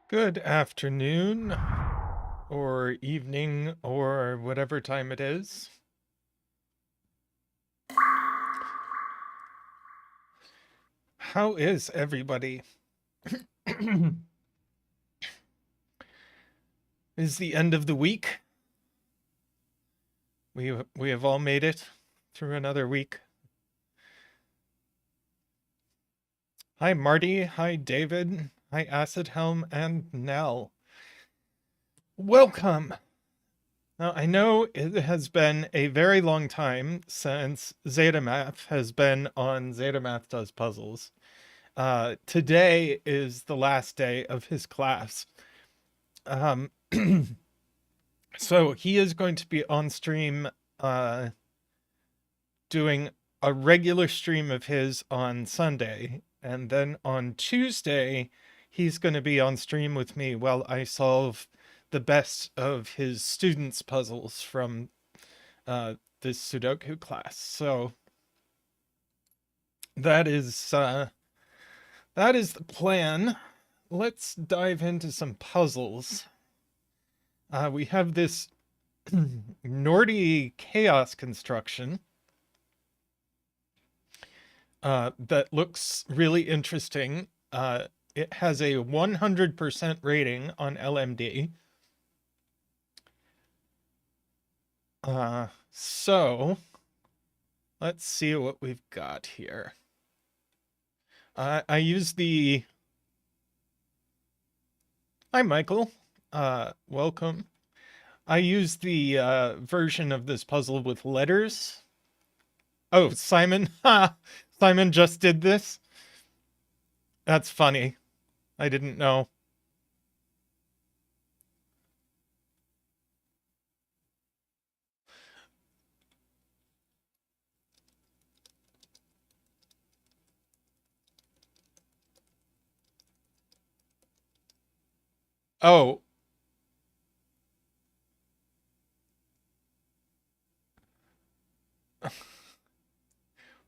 Good afternoon, or evening, or whatever time it is. How is everybody? Is the end of the week. We have all made it through another week. Hi, Marty. Hi, David. Hi, Acid Helm and Nell. Welcome. Now, I know it has been a very long time since Zeta has been on Zeta Does Puzzles. Today is the last day of his class. So he is going to be on stream, doing a regular stream of his on Sunday. And then on Tuesday, he's going to be on stream with me while I solve the best of his students' puzzles from this sudoku class. So that is the plan. Let's dive into some puzzles. We have this Nordy chaos construction that looks really interesting. It has a 100% rating on LMD. So let's see what we've got here. I use the... Hi, Michael. Welcome. I use the version of this puzzle with letters. Oh, Simon. Simon just did this. That's funny. I didn't know. Oh.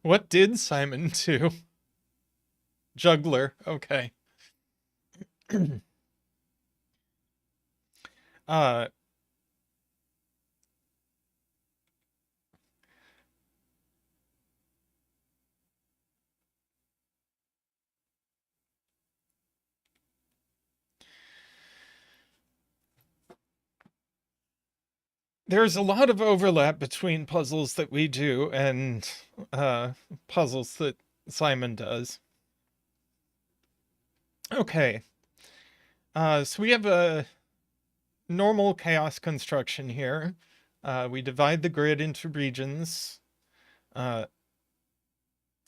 What did Simon do? Juggler. Okay. There's a lot of overlap between puzzles that we do and puzzles that Simon does. Okay. So we have a normal chaos construction here. We divide the grid into regions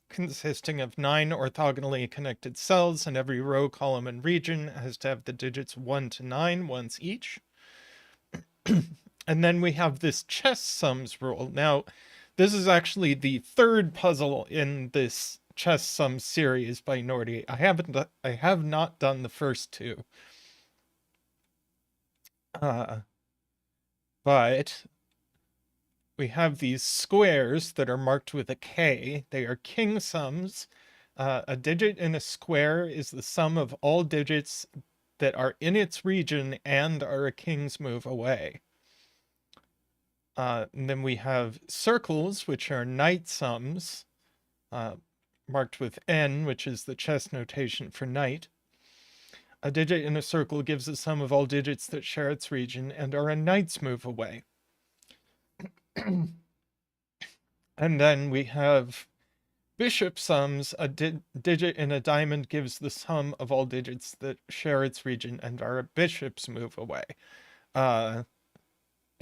consisting of 9 orthogonally connected cells, and every row, column, and region has to have the digits 1 to 9 once each. And then we have this chess sums rule. Now, this is actually the third puzzle in this chess sums series by Nordy. I have not done the first two. But we have these squares that are marked with a K. They are king sums. A digit in a square is the sum of all digits that are in its region and are a king's move away. And then we have circles, which are knight sums, marked with N, which is the chess notation for knight. A digit in a circle gives the sum of all digits that share its region and are a knight's move away. And then we have bishop sums. A digit in a diamond gives the sum of all digits that share its region and are a bishop's move away.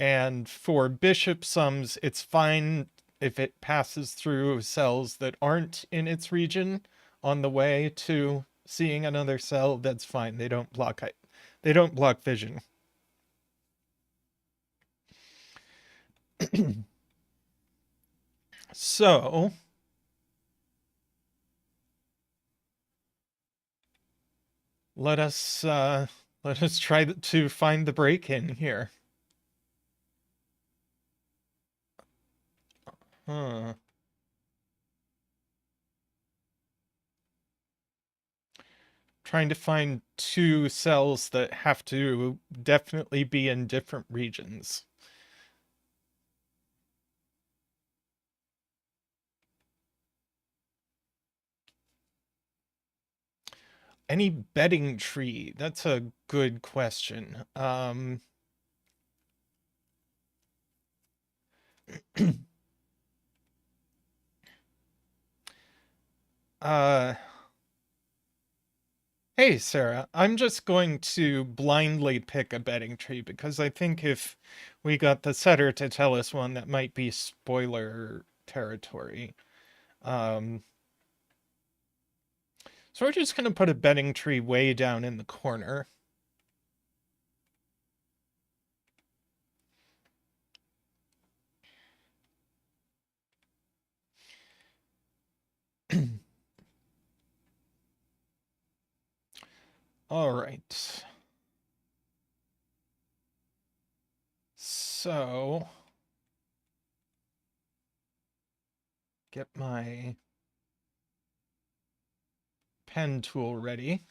And for bishop sums, it's fine if it passes through cells that aren't in its region on the way to seeing another cell, that's fine. They don't block they don't block vision. So let us try to find the break-in here. Huh. Trying to find two cells that have to definitely be in different regions. Any betting tree? That's a good question. uh Hey, Sarah, I'm just going to blindly pick a betting tree because I think if we got the setter to tell us one, that might be spoiler territory. So we're just going to put a betting tree way down in the corner. All right. So get my pen tool ready.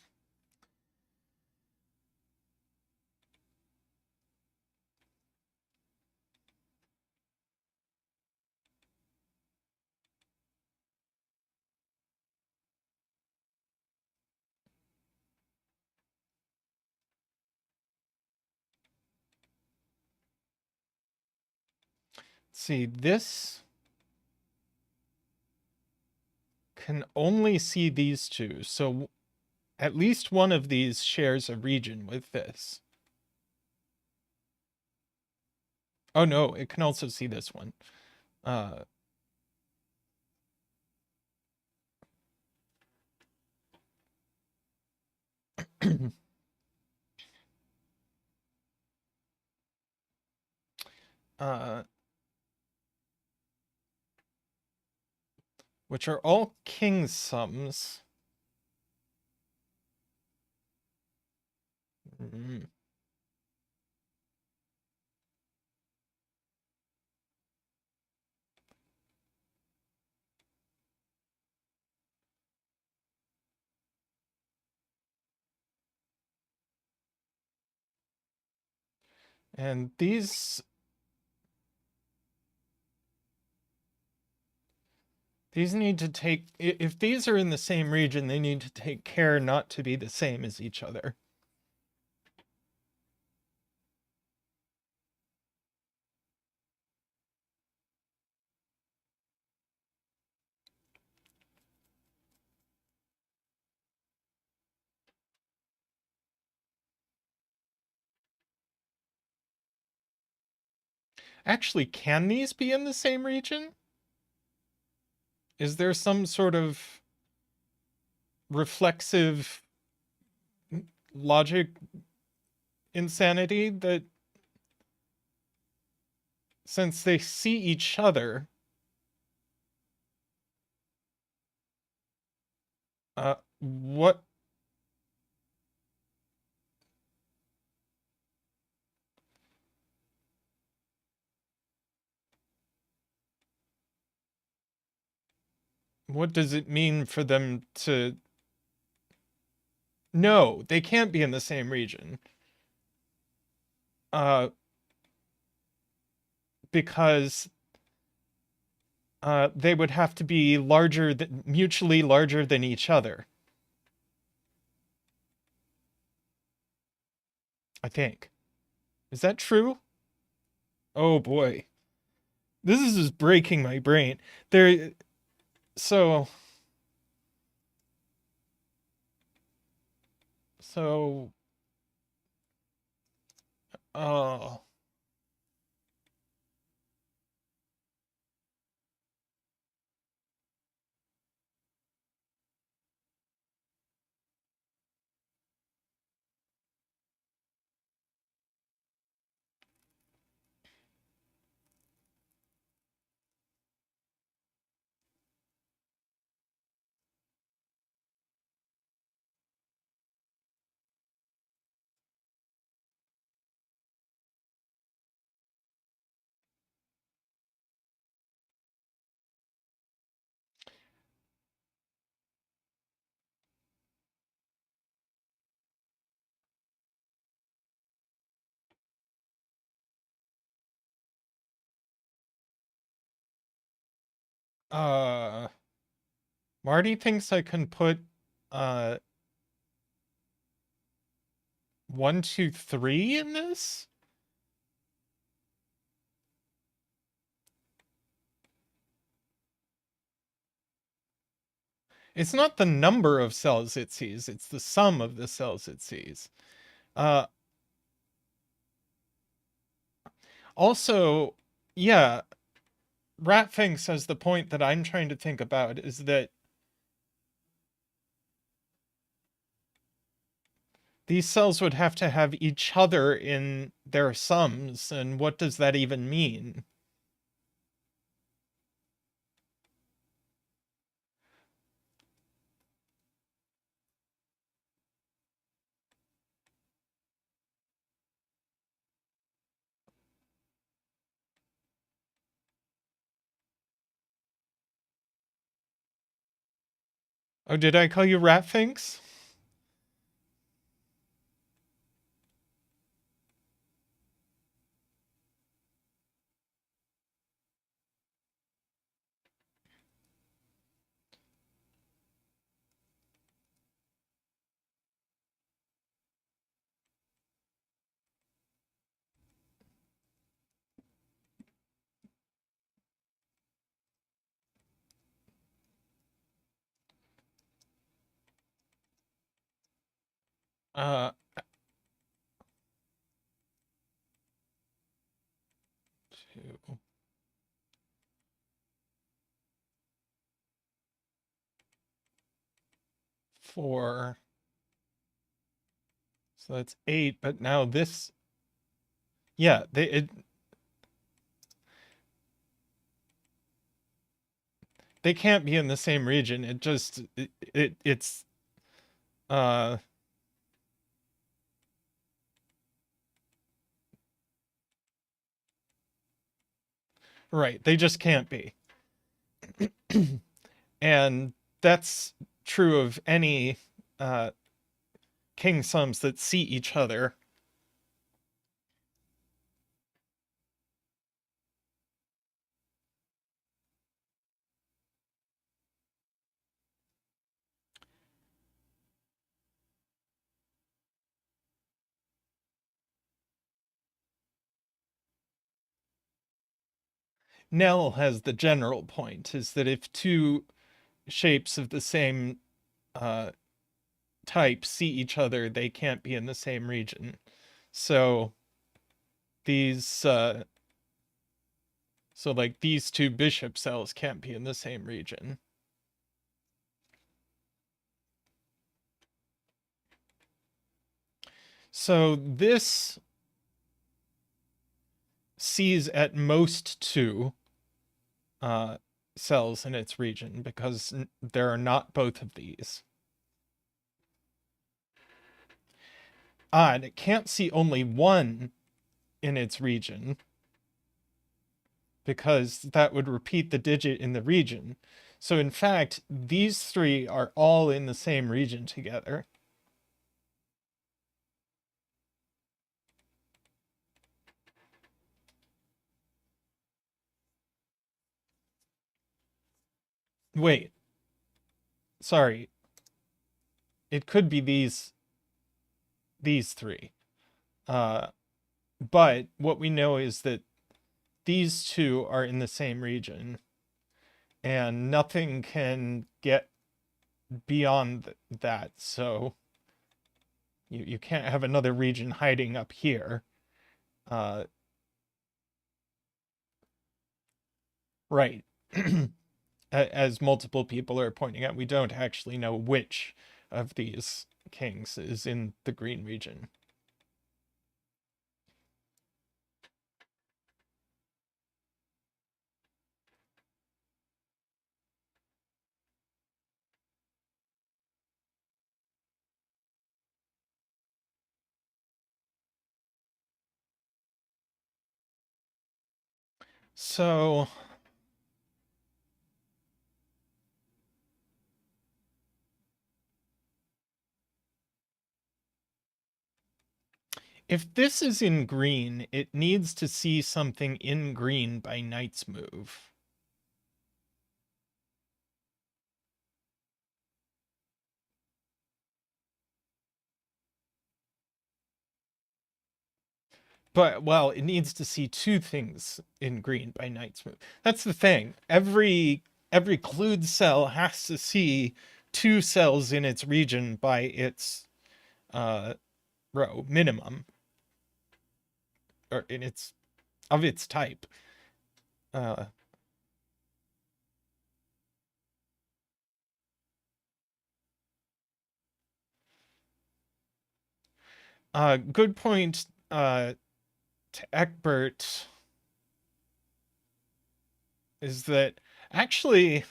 See, this can only see these two, so at least one of these shares a region with this. Oh no, it can also see this one. uh, which are all king sums. Mm. And these need to take, if these are in the same region, they need to take care not to be the same as each other. Actually, can these be in the same region? Is there some sort of reflexive logic insanity that since they see each other, what does it mean for them to? No, they can't be in the same region. Because they would have to be mutually larger than each other. I think. Is that true? Oh boy. This is just breaking my brain. So so oh Marty thinks I can put, uh, 1, 2, 3 in this? It's not the number of cells it sees, it's the sum of the cells it sees. Uh, Also, yeah, Ratfink says the point that I'm trying to think about is that these cells would have to have each other in their sums, and what does that even mean? Oh, did I call you Ratfinks? Uh, 2, 4. So that's 8, but now this, yeah, they can't be in the same region. It just it's uh right. They just can't be. And that's true of any uh king sums that see each other. Nell has the general point is that if two shapes of the same uh type see each other, they can't be in the same region. So these so like these two bishop cells can't be in the same region. So this sees at most 2 cells in its region because there are not both of these. And it can't see only 1 in its region because that would repeat the digit in the region. So in fact, these 3 are all in the same region together. Wait, sorry. It could be these 3. But what we know is that these 2 are in the same region, and nothing can get beyond that. So you can't have another region hiding up here. Right. As multiple people are pointing out, we don't actually know which of these kings is in the green region. So if this is in green, it needs to see something in green by knight's move. But, well, it needs to see two things in green by knight's move. That's the thing. Every clued cell has to see two cells in its region by its row minimum, or in its of its type. Good point to Eckbert is that actually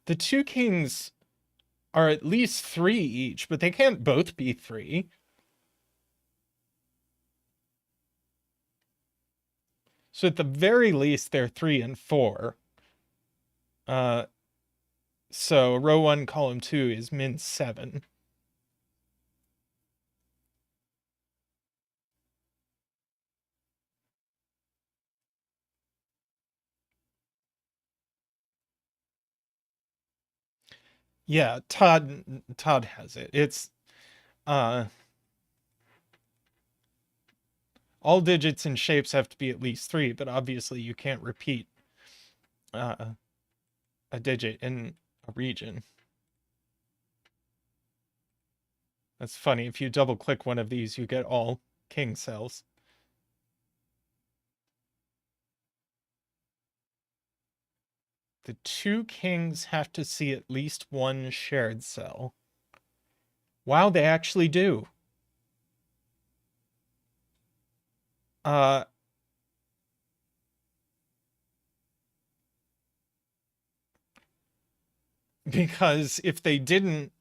the two kings are at least 3 each, but they can't both be 3. So at the very least, they're 3 and 4. So row 1, column 2 is min 7. Yeah, Todd has it. It's all digits and shapes have to be at least 3, but obviously you can't repeat a digit in a region. That's funny. If you double click one of these, you get all king cells. The two kings have to see at least one shared cell. Wow, they actually do. Because if they didn't,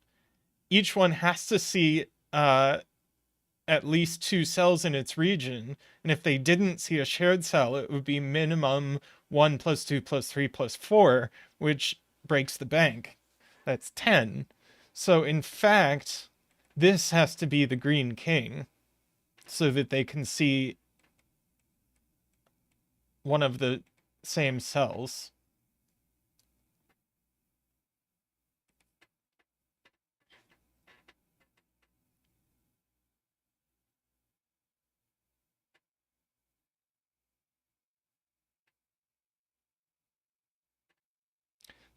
each one has to see at least two cells in its region. And if they didn't see a shared cell, it would be minimum 1 plus 2 plus 3 plus 4, which breaks the bank. That's 10. So in fact, this has to be the green king so that they can see one of the same cells.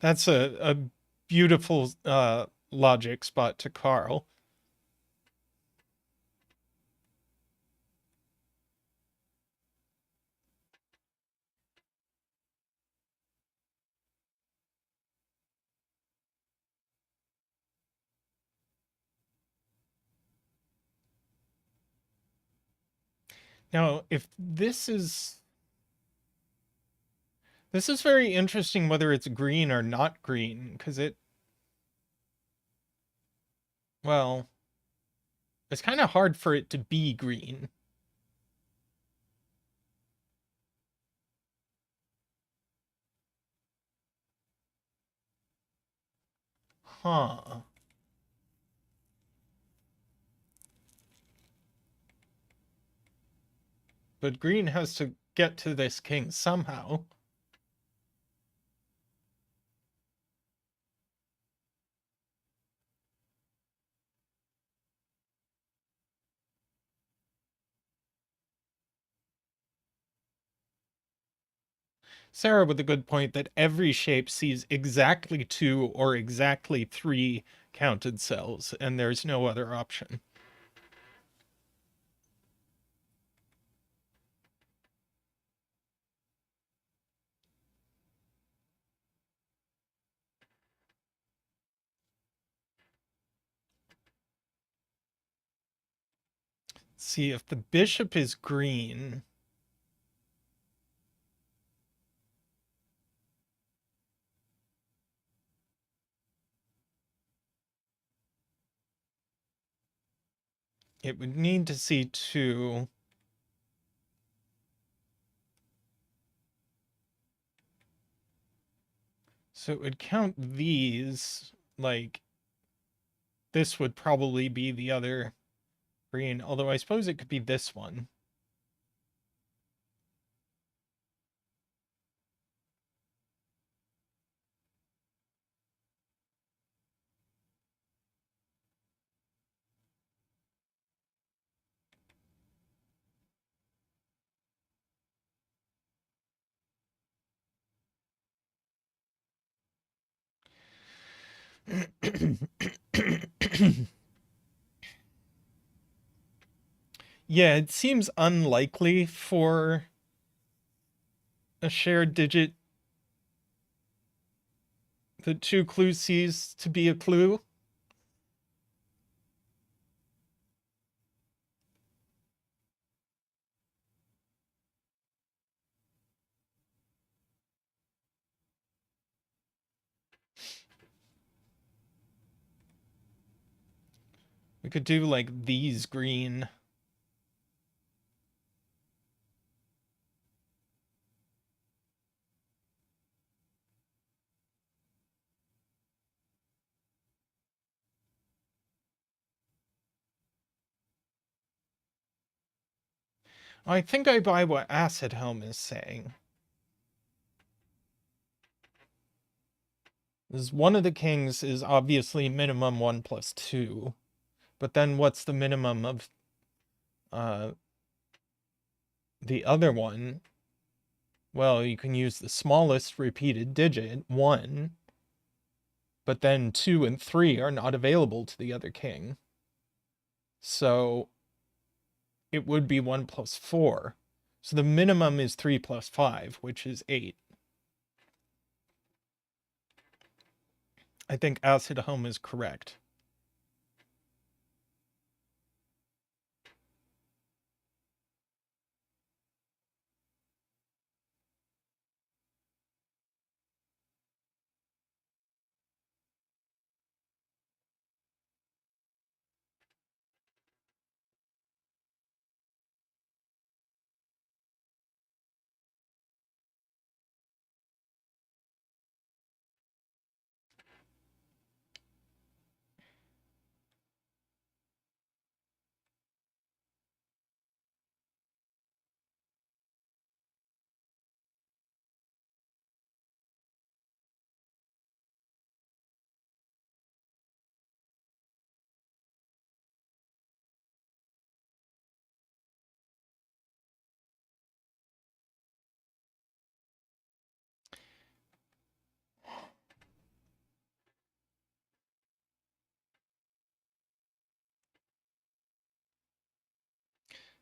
That's a beautiful logic spot to Carl. Now, if this is very interesting whether it's green or not green, because well, it's kind of hard for it to be green. Huh. But green has to get to this king somehow. Sarah with a good point that every shape sees exactly 2 or exactly 3 counted cells, and there's no other option. See, if the bishop is green, it would need to see 2. So it would count these, like, this would probably be the other green, although I suppose it could be this one. Yeah, it seems unlikely for a shared digit, the two clue C's, to be a clue. We could do like these green. I think I buy what Acid Helm is saying. Is one of the kings is obviously minimum 1 plus 2. But then what's the minimum of the other one? Well, you can use the smallest repeated digit, 1. But then 2 and 3 are not available to the other king. So it would be 1 plus 4. So the minimum is 3 plus 5, which is 8. I think Acid Home is correct.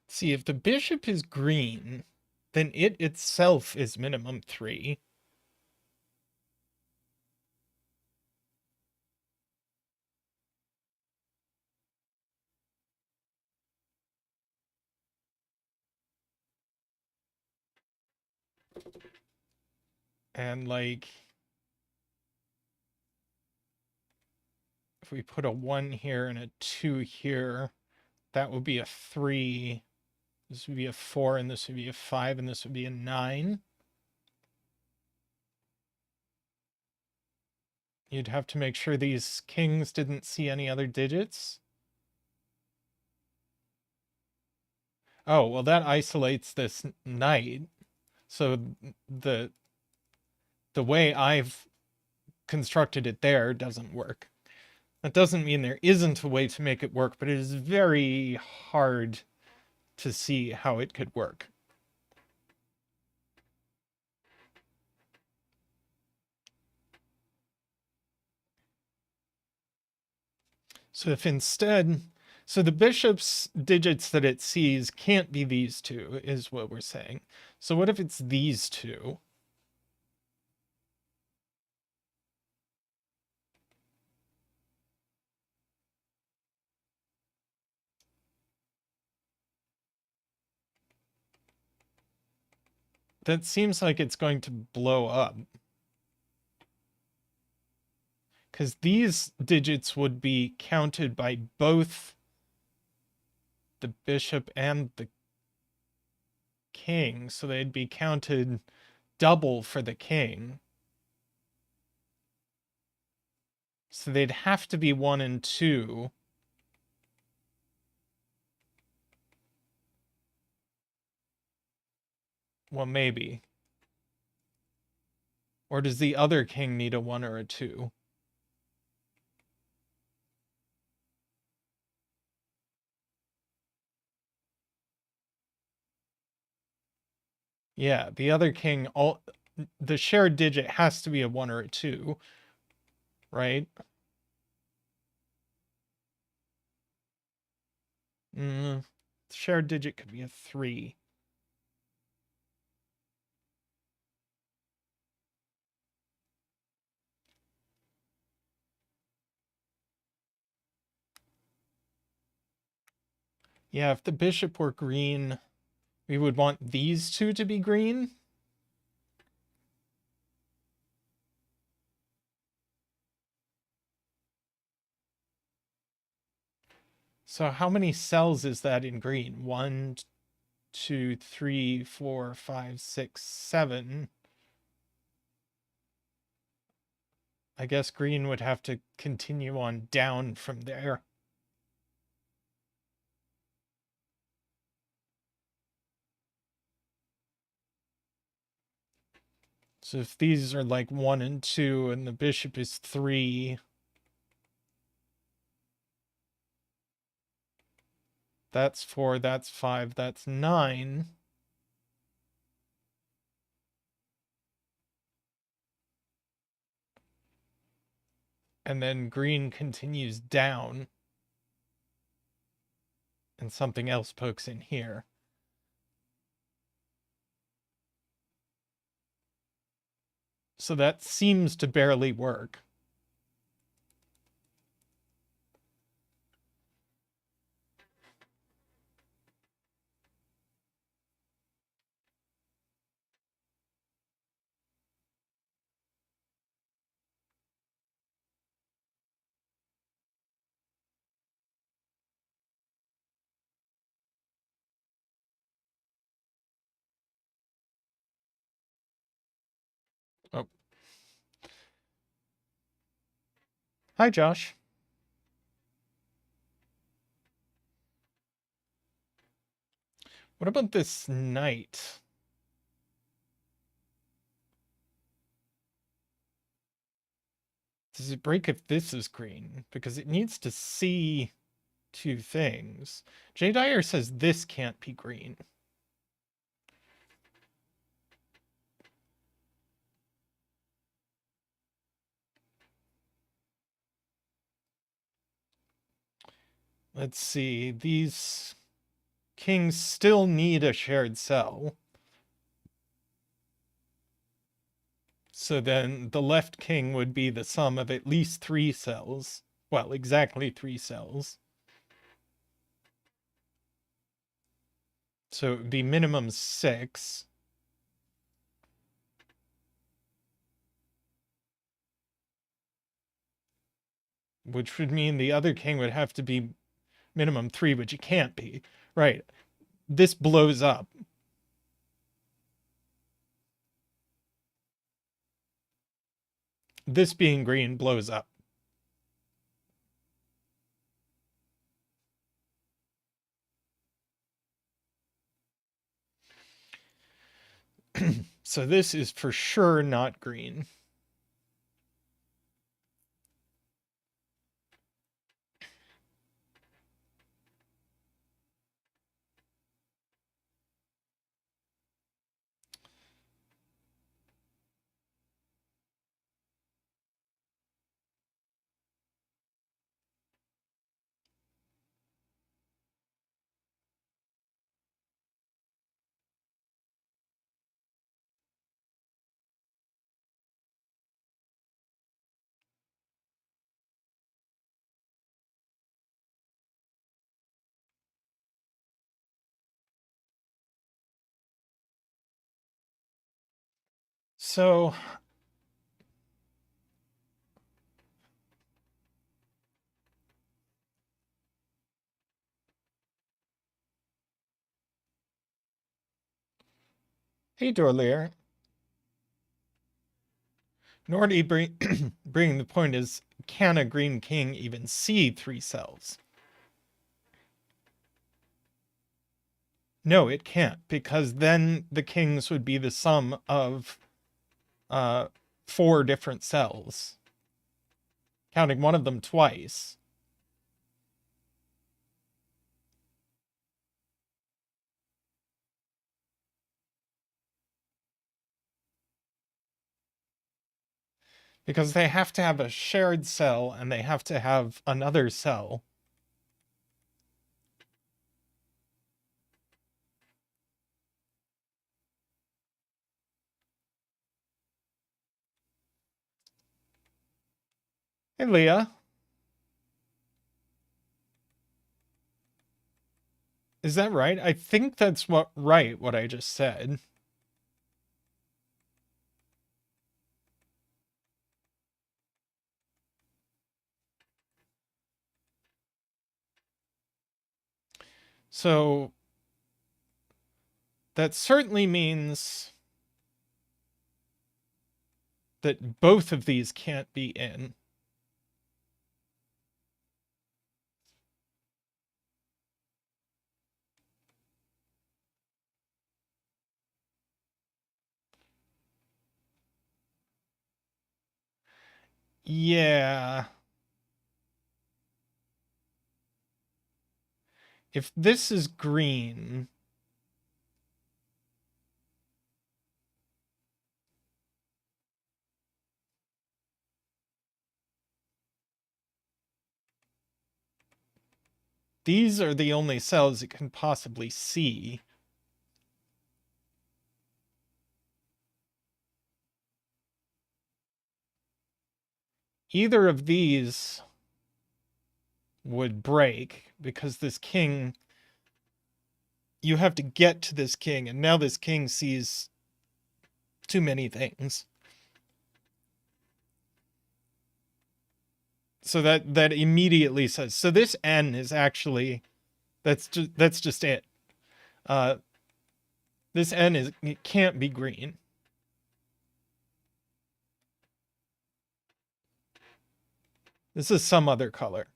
See, if the bishop is green, then it itself is minimum 3. And like, if we put a 1 here and a 2 here, that would be a 3. This would be a 4, and this would be a 5, and this would be a 9. You'd have to make sure these kings didn't see any other digits. Oh, well, that isolates this knight. So the way I've constructed it there doesn't work. That doesn't mean there isn't a way to make it work, but it is very hard to see how it could work. So if instead, so the bishop's digits that it sees can't be these two, is what we're saying. So what if it's these two? That seems like it's going to blow up. Because these digits would be counted by both the bishop and the king, so they'd be counted double for the king. So they'd have to be 1 and 2. Well, maybe. Or does the other king need a 1 or a 2? Yeah, the other king, the shared digit has to be a 1 or a 2, right? Shared digit could be a 3. Yeah, if the bishop were green, we would want these two to be green. So how many cells is that in green? 1, 2, 3, 4, 5, 6, 7. I guess green would have to continue on down from there. So if these are like 1 and 2 and the bishop is 3, that's 4, that's 5, that's 9. And then green continues down. And something else pokes in here. So that seems to barely work. Oh. Hi, Josh. What about this knight? Does it break if this is green? Because it needs to see 2 things. J. Dyer says this can't be green. Let's see. These kings still need a shared cell. So then the left king would be the sum of at least 3 cells. Well, exactly 3 cells. So it would be minimum 6. Which would mean the other king would have to be minimum 3, which it can't be. Right. This blows up. This being green blows up. So this is for sure not green. So hey, Dorlier. Nordy bringing the point is, can a green king even see 3 cells? No, it can't, because then the kings would be the sum of 4 different cells, counting one of them twice. Because they have to have a shared cell and they have to have another cell. Hey, Leah. Is that right? I think that's what I just said. So that certainly means that both of these can't be in. Yeah. If this is green, these are the only cells it can possibly see. Either of these would break because this king, you have to get to this king, and now this king sees too many things. So that immediately says, so this N is actually, that's just it. This N it can't be green. This is some other color.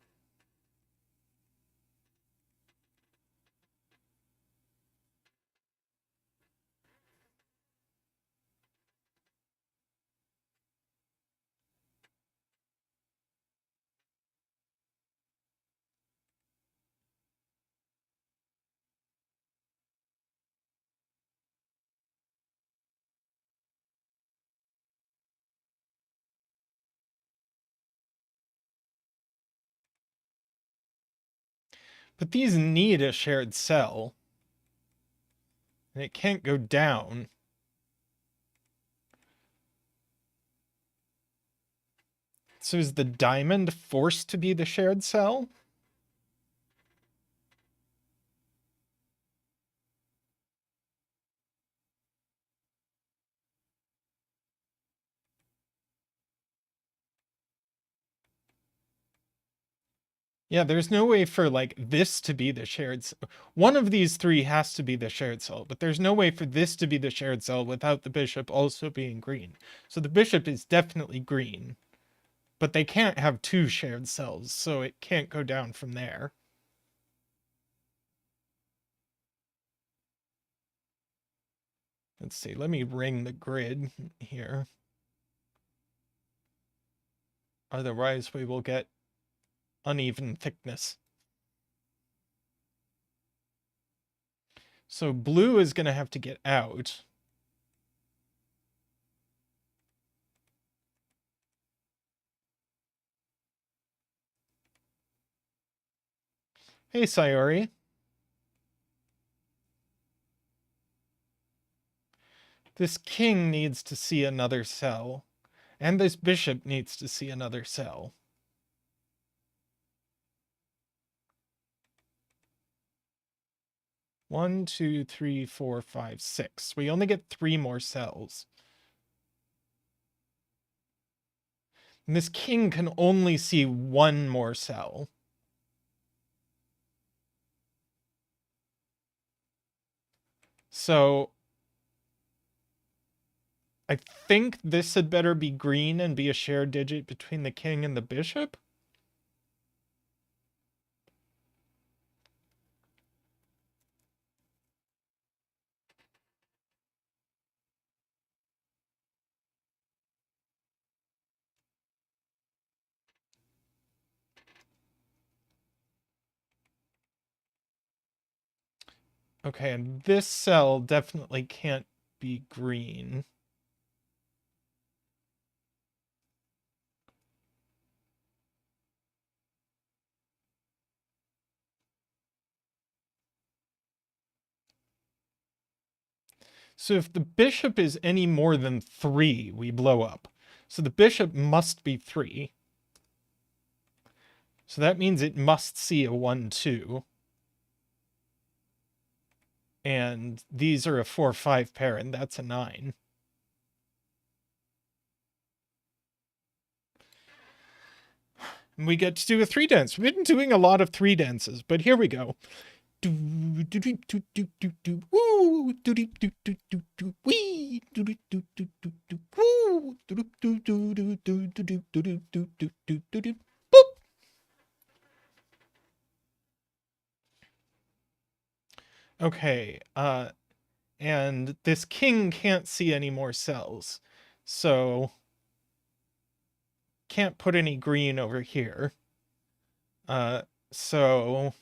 But these need a shared cell. And it can't go down. So is the diamond forced to be the shared cell? Yeah, there's no way for like this to be the shared cell. One of these three has to be the shared cell, but there's no way for this to be the shared cell without the bishop also being green. So the bishop is definitely green, but they can't have two shared cells, so it can't go down from there. Let's see, let me ring the grid here. Otherwise we will get uneven thickness. So blue is going to have to get out. Hey, Sayori. This king needs to see another cell, and this bishop needs to see another cell. One, two, three, four, five, six. We only get 3 more cells. And this king can only see 1 more cell. So I think this had better be green and be a shared digit between the king and the bishop. Okay, and this cell definitely can't be green. So if the bishop is any more than 3, we blow up. So the bishop must be 3. So that means it must see a 1, 2. And these are a 4, 5 pair, and that's a 9. And we get to do a 3 dance. We've been doing a lot of 3 dances, but here we go. Okay, and this king can't see any more cells, so can't put any green over here. So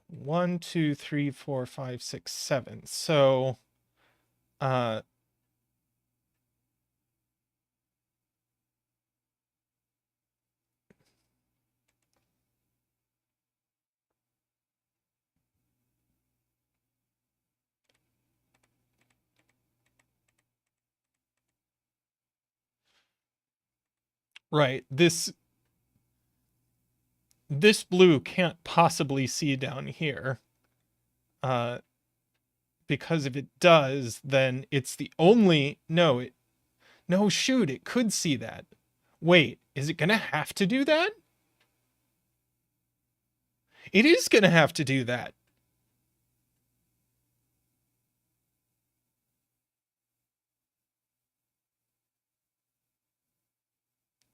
1, 2, 3, 4, 5, 6, 7. So right, this blue can't possibly see down here. Because if it does, then it's the only... No, shoot, it could see that. Wait, is it gonna have to do that? It is gonna have to do that.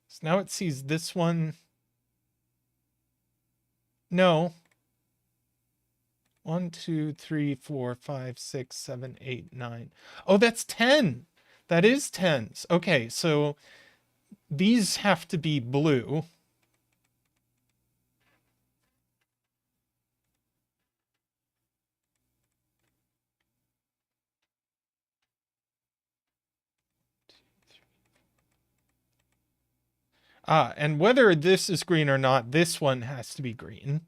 So now it sees this one. No. 1, 2, 3, 4, 5, 6, 7, 8, 9. Oh, that's 10. That is 10s. Okay, so these have to be blue. And whether this is green or not, this one has to be green.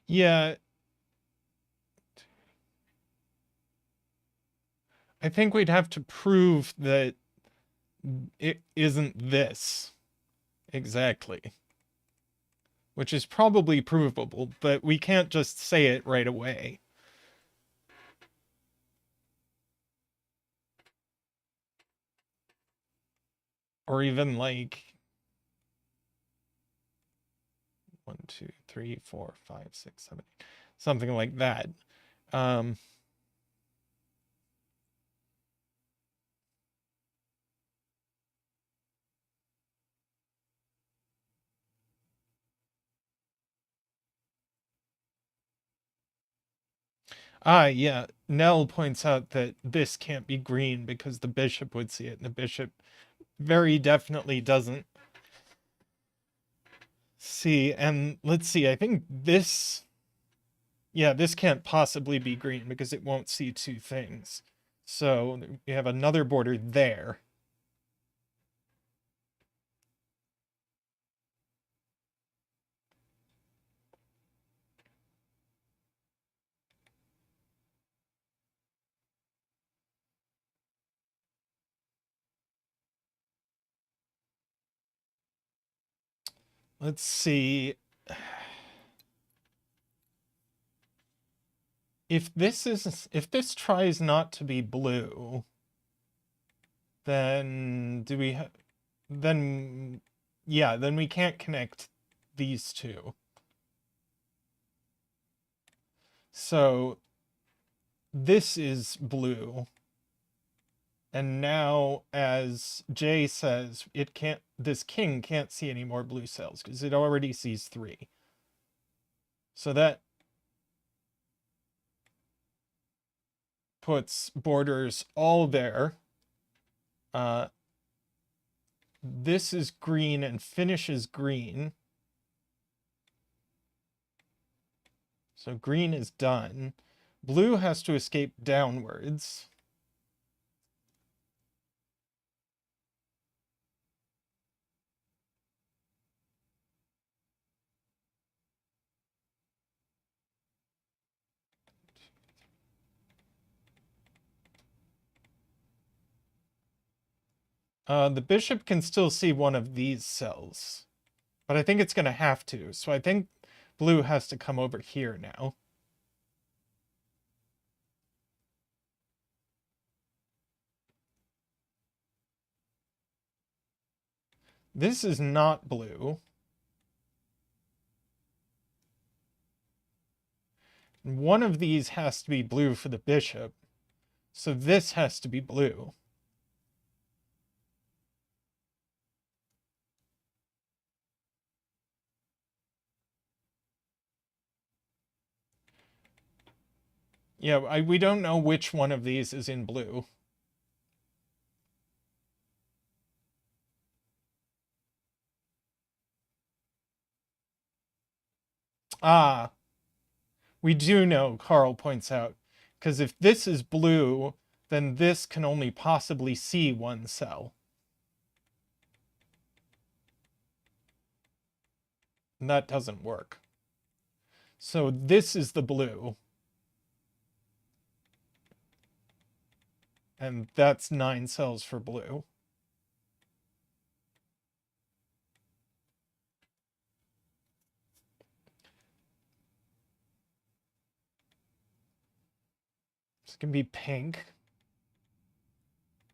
Yeah. I think we'd have to prove that it isn't this. Exactly. Which is probably provable, but we can't just say it right away. Or even like 1, 2, 3, 4, 5, 6, 7, 8, something like that. Yeah. Nell points out that this can't be green because the bishop would see it, and the bishop very definitely doesn't see. And let's see, I think this... Yeah, this can't possibly be green because it won't see two things. So we have another border there. Let's see. If this tries not to be blue, then then we can't connect these two. So this is blue. And now, as Jay says, this king can't see any more blue cells because it already sees 3. So that puts borders all there. This is green and finishes green. So green is done. Blue has to escape downwards. The bishop can still see one of these cells, but I think it's going to have to. So I think blue has to come over here now. This is not blue. One of these has to be blue for the bishop. So this has to be blue. Yeah, we don't know which one of these is in blue. Ah, we do know, Carl points out, because if this is blue, then this can only possibly see one cell. And that doesn't work. So this is the blue. And that's 9 cells for blue. This can be pink.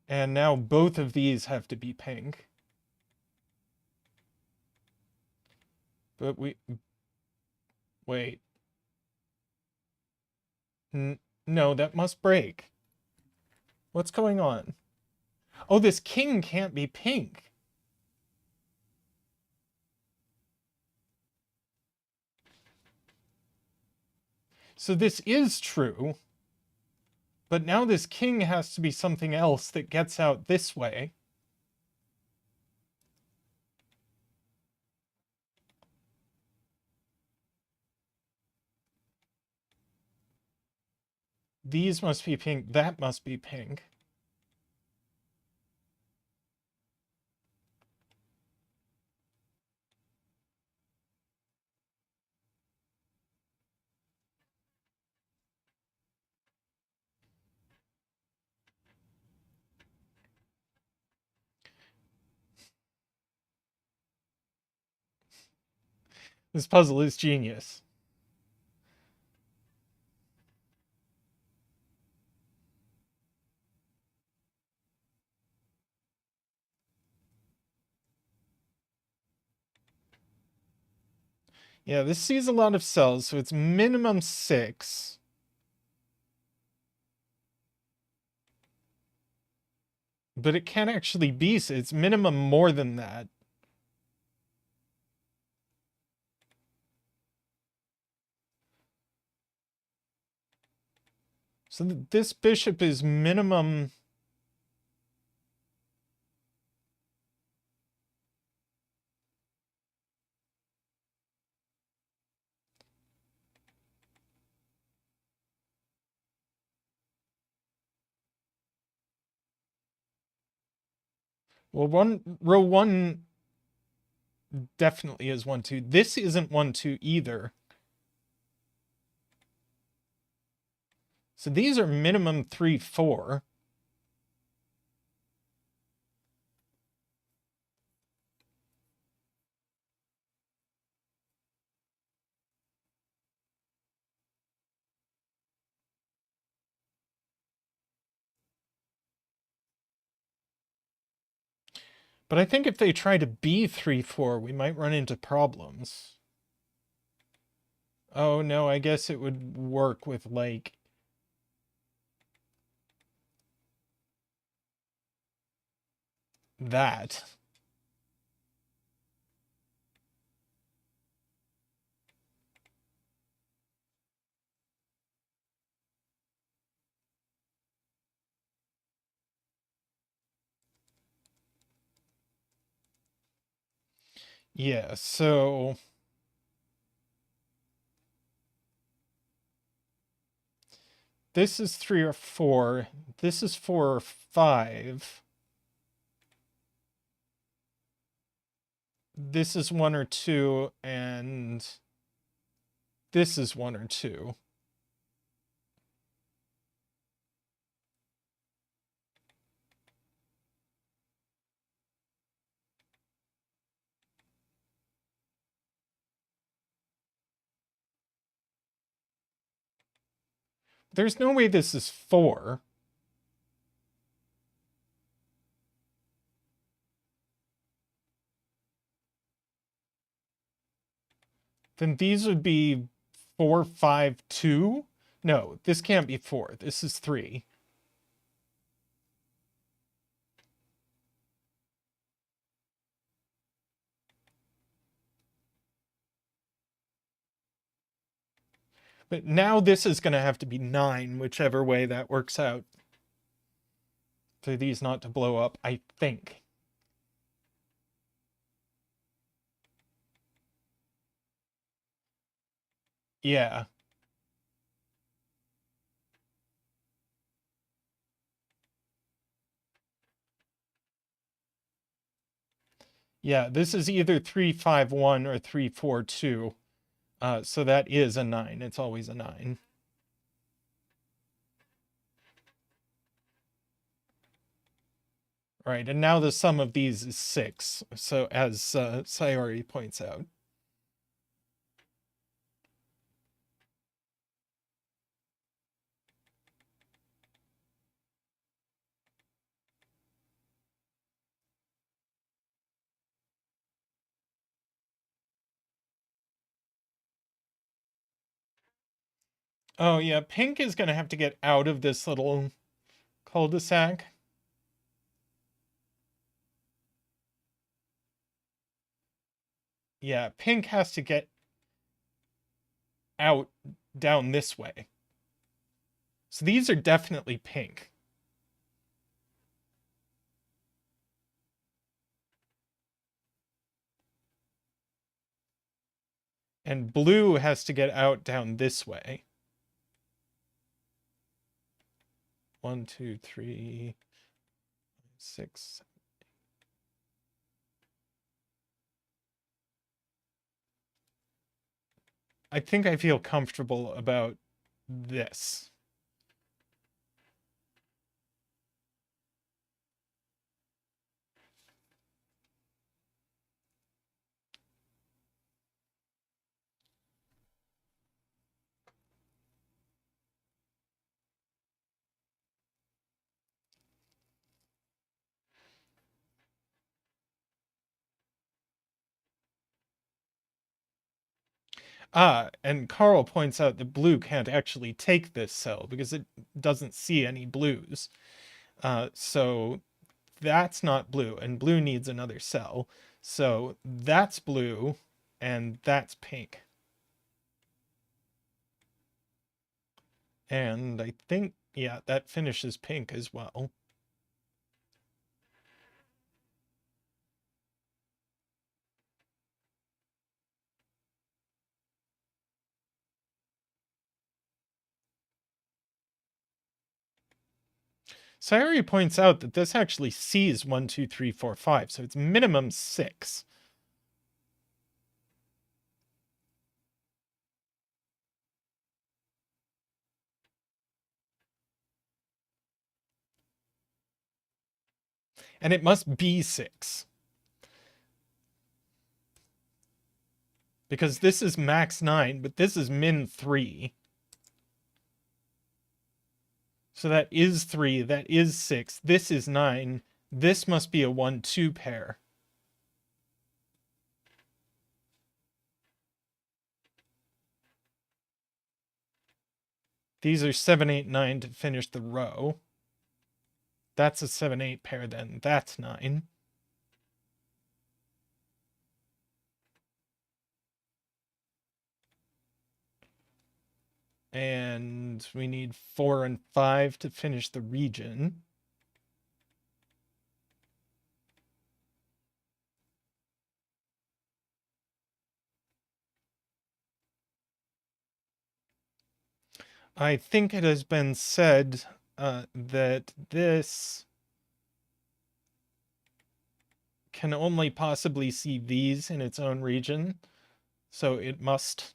And now both of these have to be pink. But wait. No, that must break. What's going on? Oh, this king can't be pink. So this is true. But now this king has to be something else that gets out this way. These must be pink. That must be pink. This puzzle is genius. Yeah, this sees a lot of cells, so it's minimum 6. But it can't actually be, so it's minimum more than that. So this bishop is minimum... Well, row 1 definitely is 1, 2. This isn't 1, 2 either. So these are minimum 3, 4. But I think if they try to be 3, 4, we might run into problems. Oh no, I guess it would work with like that. Yeah, so this is 3 or 4. This is 4 or 5. This is 1 or 2, and this is 1 or 2. There's no way this is 4. Then these would be 4, 5, 2. No, this can't be 4. This is 3. But now this is going to have to be 9, whichever way that works out. For these not to blow up, I think. Yeah. Yeah, this is either 3, 5, 1 or 3, 4, 2. So that is a 9. It's always a 9. Right, and now the sum of these is 6. So as Sayori points out. Oh yeah, pink is going to have to get out of this little cul-de-sac. Yeah, pink has to get out down this way. So these are definitely pink. And blue has to get out down this way. 1, 2, 3, 6. I think I feel comfortable about this. And Carl points out that blue can't actually take this cell because it doesn't see any blues. So that's not blue, and blue needs another cell. So that's blue, and that's pink. And I think, yeah, that finishes pink as well. Sayori points out that this actually sees 1, 2, 3, 4, 5, so it's minimum 6. And it must be 6. Because this is max 9, but this is min 3. So that is 3, that is 6, this is 9. This must be a 1, 2 pair. These are 7, 8, 9 to finish the row. That's a 7, 8 pair then. That's 9. And we need 4 and 5 to finish the region. I think it has been said that this can only possibly see these in its own region, so it must.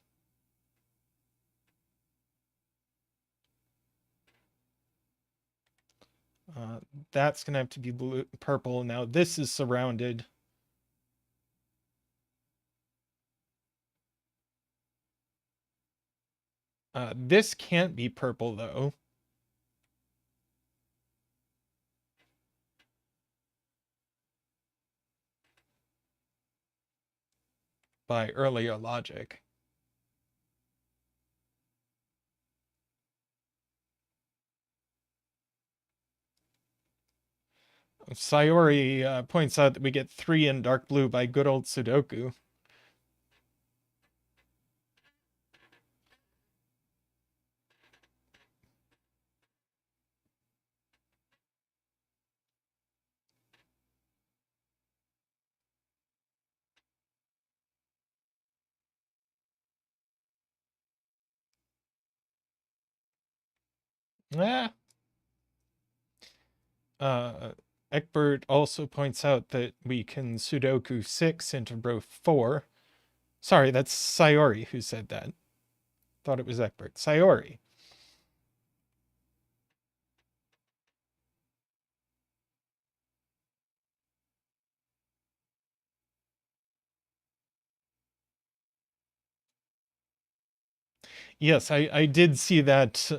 That's going to have to be blue, purple. Now this is surrounded. This can't be purple, though. By earlier logic. Sayori points out that we get 3 in dark blue by good old Sudoku. Egbert also points out that we can Sudoku 6 into row 4. Sorry, that's Sayori who said that. Thought it was Egbert. Sayori. Yes, I did see that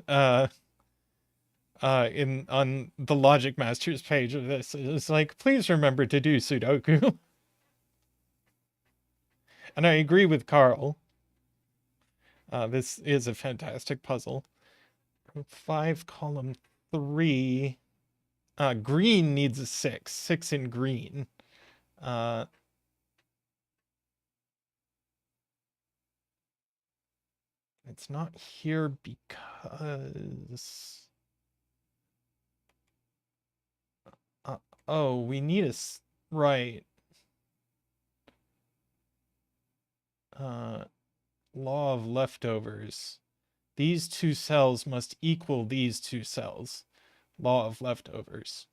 on the Logic Masters page of this. It's like, please remember to do Sudoku. And I agree with Carl. This is a fantastic puzzle. 5, column 3. Green needs a 6. 6 in green. It's not here because... oh, we need a... right. Law of leftovers. These 2 cells must equal these 2 cells. Law of leftovers.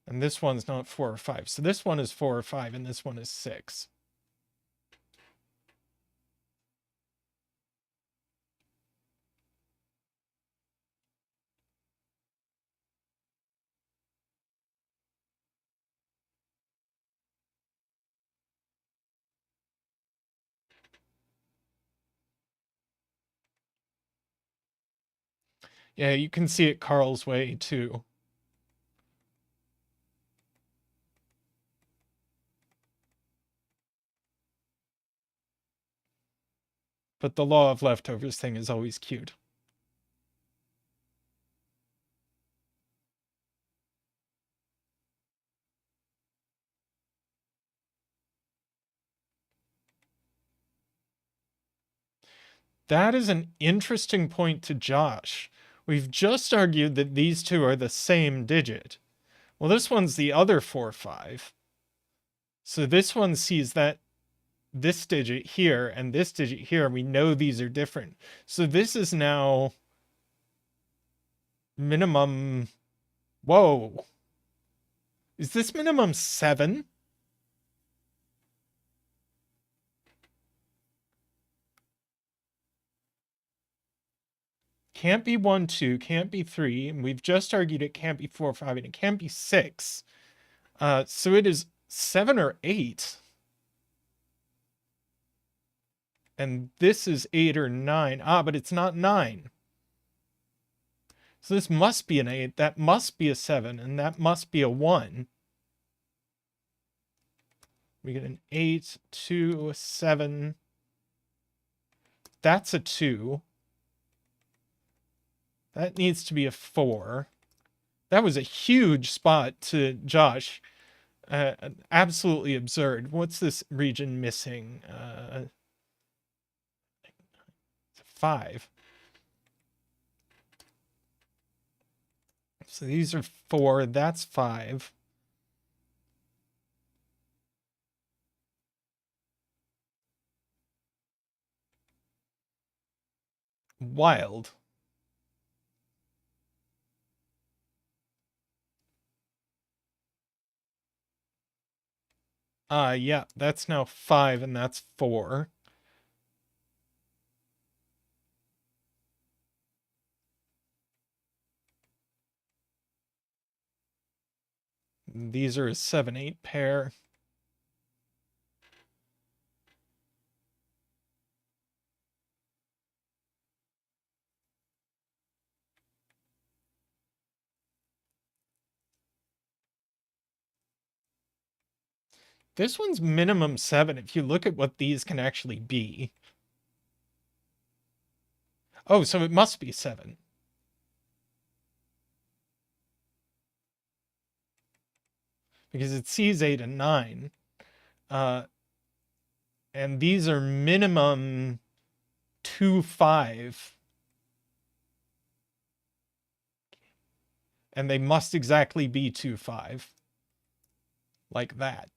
And this one's not 4 or 5. So this one is 4 or 5, and this one is 6. Yeah, you can see it Carl's way, too. But the law of leftovers thing is always cute. That is an interesting point to Josh. We've just argued that these 2 are the same digit. Well, this one's the other 4, 5. So this one sees that this digit here and this digit here. We know these are different. So this is now minimum... Whoa. Is this minimum 7? Can't be 1, 2, can't be 3, and we've just argued it can't be 4, 5, and it can't be 6. So it is 7 or 8. And this is 8 or 9. But it's not 9. So this must be an 8, that must be a 7, and that must be a 1. We get an 8, 2, 7. That's a 2. That needs to be a 4. That was a huge spot to Josh. Absolutely absurd. What's this region missing? 5. So these are 4. That's 5. Wild. Yeah, that's now 5 and that's 4. These are a 7-8 pair. This one's minimum 7 if you look at what these can actually be. Oh, so it must be 7. Because it sees 8 and 9. And these are minimum 2, 5. And they must exactly be 2, 5. Like that.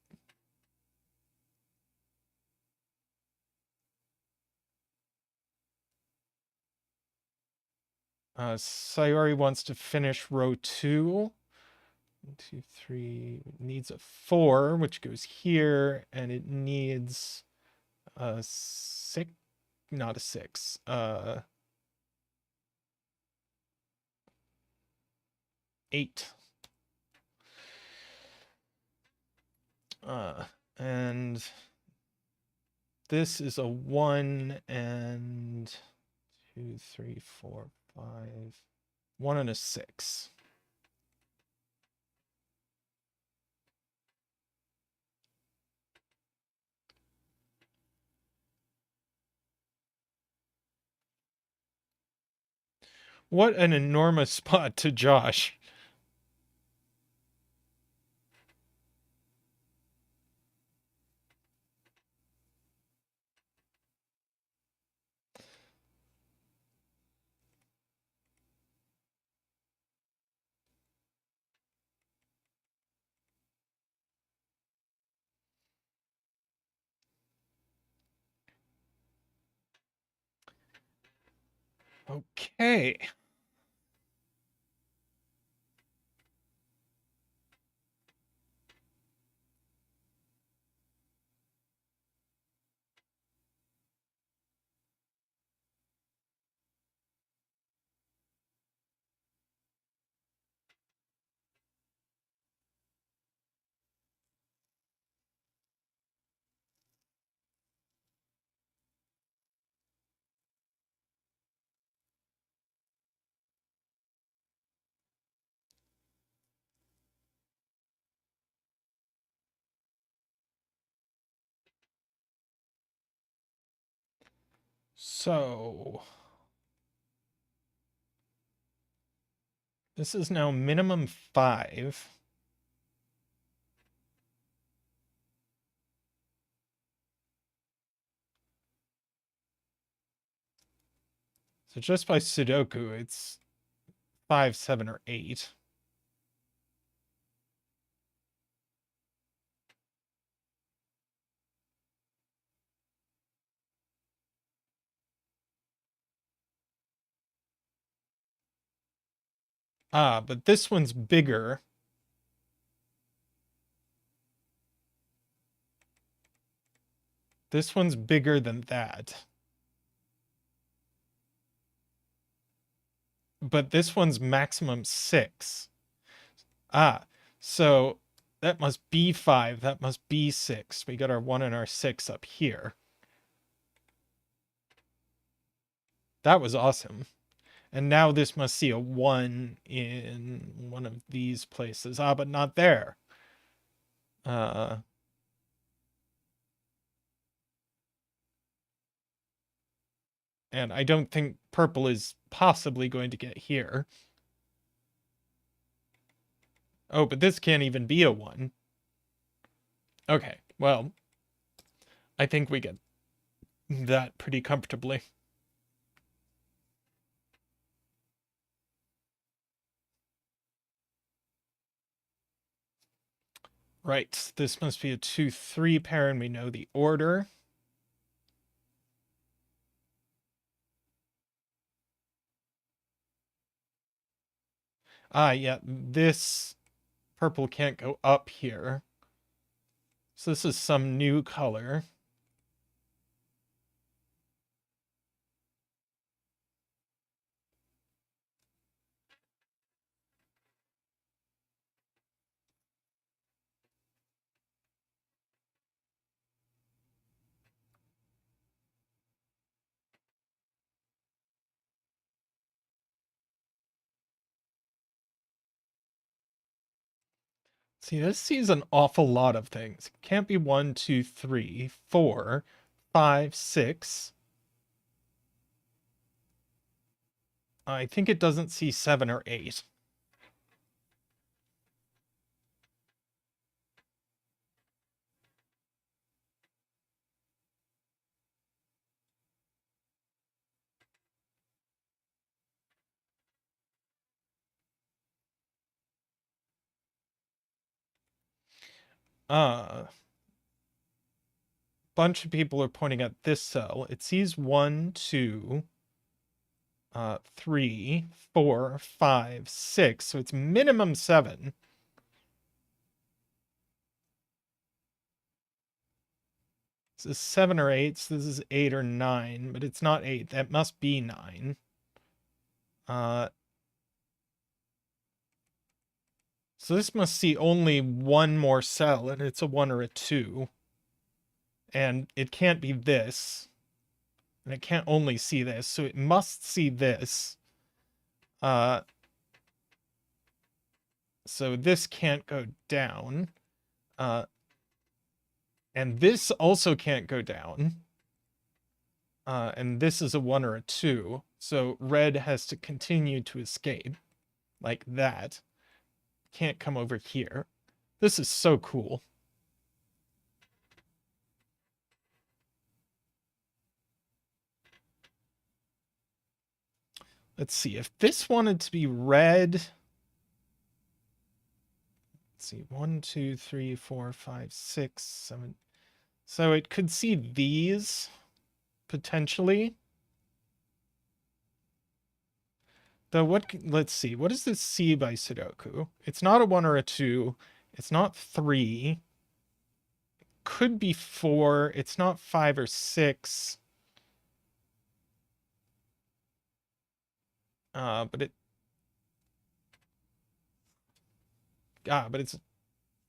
Sayori wants to finish row 2. 1, 2, 3. It needs a 4, which goes here, and it needs a 6. Not a 6. 8. And this is a 1 and 2, 3, 4, 5. 1 and a 6. What an enormous spot to Josh. Okay. So this is now minimum 5. So just by Sudoku, it's 5, 7, or 8. But this one's bigger. This one's bigger than that. But this one's maximum 6. So that must be 5. That must be 6. We got our 1 and our 6 up here. That was awesome. And now this must see a 1 in one of these places. But not there. And I don't think purple is possibly going to get here. Oh, but this can't even be a 1. Okay, well, I think we get that pretty comfortably. Right, this must be a 2-3 pair, and we know the order. Ah, yeah, this purple can't go up here. So this is some new color. See, this sees an awful lot of things. It can't be 1, 2, 3, 4, 5, 6. I think it doesn't see 7 or 8. Bunch of people are pointing at this cell. It sees 1, 2, 3, 4, 5, 6. So it's minimum 7. This is 7 or 8. So this is 8 or 9, but it's not 8. That must be 9. So this must see only one more cell, and it's a 1 or a 2. And it can't be this. And it can't only see this, so it must see this. So this can't go down. And this also can't go down. And this is a 1 or a 2. So red has to continue to escape. Like that. Can't come over here. This is so cool. Let's see. If this wanted to be red... Let's see. 1, 2, 3, 4, 5, 6, 7... So it could see these, potentially. Though what... Let's see. What does this see by Sudoku? It's not a 1 or a 2. It's not 3. Could be 4. It's not 5 or 6. But it... but it's...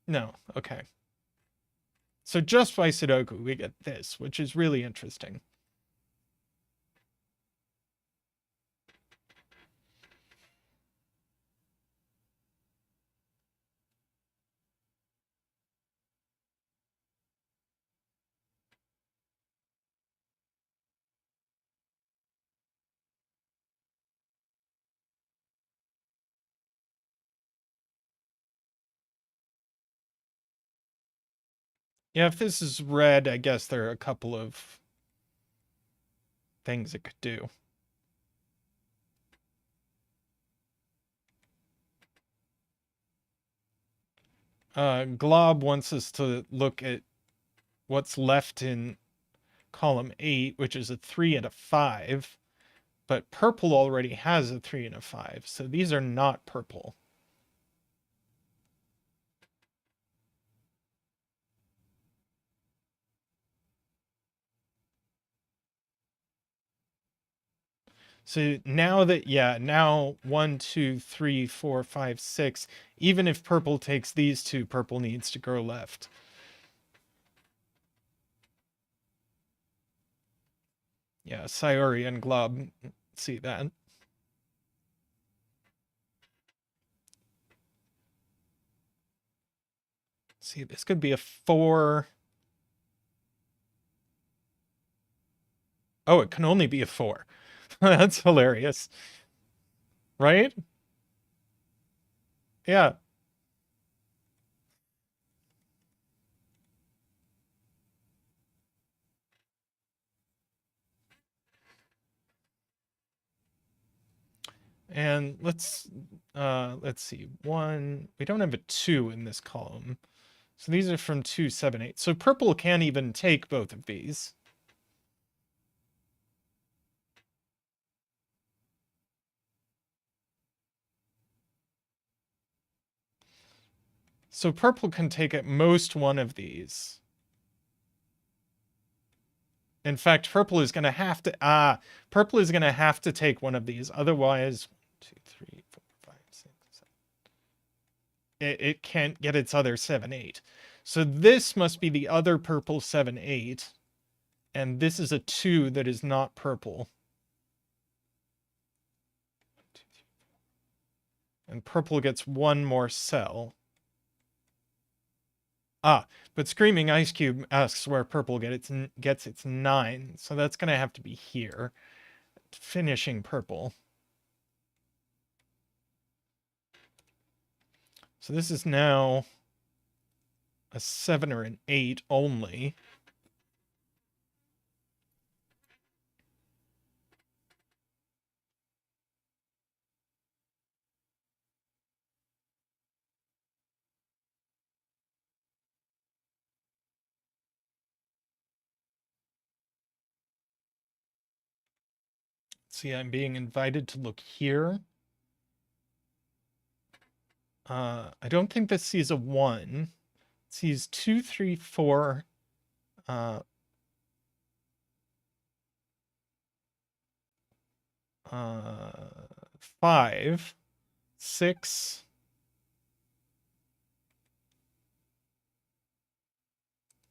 No, okay. So just by Sudoku, we get this, which is really interesting. Yeah, if this is red, I guess there are a couple of things it could do. Glob wants us to look at what's left in column 8, which is a 3 and a 5. But purple already has a 3 and a 5, so these are not purple. So now that, yeah, now 1, 2, 3, 4, 5, 6, even if purple takes these two, purple needs to go left. Yeah, Sayori and Glob see that. See, this could be a 4. Oh, it can only be a 4. That's hilarious. Right? Yeah. And let's see. 1, we don't have a 2 in this column. So these are from 2, 7, 8. So purple can't even take both of these. So purple can take at most one of these. In fact, purple is going to have to take one of these. Otherwise, 1, 2, 3, 4, 5, 6, 7. It can't get its other 7, 8. So this must be the other purple 7, 8. And this is a 2 that is not purple. And purple gets one more cell. But Screaming Ice Cube asks where purple gets its 9. So that's going to have to be here. Finishing purple. So this is now a 7 or an 8 only. See, I'm being invited to look here. I don't think this sees a 1. It sees 2, 3, 4. 5, 6,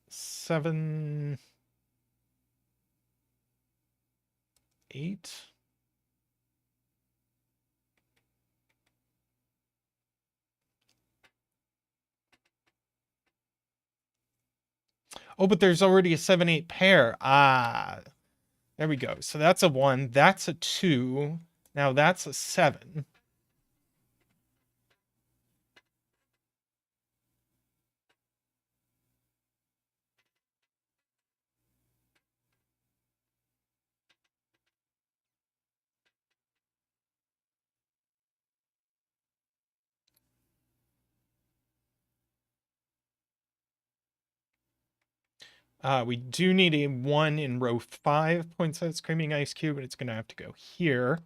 7, 8. Oh, but there's already a 7, 8 pair. There we go. So that's a 1. That's a 2. Now that's a 7. We do need a 1 in row 5, points out Screaming Ice Cube, and it's going to have to go here.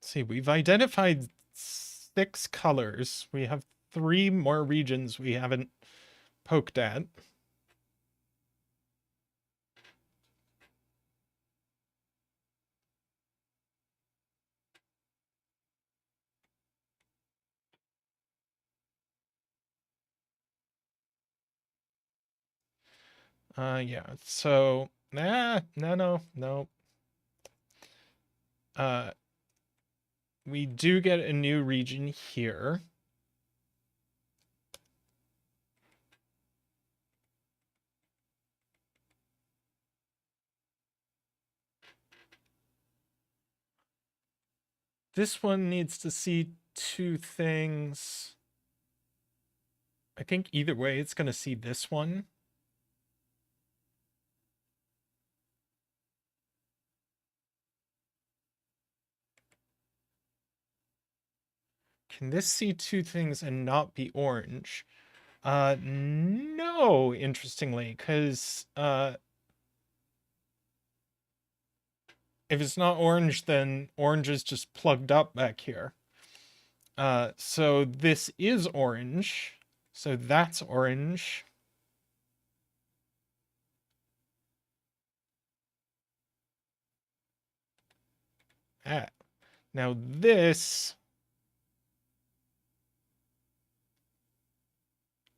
Let's see, we've identified 6 colors. We have 3 more regions we haven't poked at. Yeah, so, no. We do get a new region here. This one needs to see 2 things. I think either way, it's going to see this one. Can this see 2 things and not be orange? No, interestingly, because if it's not orange, then orange is just plugged up back here. So this is orange. So that's orange. Now this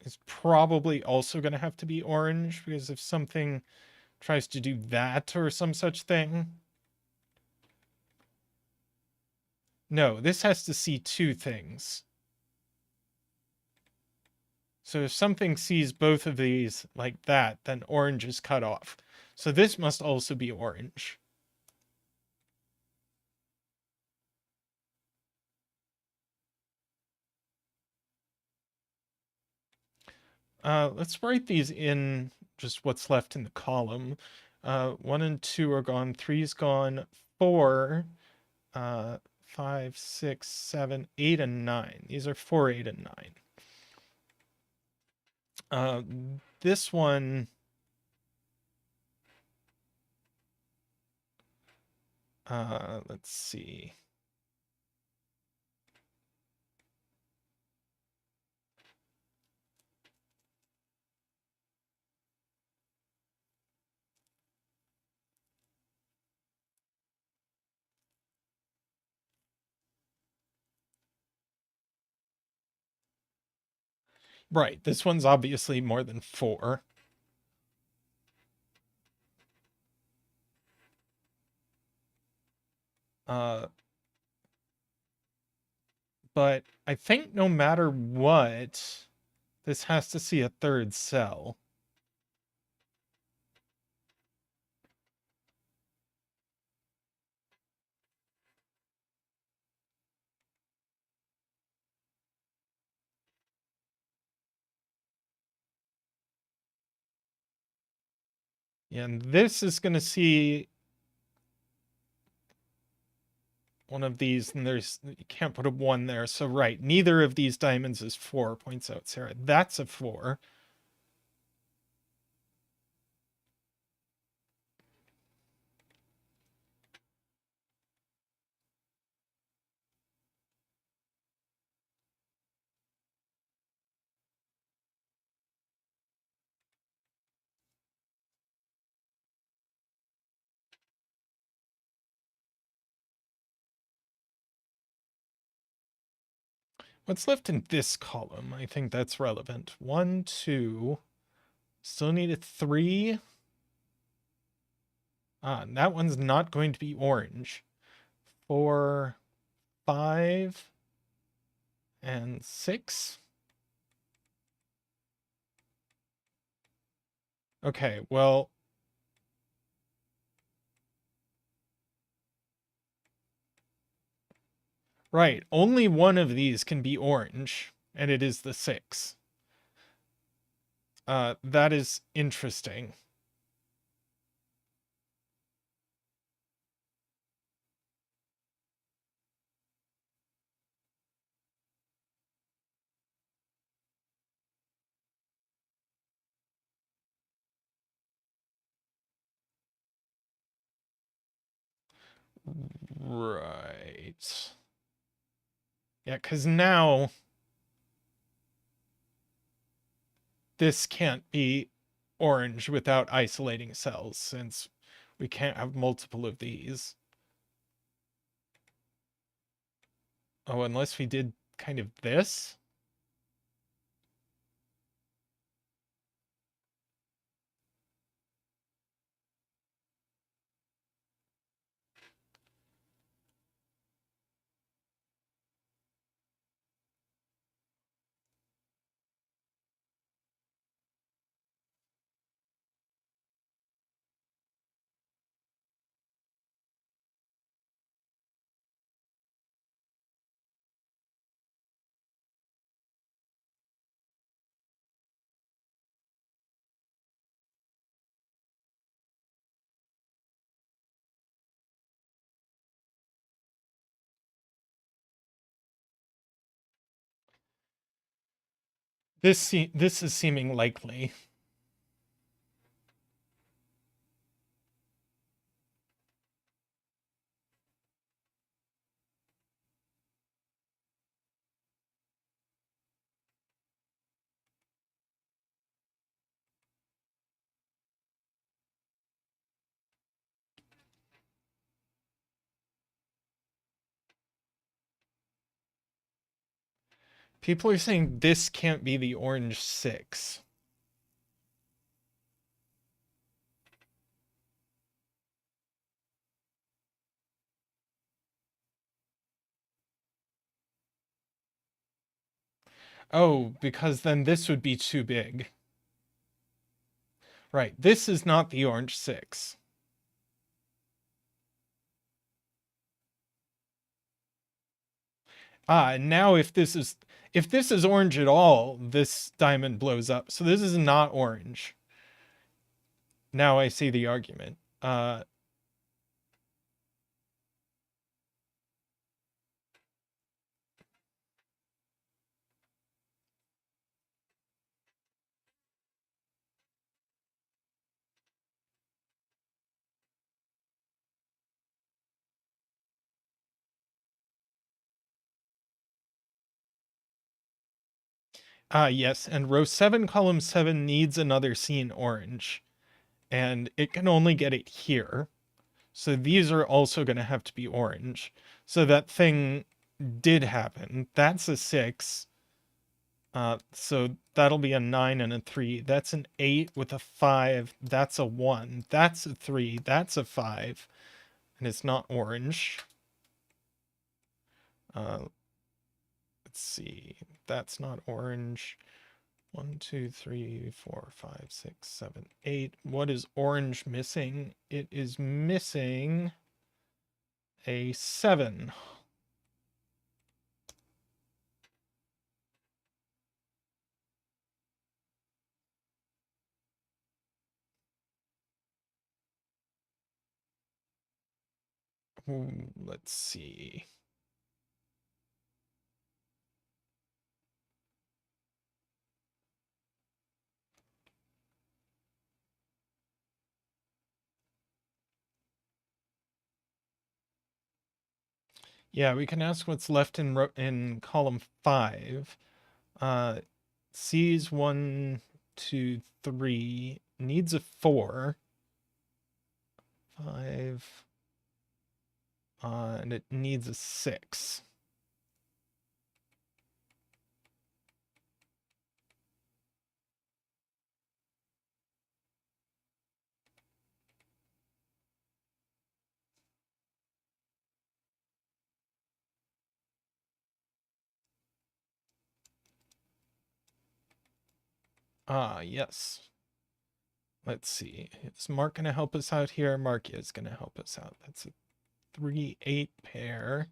is probably also going to have to be orange, because if something tries to do that or some such thing. No, this has to see two things. So if something sees both of these like that, then orange is cut off. So this must also be orange. Let's write these in just what's left in the column. 1 and 2 are gone, 3's gone, 4, 5, 6, 7, 8, and 9. These are 4, 8, and 9. This one, let's see. Right, this one's obviously more than 4. But I think no matter what, this has to see a third cell. And this is going to see one of these, and you can't put a 1 there. So right, neither of these diamonds is 4, points out Sarah. That's a 4. What's left in this column? I think that's relevant. 1, 2. Still need a 3. And that one's not going to be orange. 4, 5, and 6. Okay, well, right, only one of these can be orange, and it is the 6. That is interesting. Right. Yeah, because now this can't be orange without isolating cells, since we can't have multiple of these. Oh, unless we did kind of this? This is seeming likely. People are saying this can't be the orange 6. Oh, because then this would be too big. Right, this is not the orange 6. And now if this is orange at all, this diamond blows up. So this is not orange. Now I see the argument. Yes, and row 7, column 7 needs another scene orange, and it can only get it here. So these are also going to have to be orange. So that thing did happen. That's a 6. So that'll be a 9 and a 3. That's an 8 with a 5. That's a 1. That's a 3. That's a 5. And it's not orange. Let's see. That's not orange. 1, 2, 3, 4, 5, 6, 7, 8. What is orange missing? It is missing a 7. Let's see. Yeah, we can ask what's left in column 5. C's 1, 2, 3 needs a 4. 5. And it needs a 6. Yes. Let's see. Is Mark going to help us out here? Mark is going to help us out. That's a 3, 8 pair.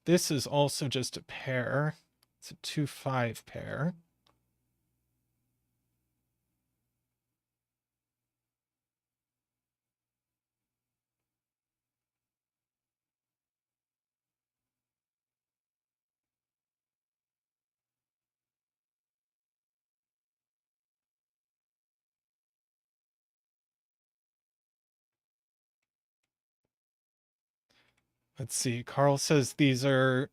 This is also just a pair. It's a 2, 5 pair. Let's see. Carl says these are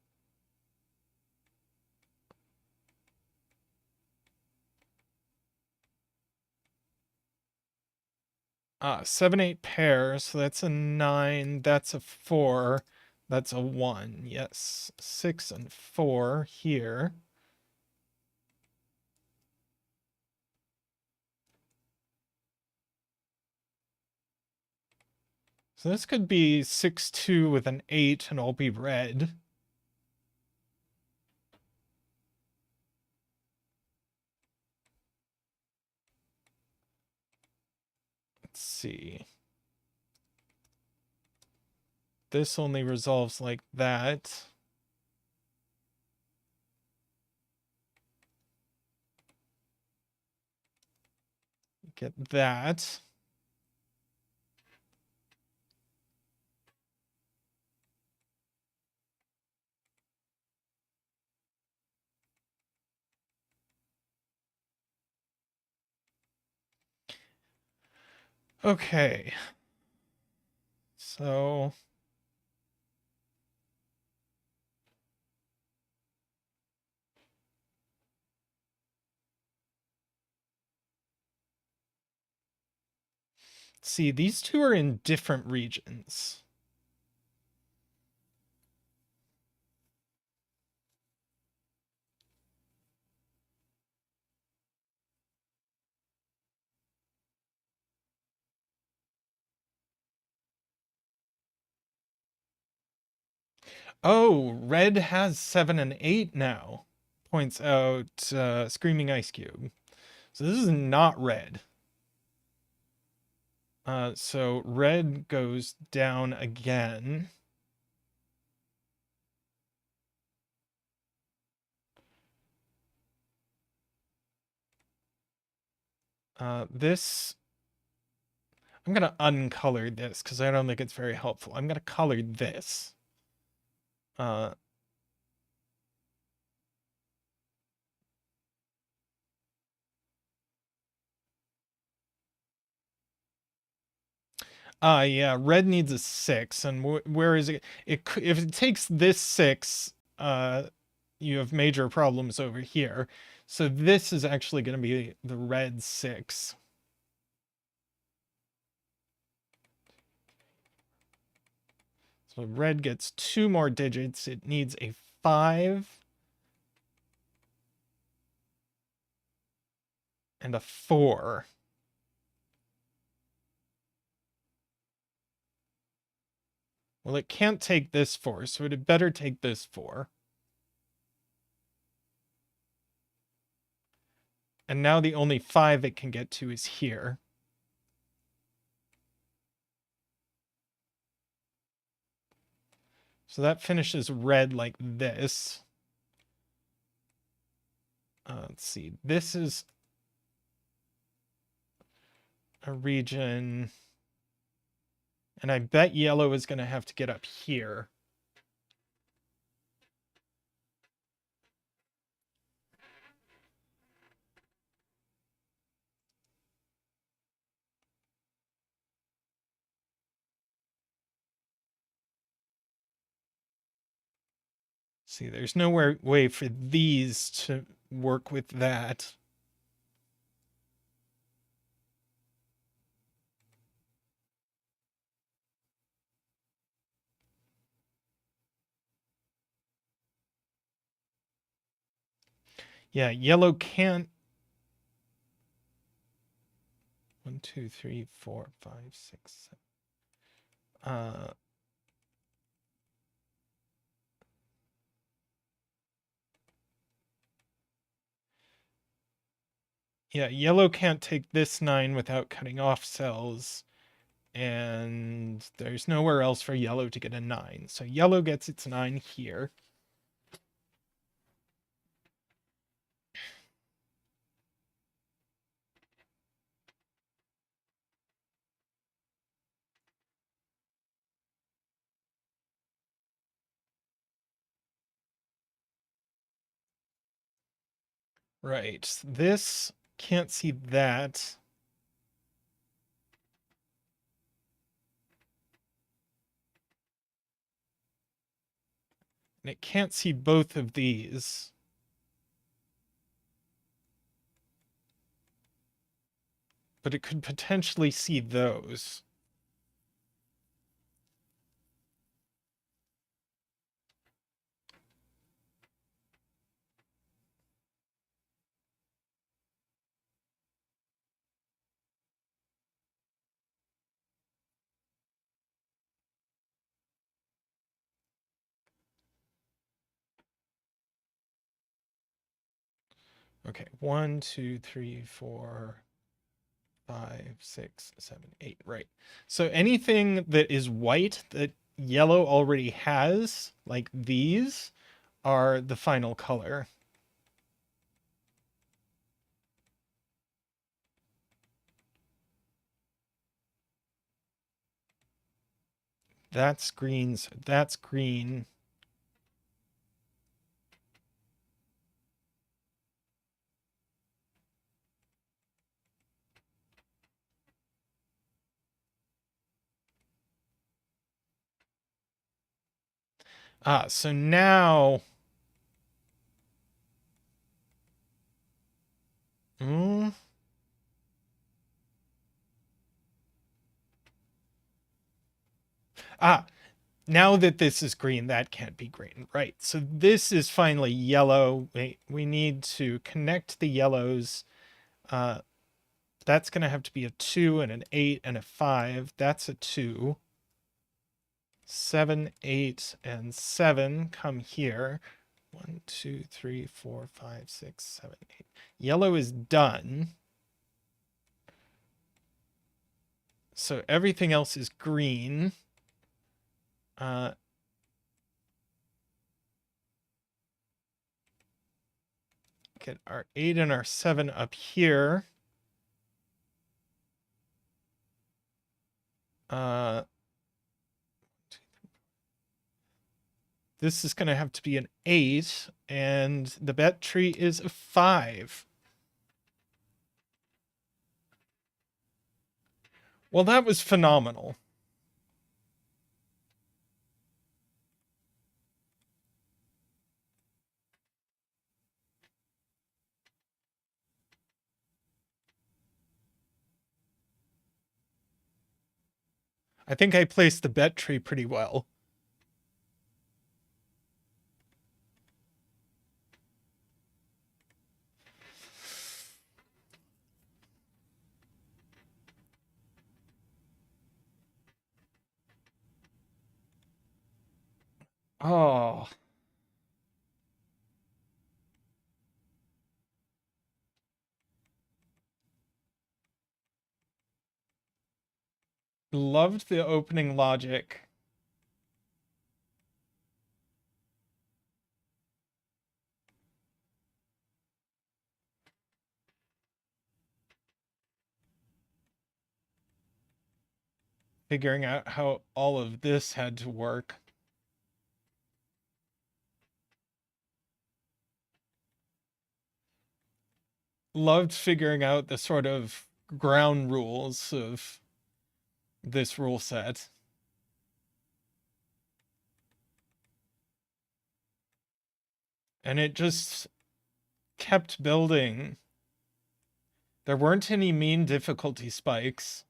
7, 8 pairs. So that's a 9. That's a 4. That's a 1. Yes. 6 and 4 here. So this could be 6, 2 with an 8 and all be red. Let's see. This only resolves like that. Get that. Okay. So see, these two are in different regions. Oh, red has 7 and 8 now, points out Screaming Ice Cube. So this is not red. So red goes down again. This, I'm going to uncolor this because I don't think it's very helpful. I'm going to color this. Yeah, red needs a 6, and where is it? If it takes this 6, you have major problems over here. So this is actually going to be the red 6. So red gets 2 more digits. It needs a 5 and a 4. Well, it can't take this 4, so it had better take this 4. And now the only 5 it can get to is here. So that finishes red like this. Let's see. This is a region, and I bet yellow is going to have to get up here. See, there's no way for these to work with that. Yeah, yellow can't. 1, 2, 3, 4, 5, 6, 7. Yeah, yellow can't take this 9 without cutting off cells. And there's nowhere else for yellow to get a 9. So yellow gets its 9 here. Right. This can't see that. And it can't see both of these. But it could potentially see those. Okay, 1, 2, 3, 4, 5, 6, 7, 8. Right. So anything that is white that yellow already has, like these, are the final color. That's green. That's green. So now. Mm, now that this is green, that can't be green, right? So this is finally yellow. We need to connect the yellows. That's going to have to be a 2 and an 8 and a 5. That's a 2. 7, 8, and 7 come here. 1, 2, 3, 4, 5, 6, 7, 8. Yellow is done. So everything else is green. Get our 8 and our 7 up here. This is going to have to be an 8, and the bet tree is a 5. Well, that was phenomenal. I think I placed the bet tree pretty well. Oh. Loved the opening logic. Figuring out how all of this had to work. Loved figuring out the sort of ground rules of this rule set. And it just kept building. There weren't any mean difficulty spikes.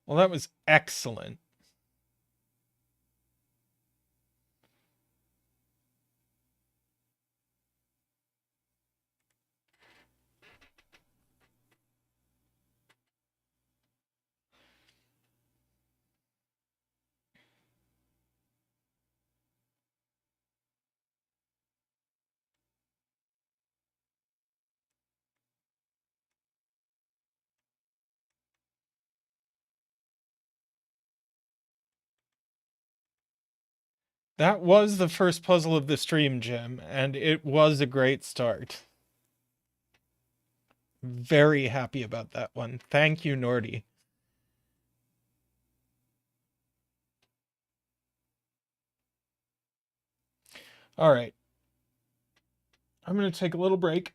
Well, that was excellent. That was the first puzzle of the stream, Jim, and it was a great start. Very happy about that one. Thank you, Nordy. All right. I'm going to take a little break.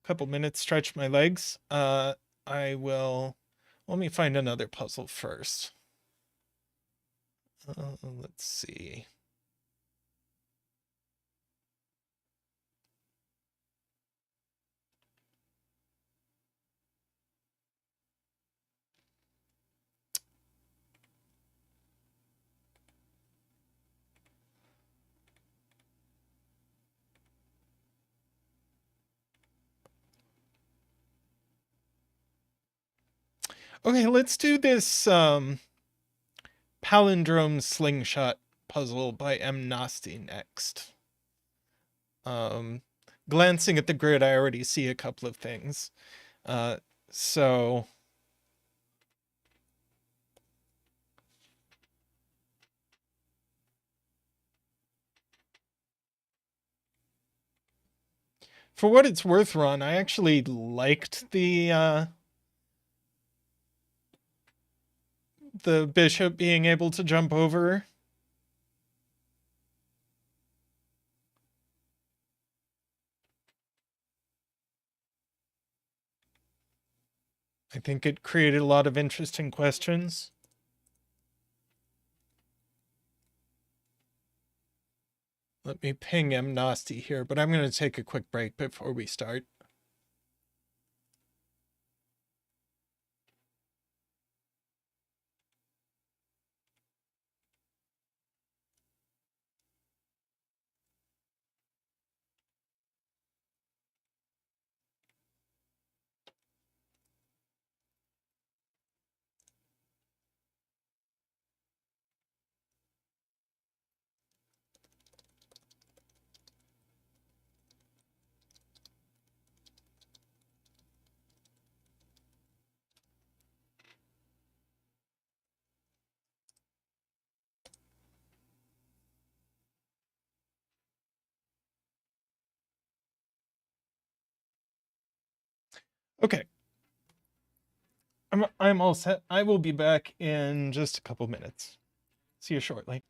A couple minutes, stretch my legs. Let me find another puzzle first. Let's see. Okay, let's do this Palindrome Slingshot puzzle by M. Nasty next. Glancing at the grid, I already see a couple of things. So for what it's worth, Ron, I actually liked the bishop being able to jump over. I think it created a lot of interesting questions. Let me ping M. Nasty here, but I'm going to take a quick break before we start. Okay. I'm all set. I will be back in just a couple minutes. See you shortly.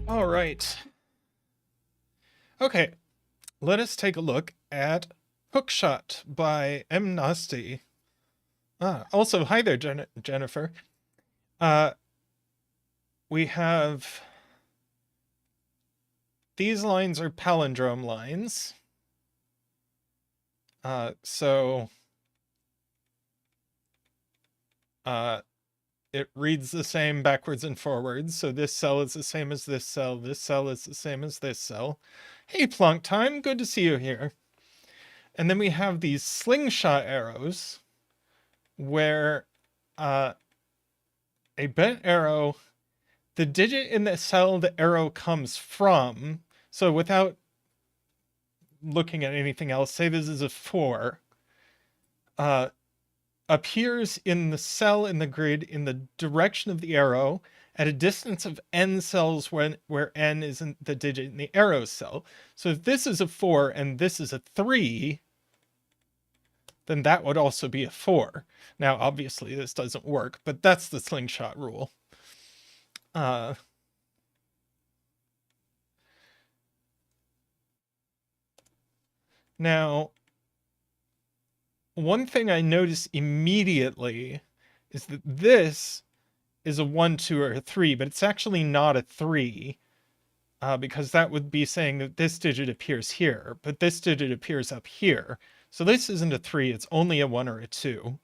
All right. Okay, let us take a look at Hookshot by M. Nordy. Also, hi there, Jennifer. We have... These lines are palindrome lines. It reads the same backwards and forwards. So this cell is the same as this cell. This cell is the same as this cell. Hey, Plonk Time, good to see you here. And then we have these slingshot arrows where a bent arrow, the digit in the cell the arrow comes from, so without looking at anything else, say this is a 4, appears in the cell in the grid in the direction of the arrow at a distance of n cells where n isn't the digit in the arrow cell. So if this is a 4 and this is a 3, then that would also be a 4. Now, obviously, this doesn't work, but that's the slingshot rule. Now, one thing I notice immediately is that this is a 1, 2, or a 3, but it's actually not a 3, because that would be saying that this digit appears here, but this digit appears up here. So this isn't a 3, it's only a 1 or a 2.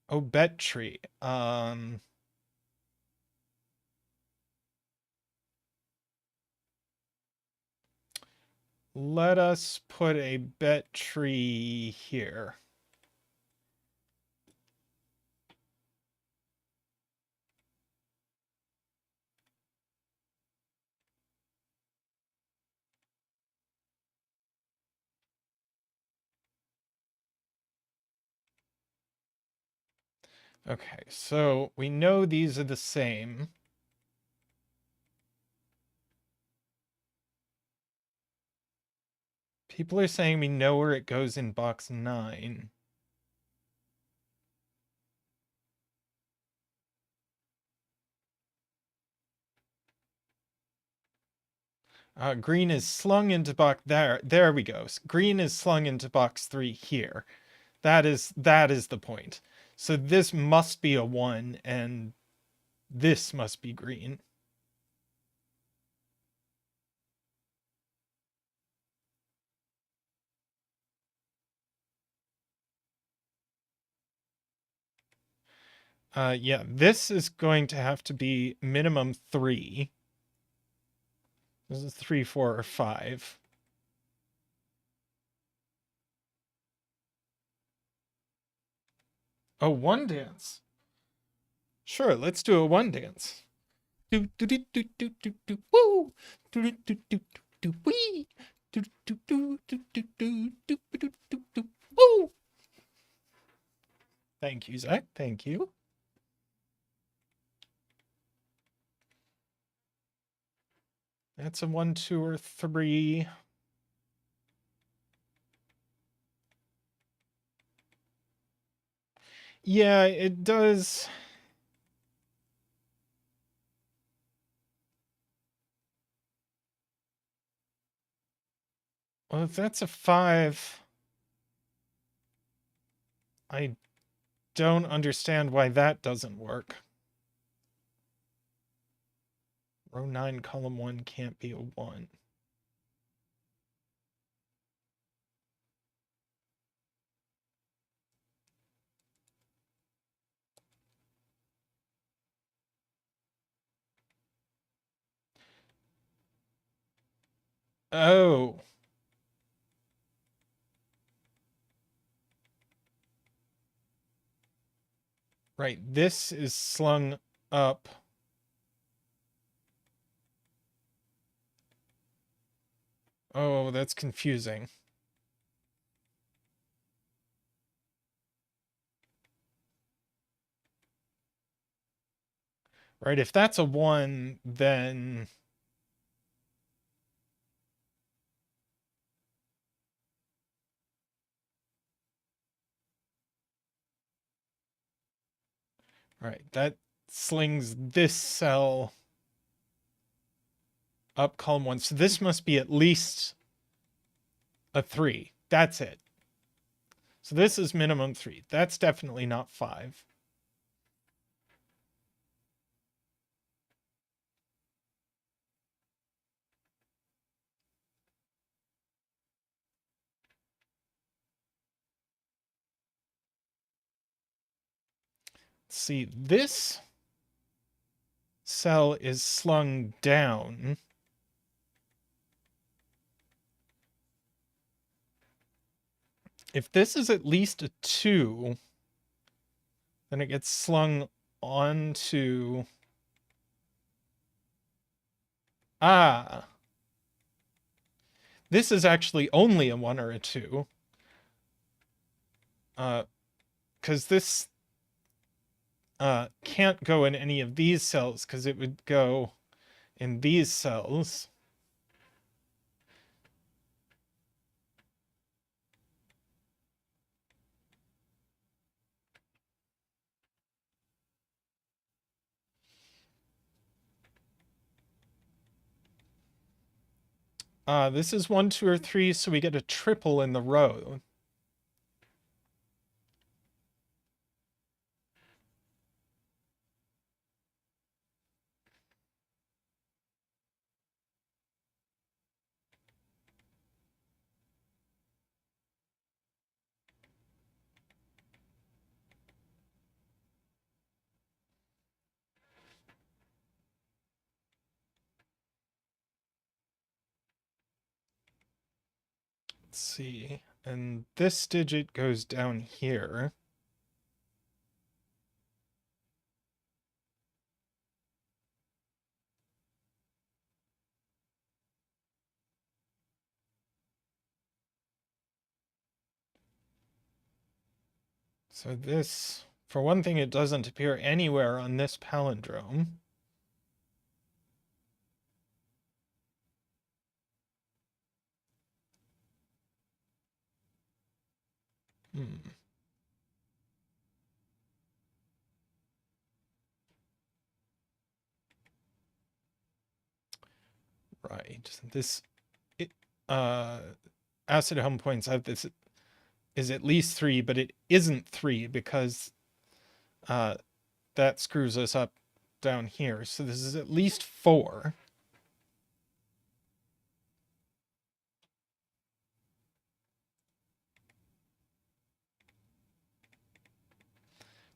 Bet tree. Let us put a bet tree here. Okay, so we know these are the same. People are saying we know where it goes in box 9. Green is slung into box there. There we go. Green is slung into box 3 here. That is the point. So this must be a 1 and this must be green. Yeah, this is going to have to be minimum 3. This is 3, 4, or 5. Oh, 1 dance. Sure, let's do a 1 dance. Do do do do do do do woo. Do do do do do wee. Do do do do do do do do do do woo. Thank you, Zach. Thank you. That's a 1, 2, or 3. Yeah, it does. Well, if that's a 5, I don't understand why that doesn't work. Row 9, column 1 can't be a 1. Oh. Right, this is slung up. Oh, that's confusing. Right, if that's a 1, then... All right, that slings this cell up column 1. So this must be at least a 3. That's it. So this is minimum 3. That's definitely not 5. See, this cell is slung down. If this is at least a 2, then it gets slung onto... Ah! This is actually only a 1 or a 2. Because this can't go in any of these cells, because it would go in these cells. This is 1, 2, or 3, so we get a triple in the row. Let's see. And this digit goes down here. So this, for one thing, it doesn't appear anywhere on this palindrome. Right. This, Acid Helm points out this is at least 3, but it isn't 3 because that screws us up down here. So this is at least 4.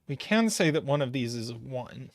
We can say that one of these is a 1.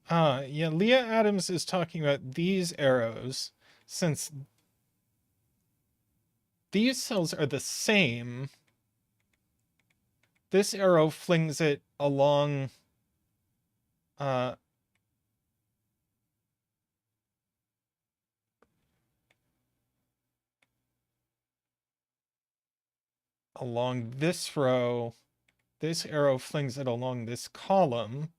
Yeah, Leah Adams is talking about these arrows. Since these cells are the same, this arrow flings it along along this row. This arrow flings it along this column.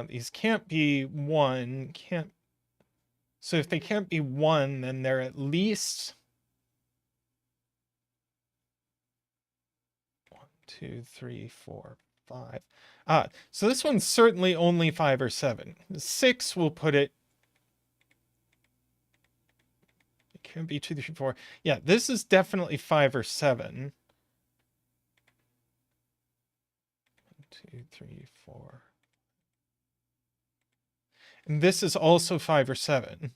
These can't be 1. So if they can't be 1, then they're at least 1, 2, 3, 4, 5. So this one's certainly only 5 or 7. 6 will put it. It can't be 2, 3, 4. Yeah, this is definitely 5 or 7. 1, 2, 3, 4. And this is also 5 or 7.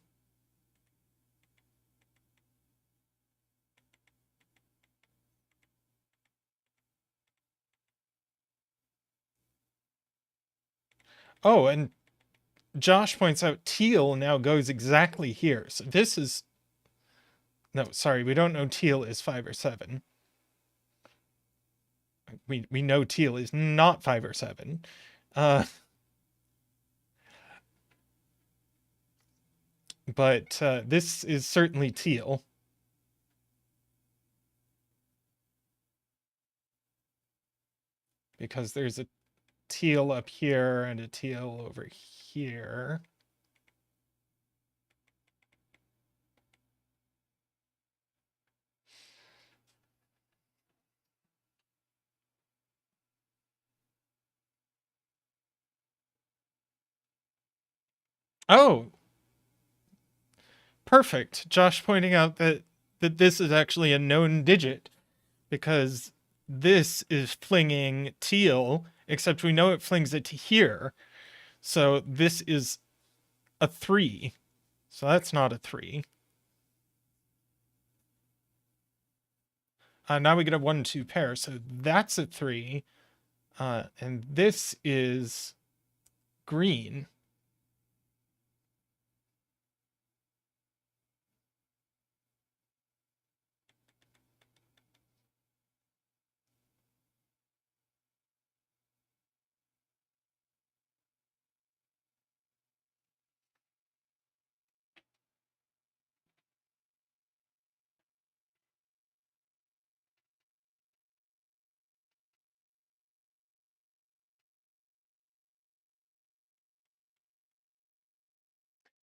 Oh, and Josh points out teal now goes exactly here. So this is, no, sorry, we don't know teal is 5 or 7. We know teal is not 5 or 7. But this is certainly teal. Because there's a teal up here and a teal over here. Oh, perfect. Josh pointing out that this is actually a known digit because this is flinging teal, except we know it flings it to here. So this is a 3. So that's not a 3. Now we get a 1-2 pair. So that's a 3. And this is green.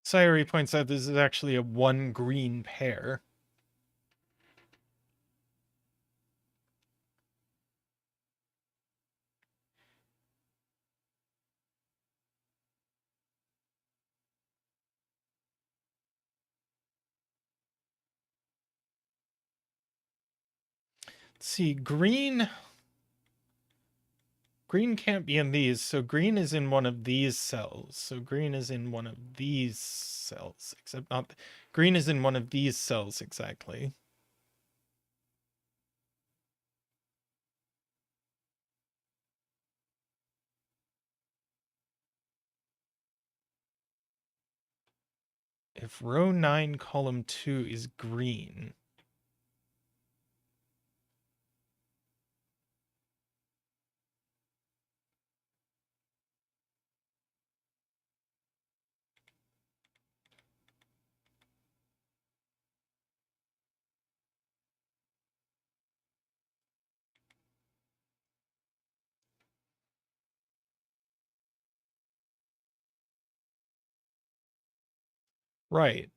Sayuri points out this is actually a 1 green pair. Let's see, green can't be in these, so green is in one of these cells. So green is in one of these cells, except not, green is in one of these cells exactly. If row 9, column 2 is green, right.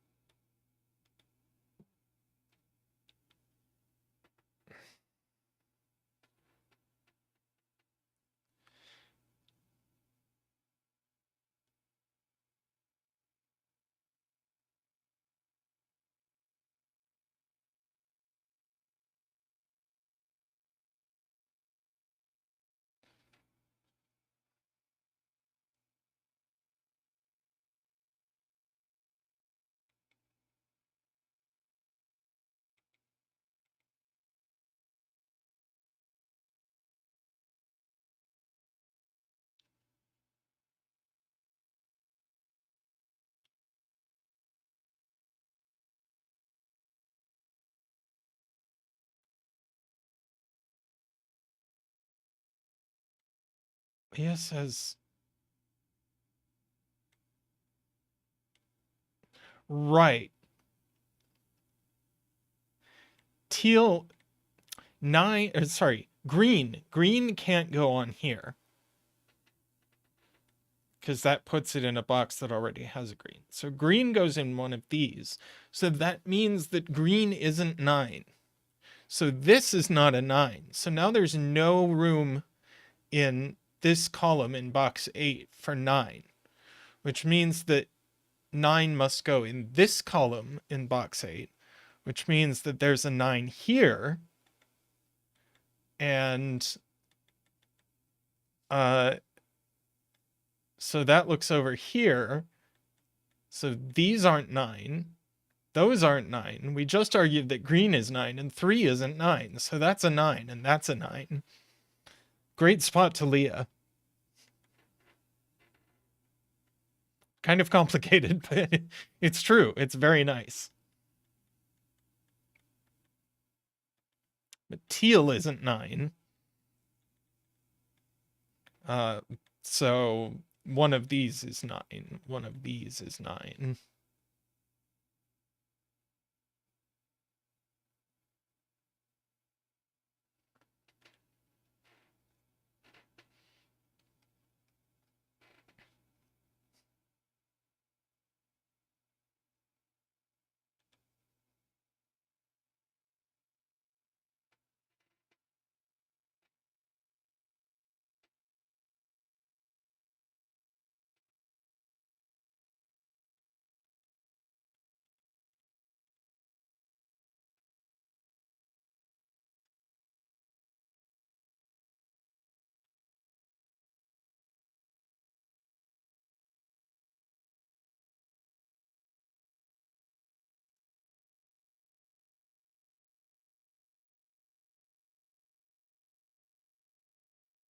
He says, right. Teal, 9, sorry, green can't go on here, because that puts it in a box that already has a green. So green goes in one of these. So that means that green isn't 9. So this is not a 9. So now there's no room in this column in box 8 for 9, which means that 9 must go in this column in box 8, which means that there's a 9 here. And so that looks over here. So these aren't 9. Those aren't 9. We just argued that green is 9 and 3 isn't 9. So that's a 9 and that's a 9. Great spot to Leah. kind of complicated, but it's true. It's very nice. But teal isn't 9. So one of these is 9. One of these is 9.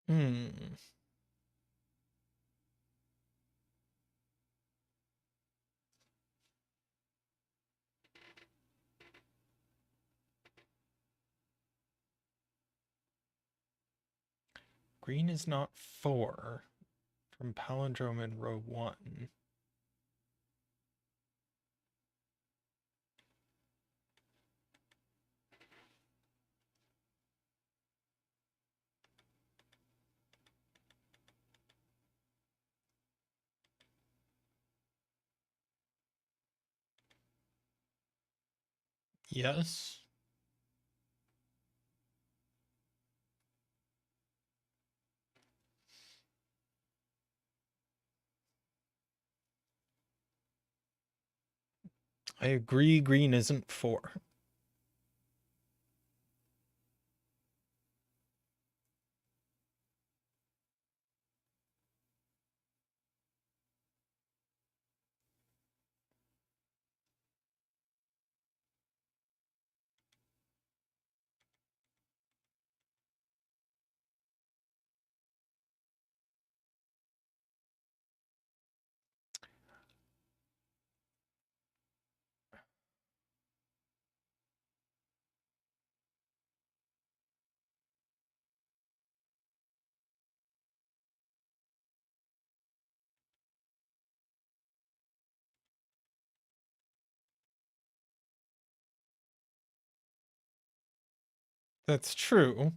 Hmm. Green is not 4 from Palindrome in row 1. Yes. I agree, green isn't 4. That's true.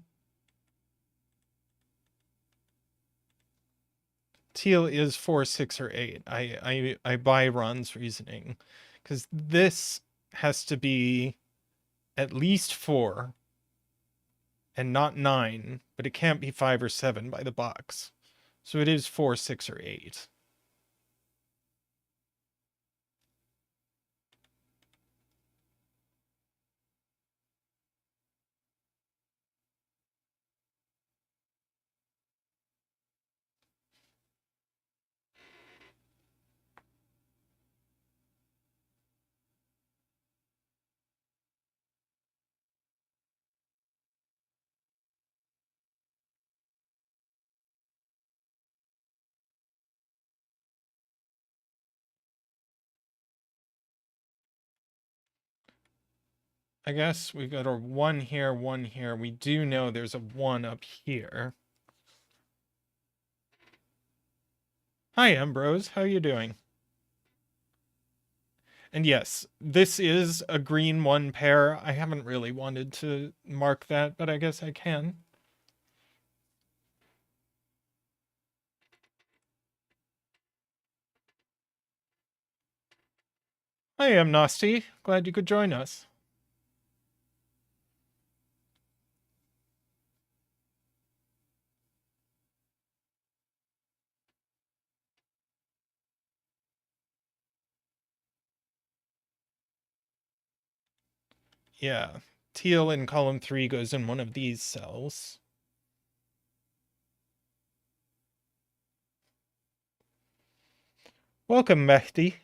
Teal is 4, 6, or 8. I buy Ron's reasoning. Because this has to be at least 4 and not 9, but it can't be 5 or 7 by the box. So it is 4, 6, or 8. I guess we've got a 1 here, 1 here. We do know there's a 1 up here. Hi, Ambrose. How you doing? And yes, this is a green 1 pair. I haven't really wanted to mark that, but I guess I can. I am Nasty. Glad you could join us. Yeah, teal in column 3 goes in one of these cells. Welcome, Mehdi.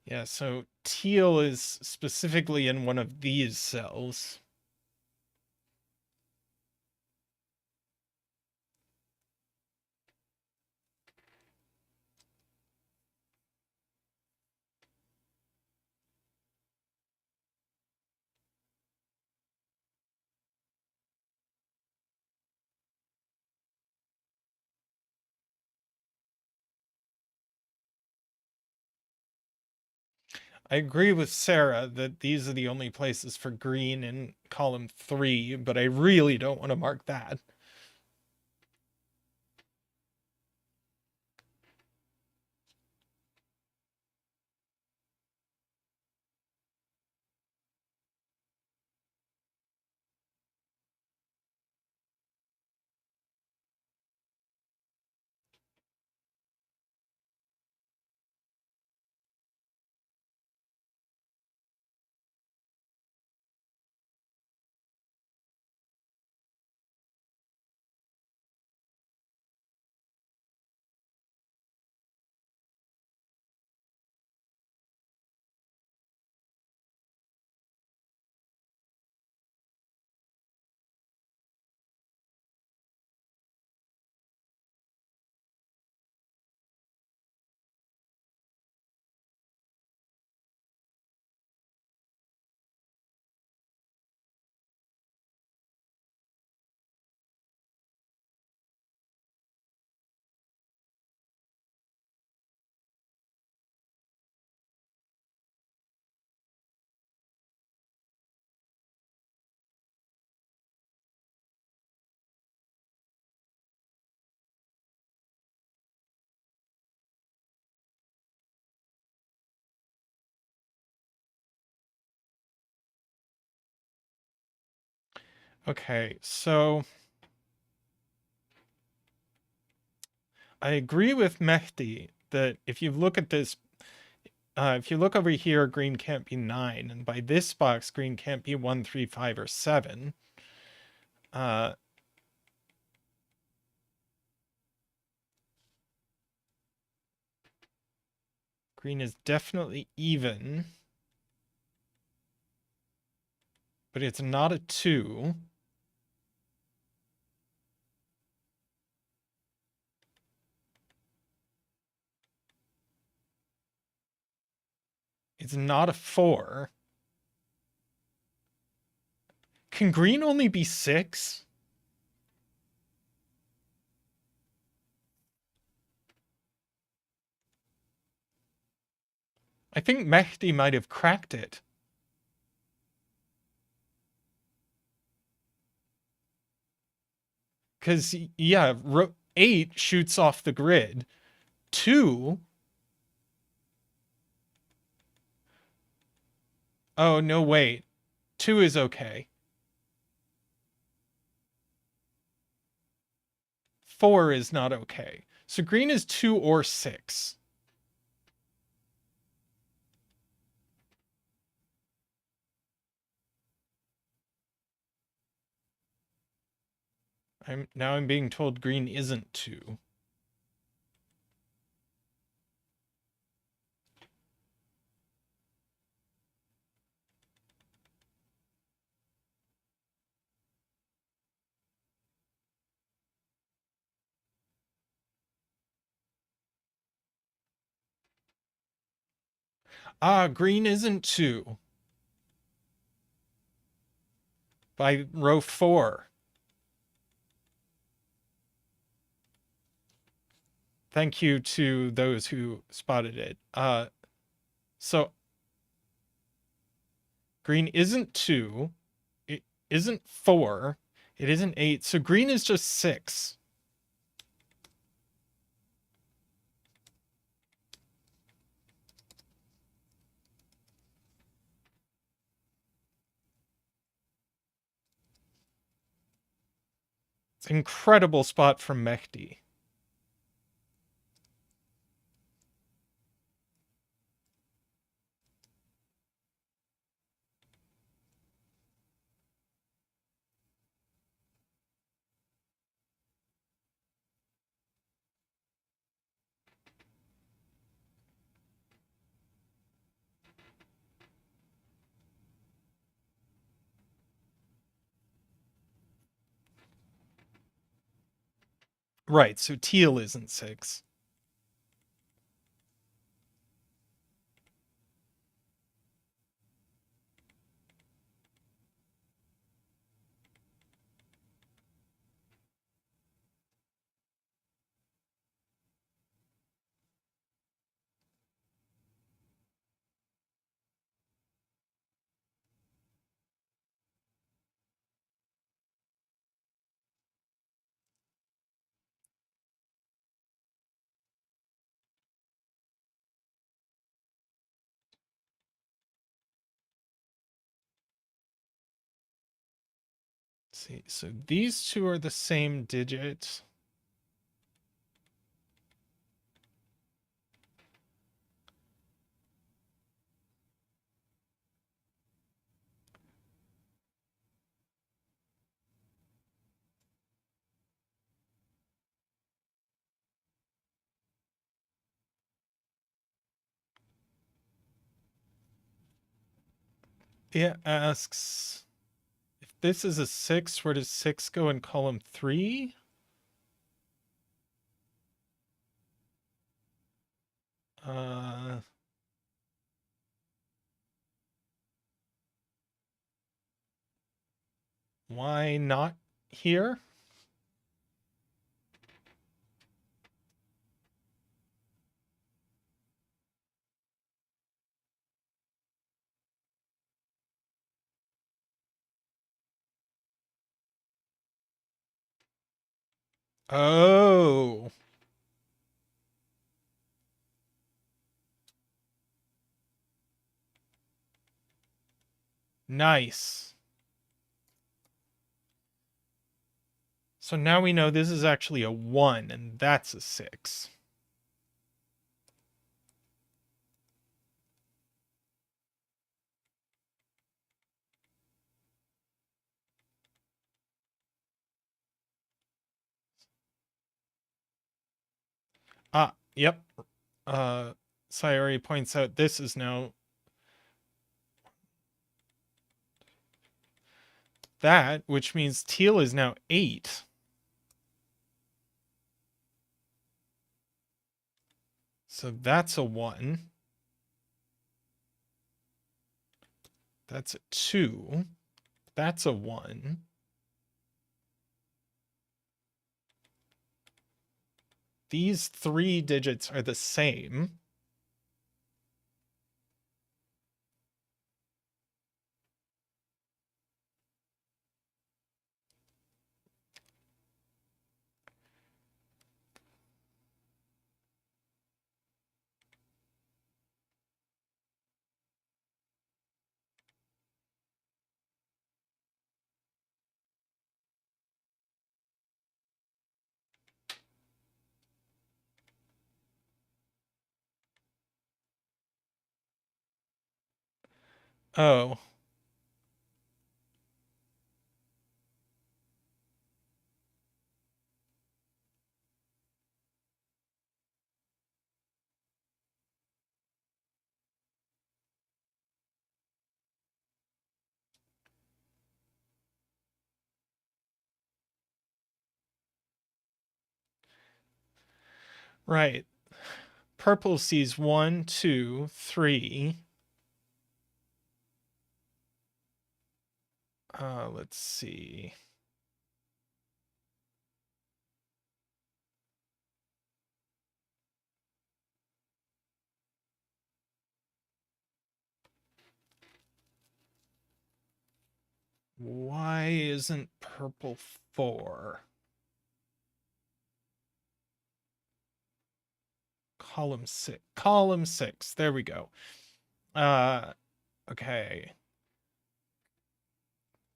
Yeah, so teal is specifically in one of these cells. I agree with Sarah that these are the only places for green in column 3, but I really don't want to mark that. Okay, so I agree with Mehdi that if you look at this, if you look over here, green can't be 9, and by this box, green can't be 1, 3, 5, or 7. Green is definitely even, but it's not a 2. It's not a 4. Can green only be 6? I think Mehdi might have cracked it. Because, yeah, 8 shoots off the grid. 2... Oh, no, wait. 2 is okay. 4 is not okay. So green is 2 or 6. I'm being told green isn't 2. Ah, green isn't 2. By row 4. Thank you to those who spotted it. So green isn't 2. It isn't 4. It isn't 8. So green is just 6. It's an incredible spot from Mehdi. Right, so teal isn't 6. Let's see, so these two are the same digit. It asks, if this is a 6, where does 6 go in column 3? Why not here? Oh, nice. So now we know this is actually a 1, and that's a 6. Ah, yep. Sayori points out this is now that, which means teal is now 8. So that's a 1. That's a 2. That's a 1. These 3 digits are the same. Oh. Right. Purple sees 1, 2, 3. Let's see. Why isn't purple 4? Column 6. Column 6. There we go. Okay.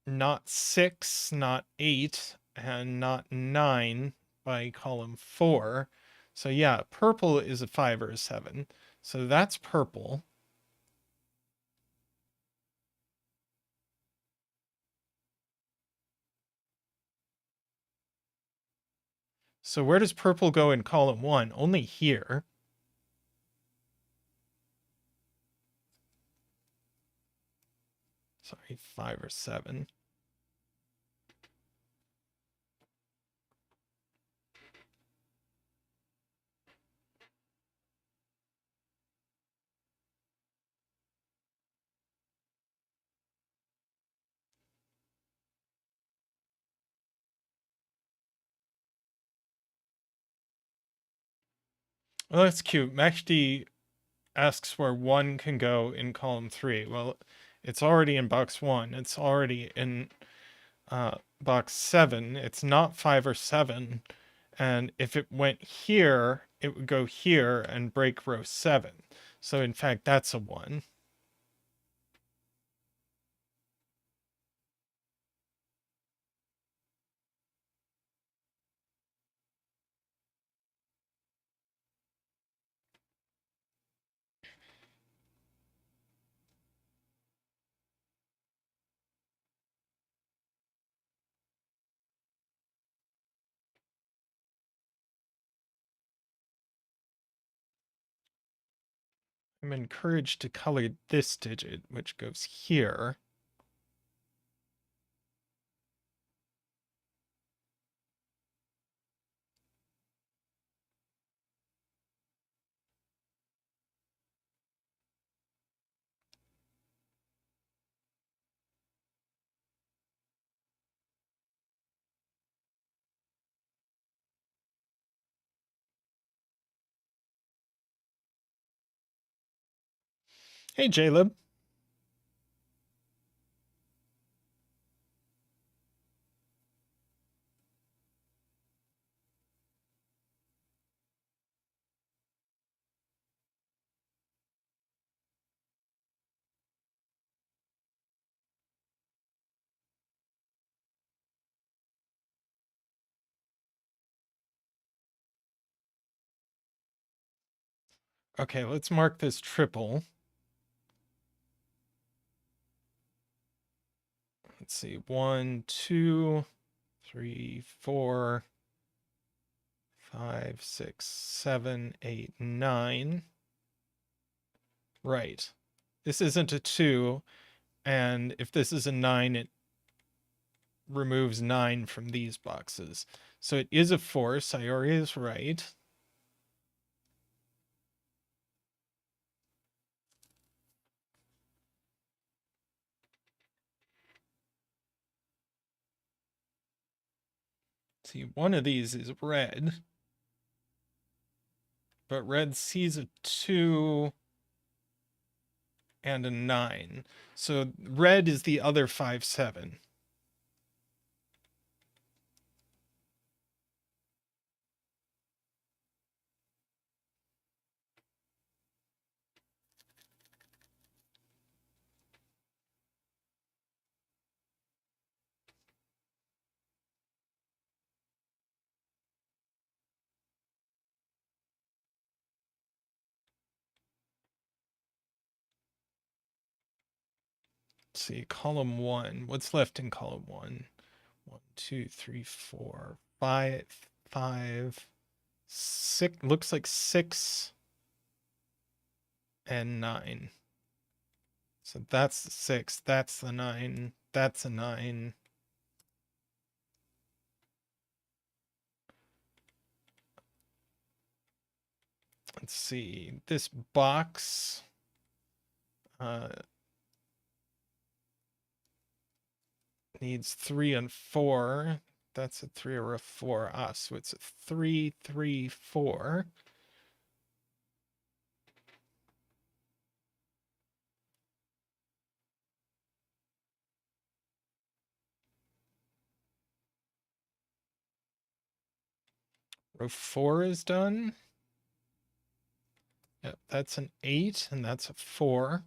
Not 6, not 8, and not 9 by column 4. So yeah, purple is a 5 or a 7. So that's purple. So where does purple go in column 1? Only here. Sorry, 5 or 7. Well, that's cute. Mashti asks where 1 can go in column 3. Well, it's already in box 1. It's already in box 7. It's not 5 or 7. And if it went here, it would go here and break row 7. So in fact, that's a 1. I'm encouraged to color this digit, which goes here. Hey, Jaleb. Okay, let's mark this triple. Let's see. 1, 2, 3, 4, 5, 6, 7, 8, 9. Right. This isn't a 2, and if this is a 9, it removes 9 from these boxes. So it is a 4. Sayori is right. See, one of these is red, but red sees a 2 and a 9. So red is the other 5, 7. Let's see, column 1. What's left in column 1? 1, 2, 3, 4, 5, 5, 6. Looks like 6 and 9. So that's the 6. That's the 9. That's a 9. Let's see. This box needs 3 and 4. That's a 3 or a 4. So it's a 3, 3, 4. Row 4 is done. Yep, that's an 8, and that's a 4.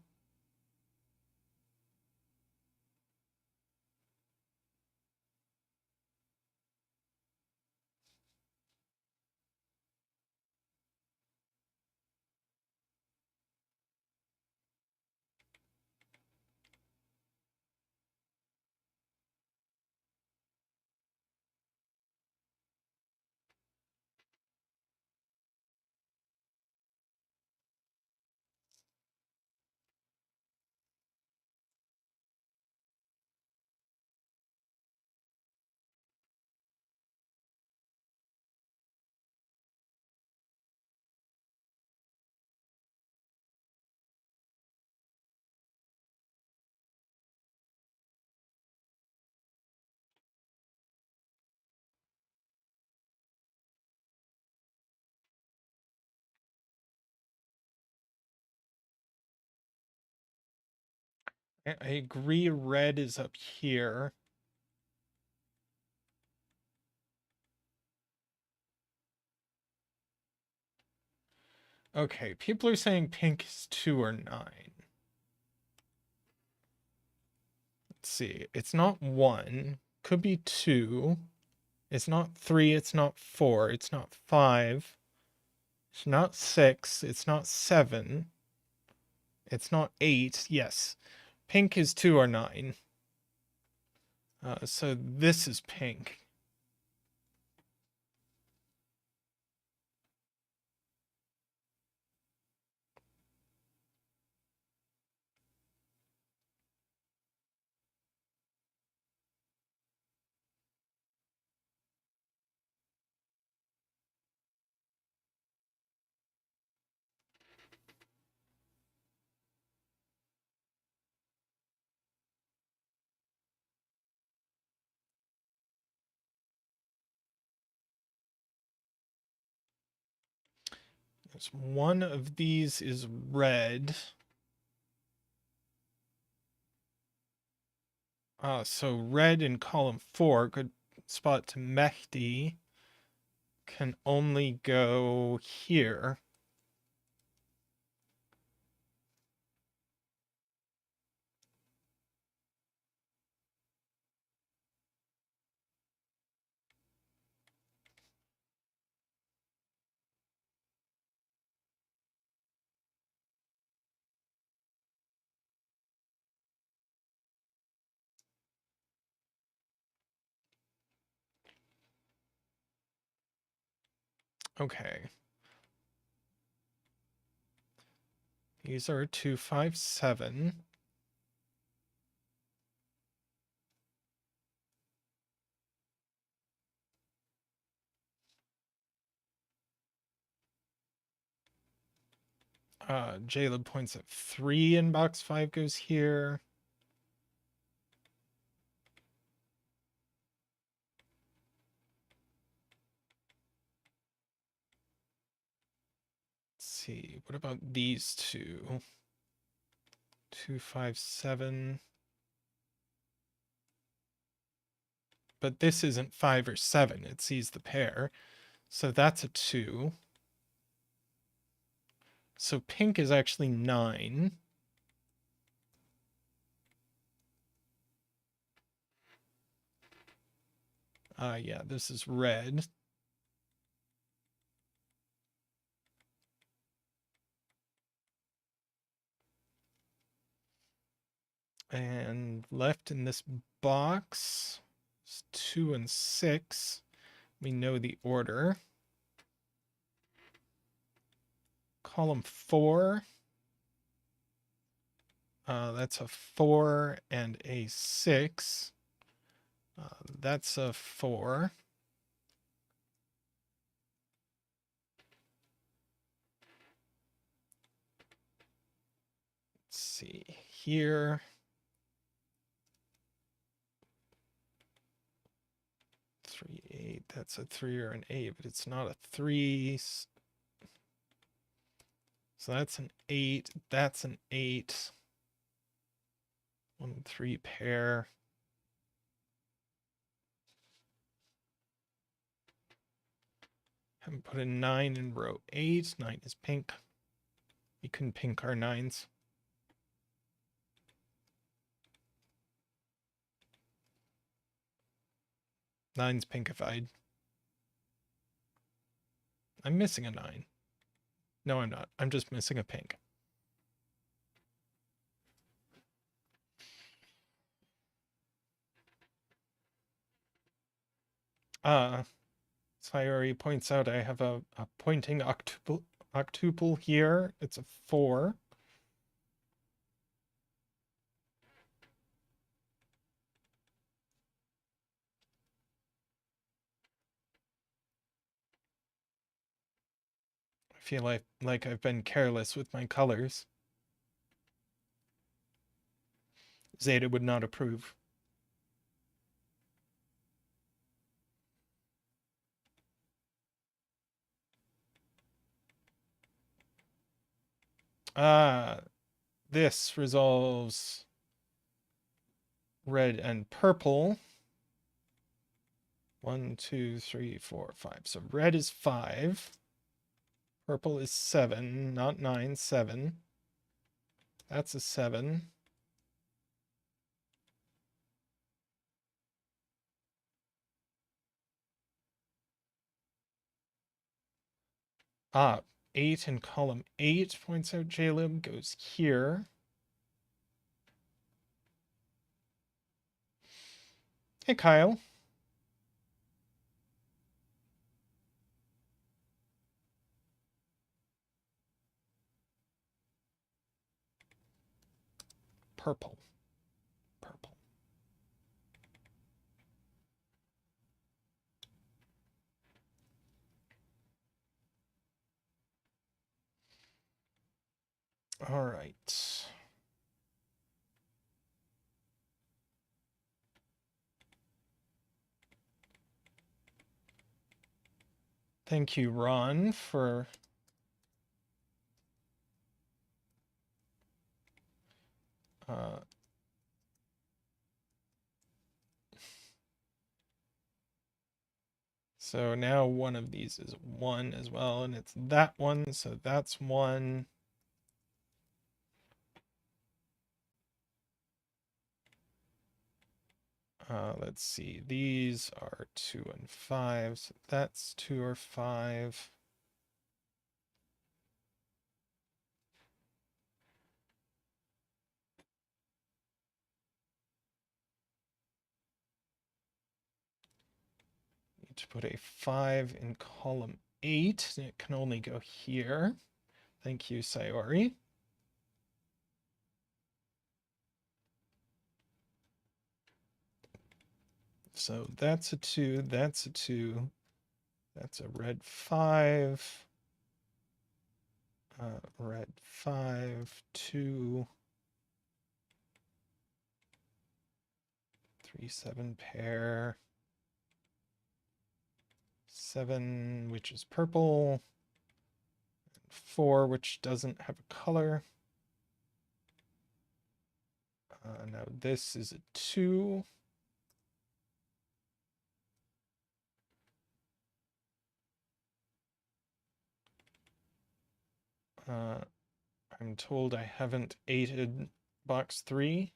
I agree red is up here. Okay, people are saying pink is 2 or 9. Let's see. It's not 1. Could be 2. It's not 3. It's not 4. It's not 5. It's not 6. It's not 7. It's not 8. Yes. Pink is 2 or 9. So this is pink. There's one of these is red. So red in column 4, good spot to Mehdi, can only go here. Okay. These are 2, 5, 7. Jaleb points at 3 in box 5 goes here. Let's see. What about these two? 2, 5, 7. But this isn't 5 or 7. It sees the pair. So that's a 2. So pink is actually 9. Yeah, this is red. And left in this box is 2 and 6. We know the order. Column 4. That's a 4 and a 6. That's a 4. Let's see here. 3, 8. That's a 3 or an 8, but it's not a 3. So that's an 8. That's an 8. 1, 3 pair. Haven't put a 9 in row 8. 9 is pink. We can pink our 9s. 9's pinkified. I'm missing a 9. No, I'm not. I'm just missing a pink. Sayori points out I have a pointing octuple here. It's a 4. I feel like I've been careless with my colors. Zeta would not approve. This resolves red and purple. 1, 2, 3, 4, 5. So red is 5. Purple is 7, not 9, 7. That's a 7. Ah, 8 in column 8 points out JLib goes here. Hey, Kyle. Purple. Purple. All right. Thank you, Ron, for so now one of these is 1 as well, and it's that one, so that's 1. Let's see, these are 2 and 5, so that's 2 or 5. Need to put a 5 in column 8, and it can only go here. Thank you, Sayori. So that's a 2, that's a 2, that's a red 5, red 5, 2, 3, 7 pair, 7, which is purple, 4, which doesn't have a color. Now this is a 2. I'm told I haven't 8'd box 3.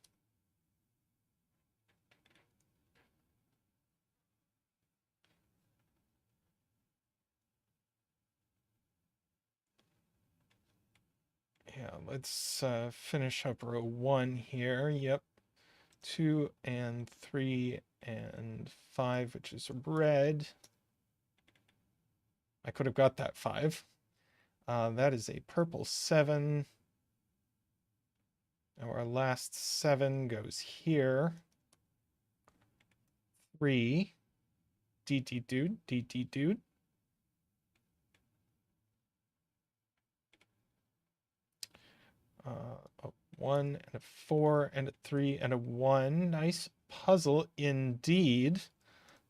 Yeah, let's finish up row 1 here. Yep. 2 and 3 and 5, which is red. I could have got that 5. That is a purple 7. Now our last 7 goes here. 3. DT dude, DT dude. A 1 and a 4 and a 3 and a 1. Nice puzzle indeed.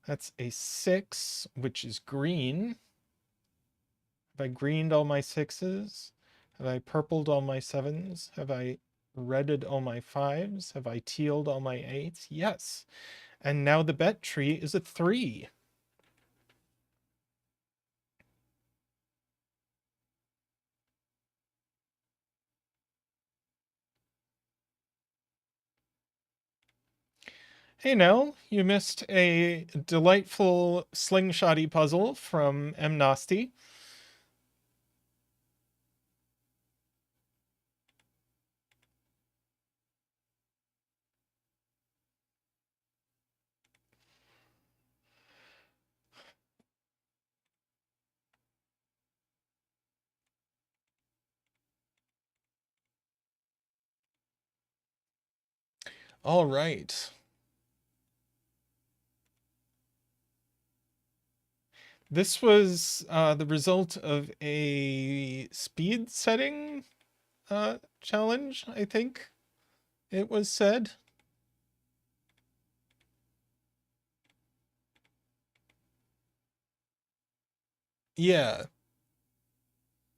That's a 6, which is green. Have I greened all my 6s? Have I purpled all my 7s? Have I redded all my 5s? Have I tealed all my 8s? Yes. And now the bet tree is a 3. Hey Nell, you missed a delightful slingshotty puzzle from M. Nasty. All right. This was the result of a speed setting challenge, I think it was said. Yeah.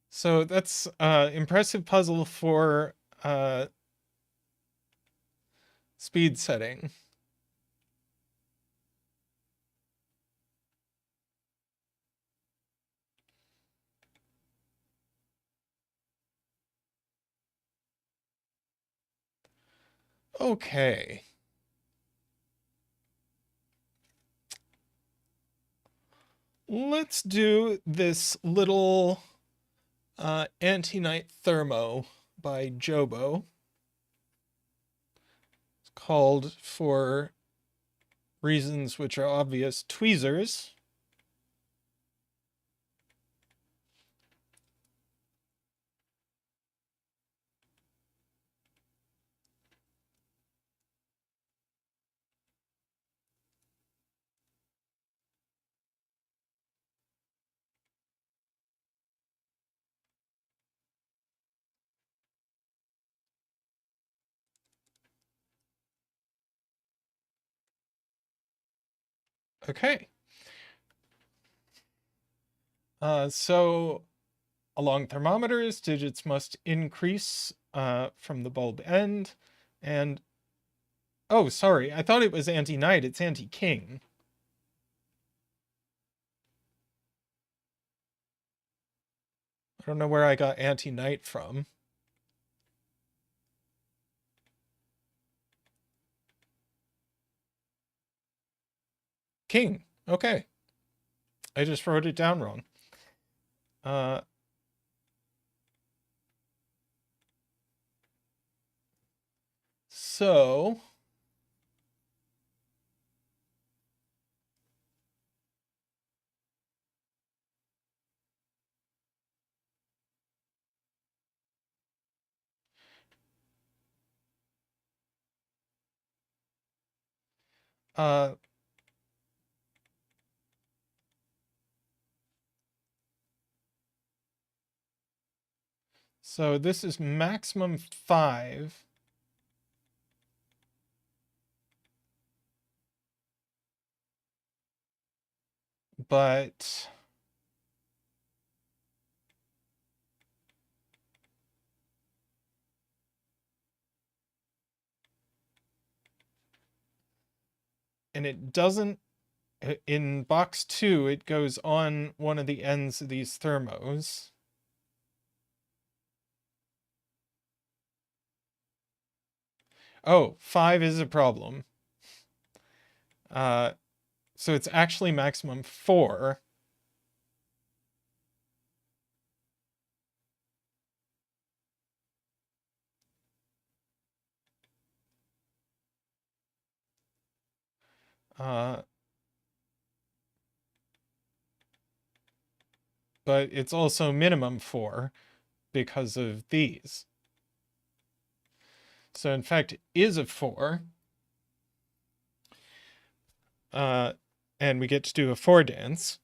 So that's impressive puzzle for speed setting. Okay. Let's do this little anti-night thermo by Jobo. It's called, for reasons which are obvious, tweezers. Okay. So along thermometers, digits must increase from the bulb end. And, oh, sorry, I thought it was anti-knight. It's anti-king. I don't know where I got anti-knight from. King. Okay. I just wrote it down wrong. Uh, so uh, so this is maximum 5. But and it doesn't, in box 2, it goes on one of the ends of these thermos. Oh, 5 is a problem. So it's actually maximum 4. But it's also minimum 4 because of these. So in fact, it is a 4. And we get to do a 4 dance.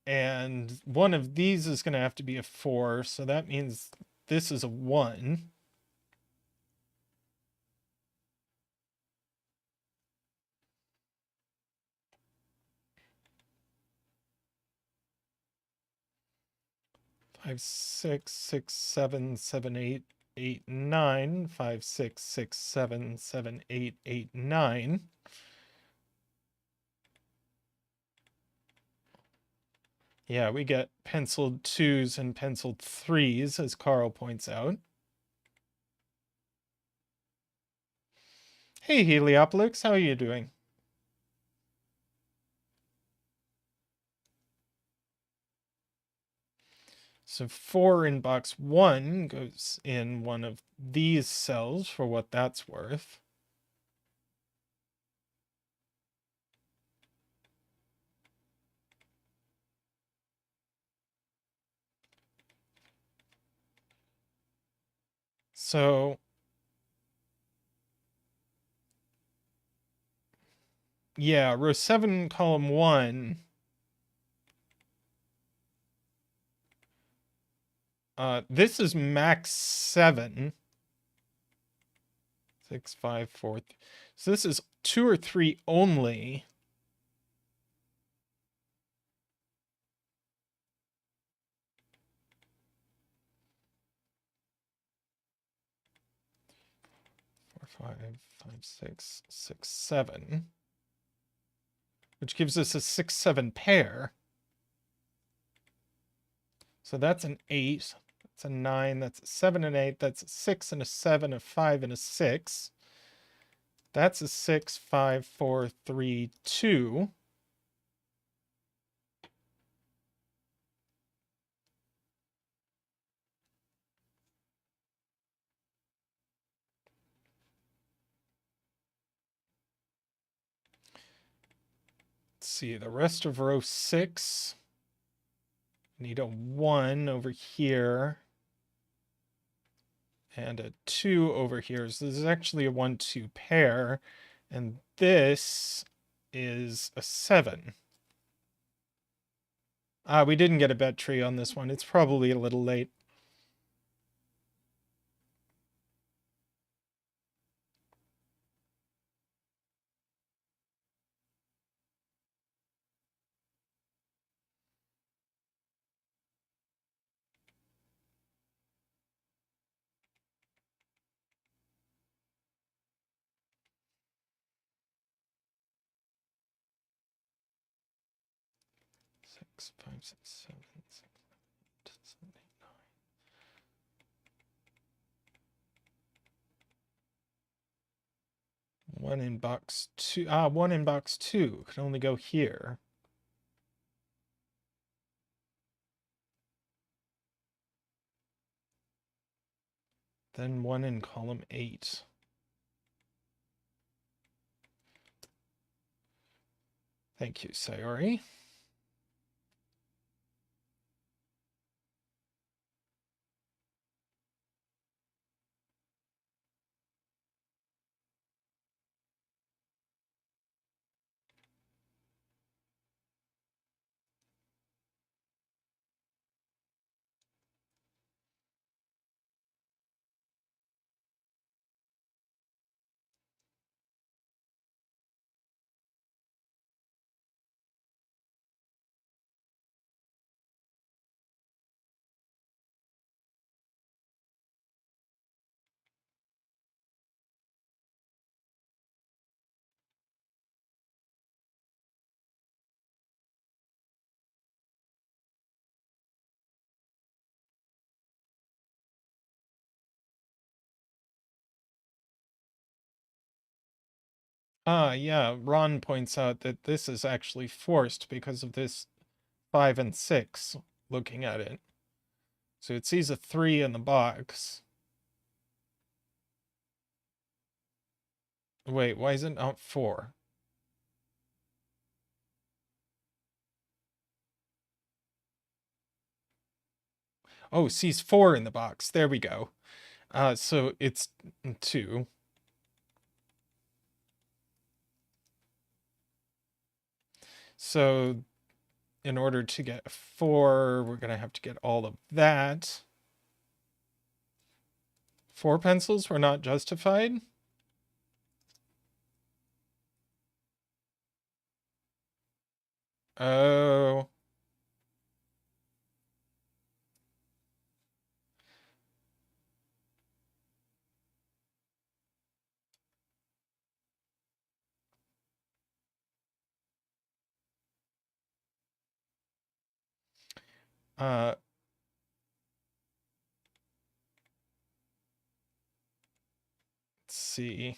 And one of these is going to have to be a 4, so that means this is a 1. Five, six, six, seven, seven, eight, 8, 9. 5, 6, 6, 7, 7, 8, 8, 9. Yeah, we get penciled 2s and penciled 3s, as Carl points out. Hey, Heliopolis, how are you doing? So 4 in box 1 goes in one of these cells for what that's worth. So yeah, row 7, column 1. This is max 7. 6, 5, 4. So this is 2 or 3 only. 5, 5, 6, 6, 7, which gives us a 6, 7 pair. So that's an 8, that's a 9, that's a 7 and 8, that's a 6 and a 7, a 5 and a 6. That's a 6, 5, 4, 3, 2. Let's see, the rest of row 6. Need a 1 over here. And a 2 over here. So this is actually a 1, 2 pair. And this is a 7. We didn't get a bet tree on this one. It's probably a little late. Six, 5, 6, 7, 6, 7, 8, 9. One in box 2. One in box 2 could only go here. Then one in column 8. Thank you, Sayori. Yeah, Ron points out that this is actually forced because of this 5 and 6, looking at it. So it sees a 3 in the box. Wait, why is it not 4? Oh, sees 4 in the box. There we go. So it's 2. So in order to get 4, we're going to have to get all of that. 4 pencils were not justified. Oh. Let's see.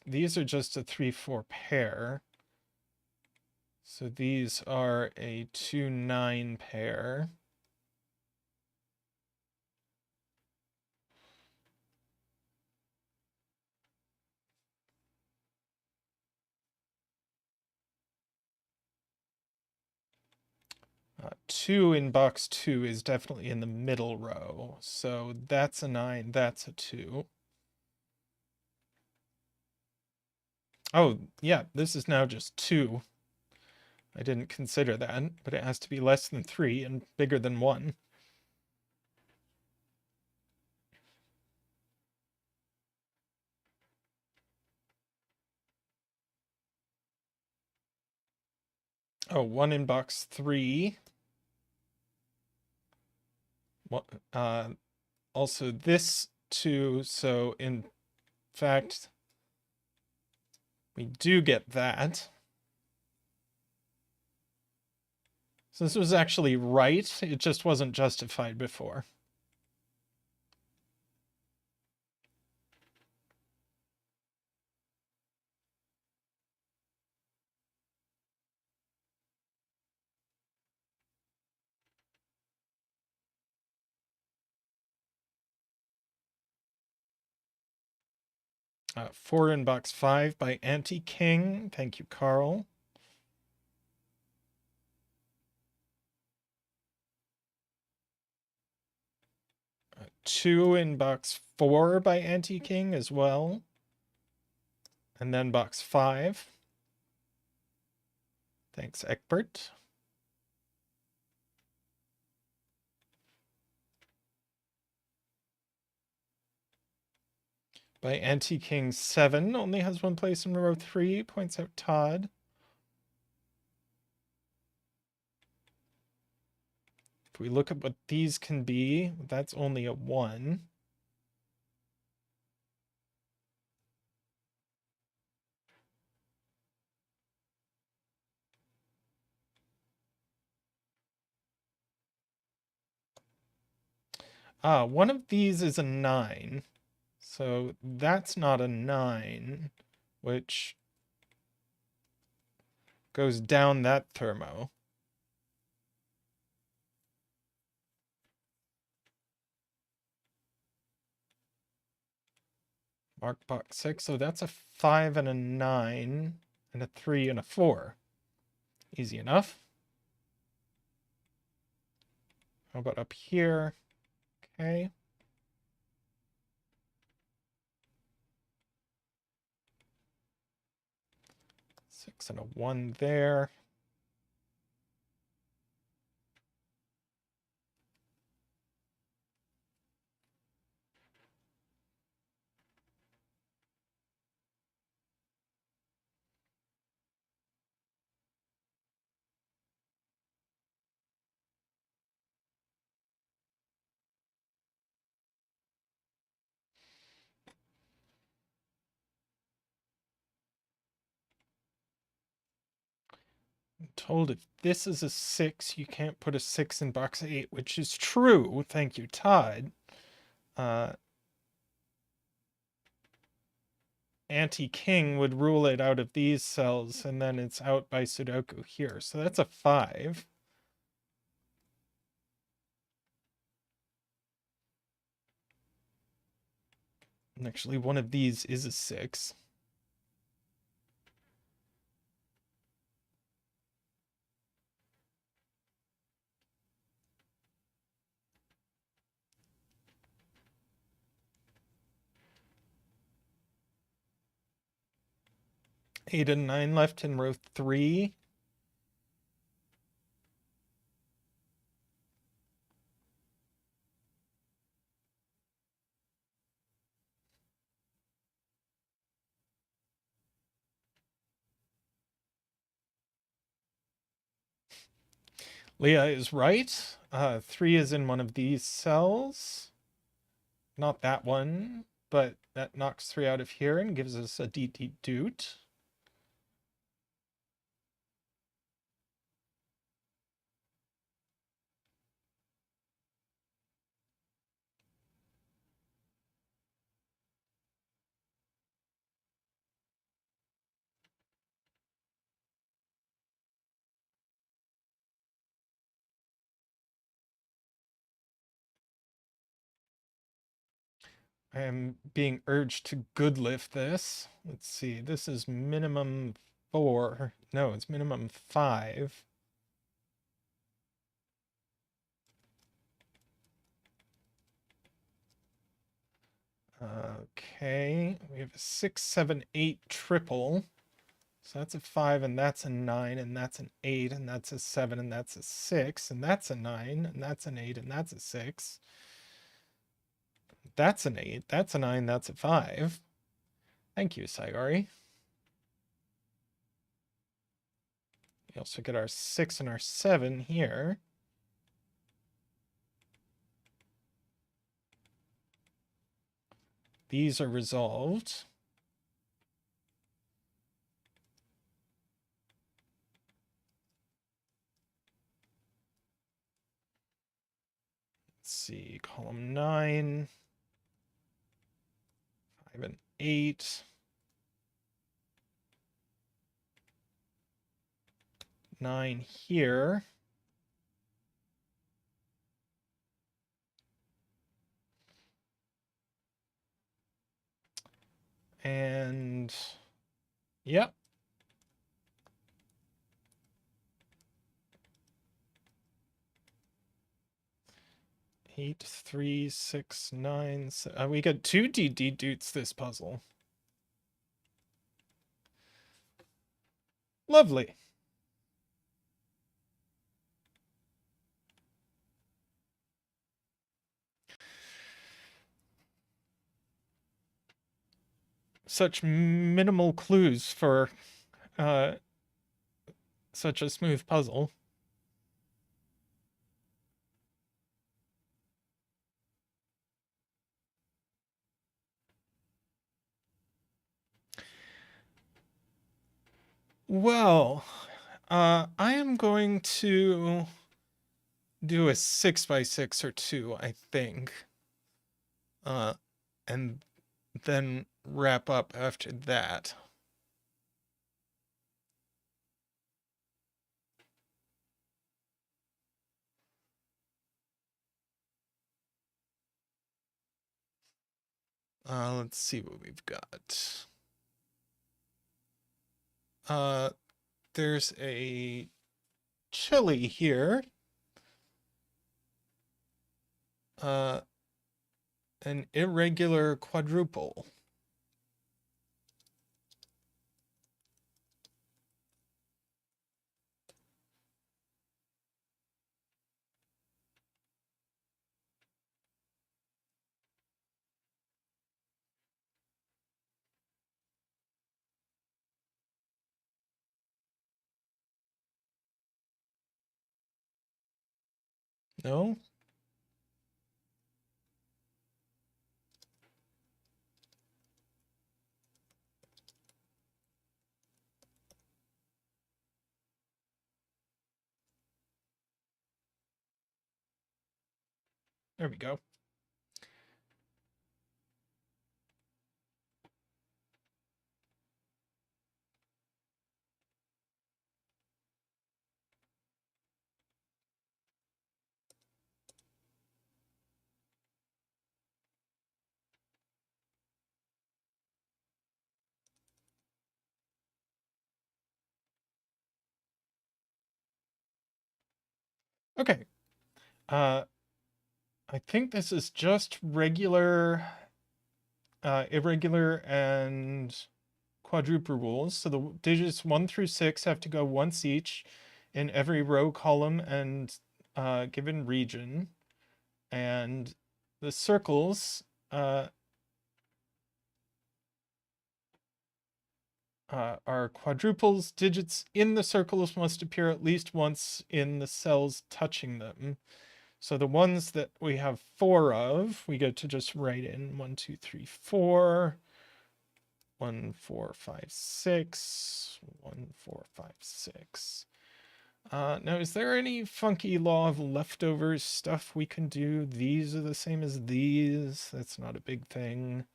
These are just a 3-4 pair. So these are a 2-9 pair. Two in box 2 is definitely in the middle row. So that's a 9, that's a 2. Oh, yeah, this is now just 2. I didn't consider that, but it has to be less than 3 and bigger than 1. Oh, one in box 3. Also this 2, so in fact, we do get that. So this was actually right, it just wasn't justified before. Four in box 5 by Anti-King. Thank you, Carl. Two in box 4 by Anti-King as well. And then box 5. Thanks, Egbert. By Anti-King 7, only has one place in row 3, points out Todd. If we look at what these can be, that's only a 1. One of these is a 9. So that's not a 9, which goes down that thermo. Mark box 6, so that's a 5 and a 9, and a 3 and a 4. Easy enough. How about up here? Okay. 6 and a 1 there. I'm told if this is a 6, you can't put a 6 in box 8, which is true. Thank you, Todd. Anti-King would rule it out of these cells, and then it's out by sudoku here. So that's a 5. And actually, one of these is a 6. Eight and 9 left in row 3. Leah is right. 3 is in one of these cells. Not that one, but that knocks 3 out of here and gives us a DD doot. I am being urged to good lift this. Let's see, this is minimum 4. No, it's minimum 5. Okay, we have a 6, 7, 8 triple. So that's a 5, and that's a 9, and that's an 8, and that's a 7, and that's a 6, and that's a 9, and that's an 8, and that's a 6. That's an 8, that's a 9, that's a 5. Thank you, Sayori. We also get our 6 and our 7 here. These are resolved. Let's see, column 9, 5 and 8. 9 here. And yep. Eight, 3, 6, 9. We got 2 DD doots this puzzle. Lovely. Such minimal clues for such a smooth puzzle. Well, I am going to do a 6x6 or 2, I think. And then wrap up after that. Let's see what we've got. There's a chili here. An irregular quadruple. No? There we go. Okay. I think this is just regular, irregular, and quadruple rules. So the digits 1 through 6 have to go once each in every row, column, and given region. And the circles are quadruples. Digits in the circles must appear at least once in the cells touching them. So the ones that we have 4 of, we get to just write in 1, 2, 3, 4. 1, 4, 5, 6. 1, 4, 5, 6. Now, is there any funky law of leftovers stuff we can do? These are the same as these. That's not a big thing.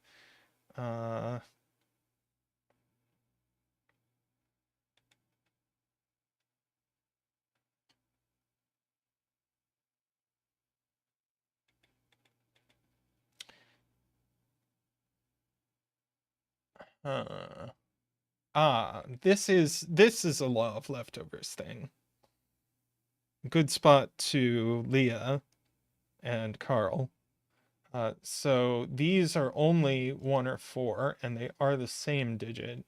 This is a law of leftovers thing. Good spot to Leah and Carl. So these are only 1 or 4, and they are the same digit.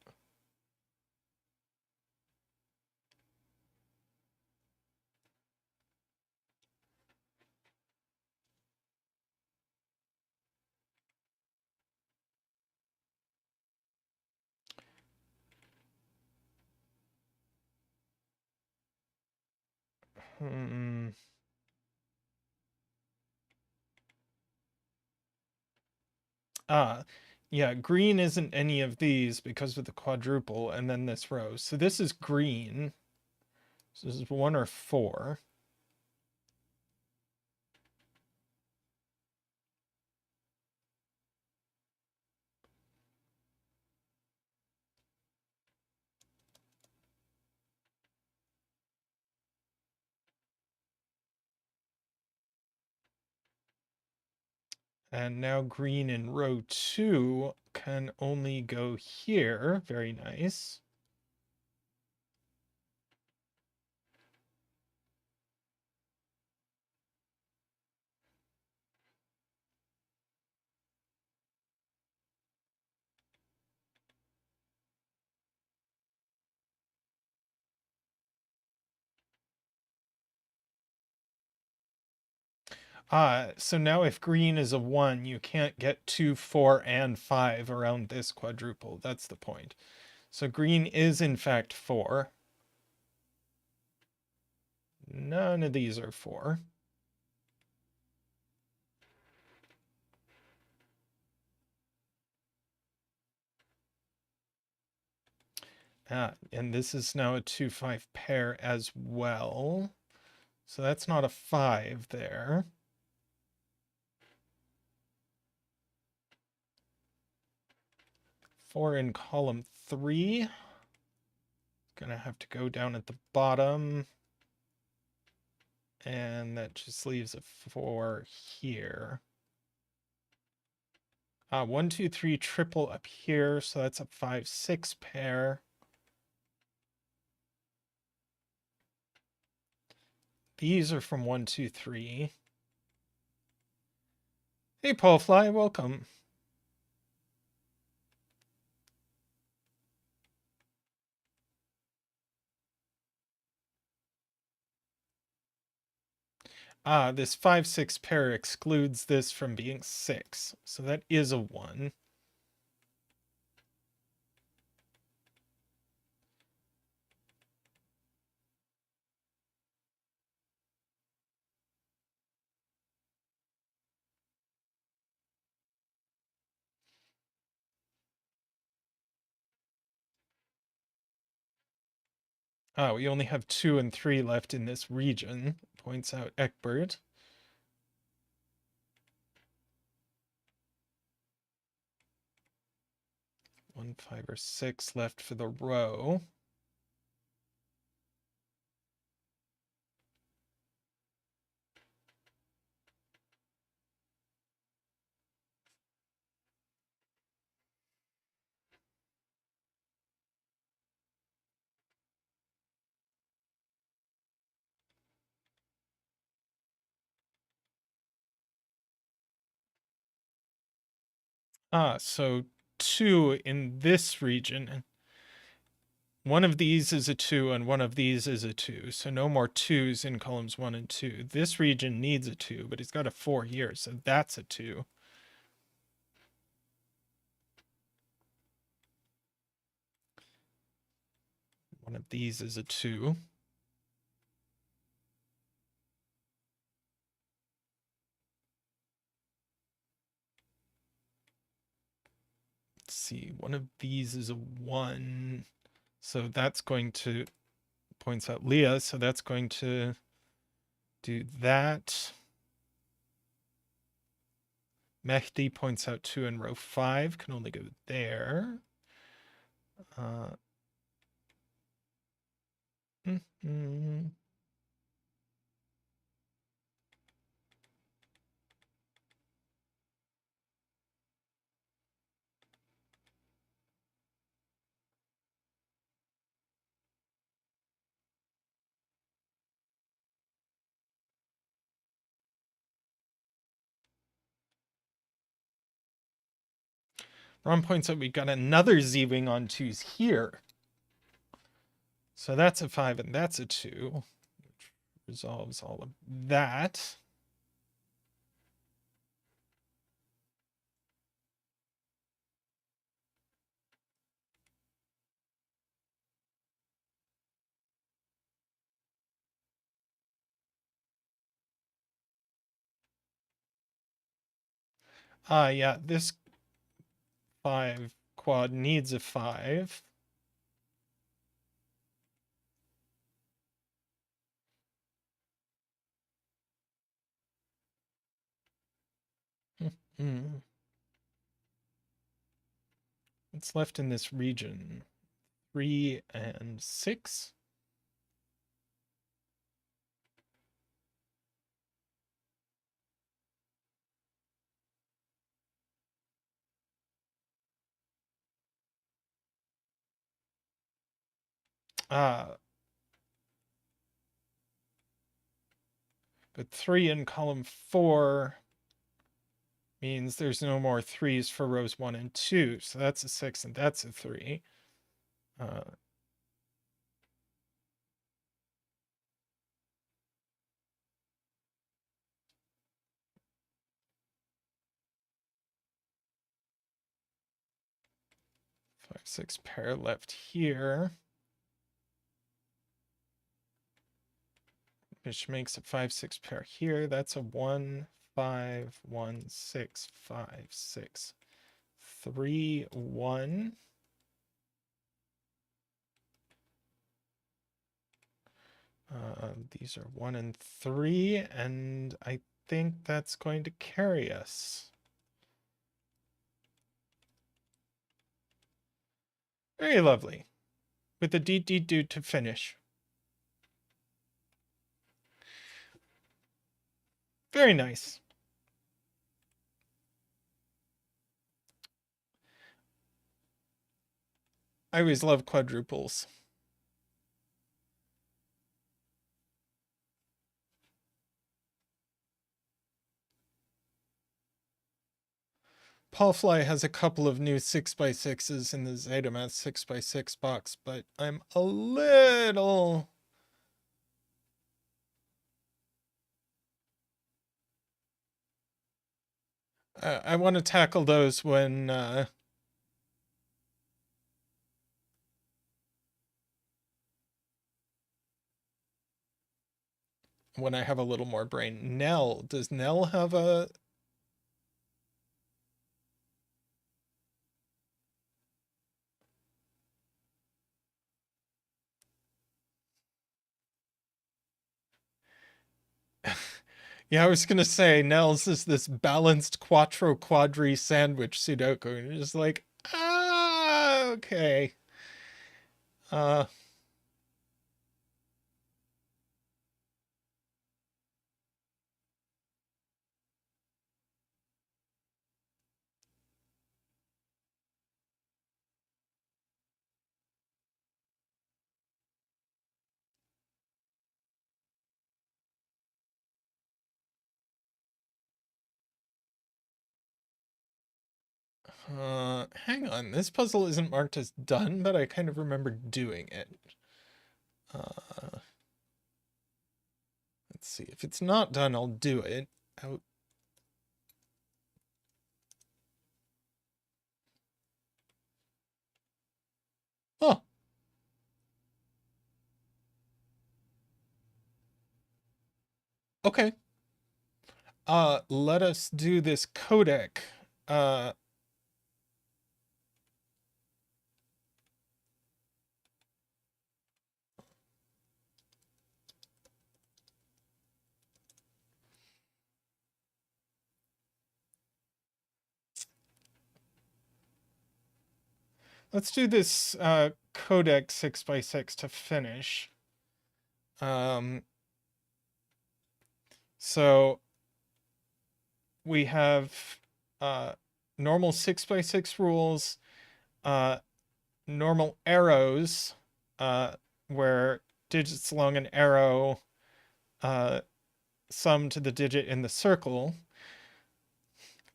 Ah, yeah, green isn't any of these because of the quadruple and then this row. So this is green. So this is 1 or 4. And now green in row 2 can only go here. Very nice. So now if green is a 1, you can't get 2, 4, and 5 around this quadruple. That's the point. So green is in fact 4. None of these are 4. And this is now a 2, 5 pair as well. So that's not a 5 there. Four in column 3. Gonna have to go down at the bottom. And that just leaves a 4 here. 1, 2, 3 triple up here. So that's a 5, 6 pair. These are from 1, 2, 3. Hey, Paul Fly, welcome. This 5, 6 pair excludes this from being 6. So that is a 1. We only have 2 and 3 left in this region, points out Eckbert. 1, 5, or 6 left for the row. So 2 in this region. One of these is a 2 and one of these is a 2. So no more 2s in columns 1 and 2. This region needs a 2, but it's got a 4 here, so that's a 2. One of these is a 2. Let's see, one of these is a 1. So that's going to, points out Leah, so that's going to do that. Mehdi points out 2 in row 5, can only go there. Ron points out we got another Z-wing on 2s here. So that's a 5 and that's a 2, which resolves all of that. Yeah, this 5 quad needs a 5. What's left in this region? 3 and 6. But 3 in column 4 means there's no more 3s for rows 1 and 2. So that's a 6 and that's a 3. 5, 6 pair left here, which makes a 5, 6 pair here. That's a 1, 5, 1, 6, 5, 6, 3, 1. These are 1 and 3, and I think that's going to carry us. Very lovely. With the do to finish. Very nice. I always love quadruples. Paulfly has a couple of new 6x6s in the Zetamath 6x6 box, but I'm a little... I want to tackle those when I have a little more brain. Nell, does Nell have a... Yeah, I was going to say, Nell's is this balanced quadri sandwich sudoku. And you're just like, okay. Hang on. This puzzle isn't marked as done, but I kind of remember doing it. Let's see. If it's not done, I'll do it. Oh. Okay. Let us do this codec. Let's do this codec 6x6 to finish. So we have normal 6x6 rules, normal arrows, where digits along an arrow sum to the digit in the circle.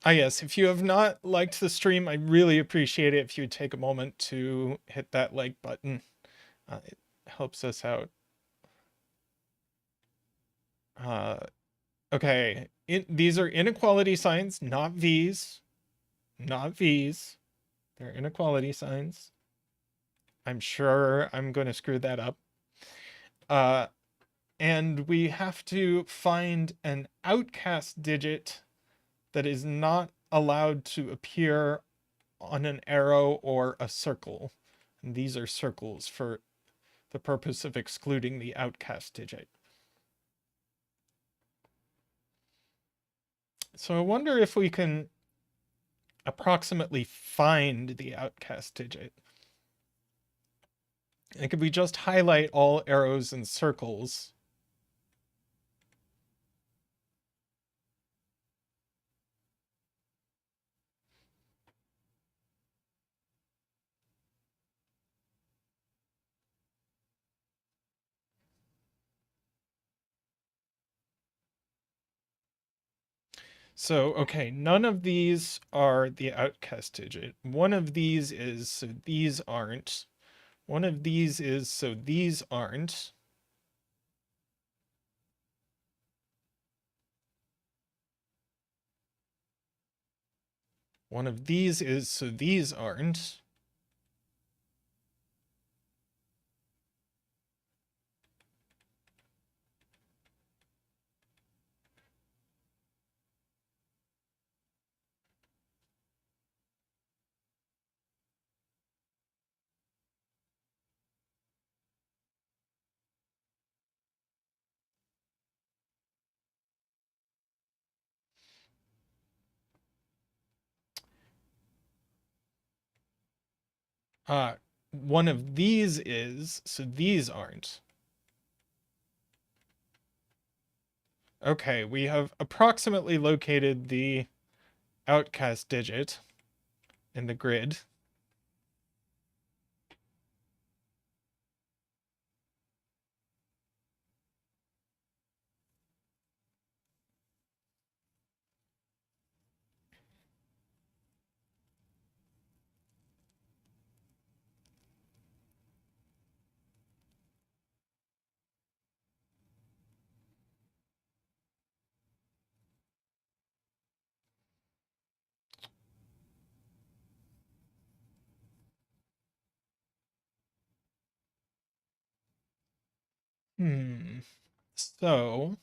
Yes, if you have not liked the stream, I really appreciate it if you would take a moment to hit that like button. It helps us out. Okay, these are inequality signs, not V's. Not V's. They're inequality signs. I'm sure I'm going to screw that up. And we have to find an outcast digit that is not allowed to appear on an arrow or a circle. And these are circles for the purpose of excluding the outcast digit. So I wonder if we can approximately find the outcast digit. And could we just highlight all arrows and circles? So, okay, none of these are the outcast digit. One of these is, so these aren't. One of these is, so these aren't. One of these is, so these aren't. One of these is, so these aren't. Okay, we have approximately located the outcast digit in the grid. So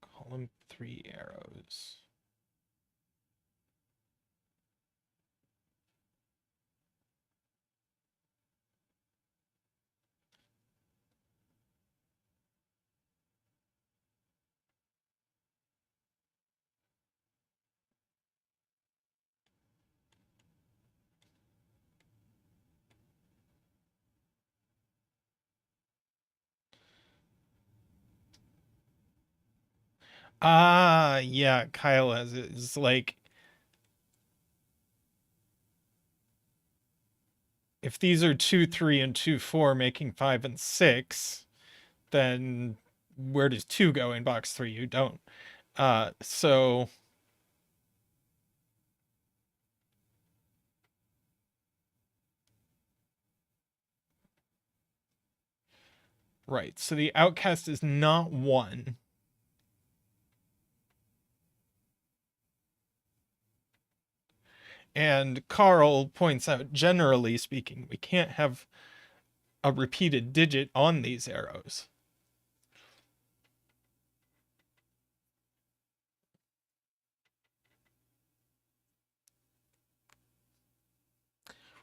column 3 arrows. Ah, yeah, Kyle has it. It's like if these are 2, 3, and 2, 4 making 5 and 6, then where does 2 go in box 3? You don't. So right. So the outcast is not 1. And Carl points out, generally speaking, we can't have a repeated digit on these arrows.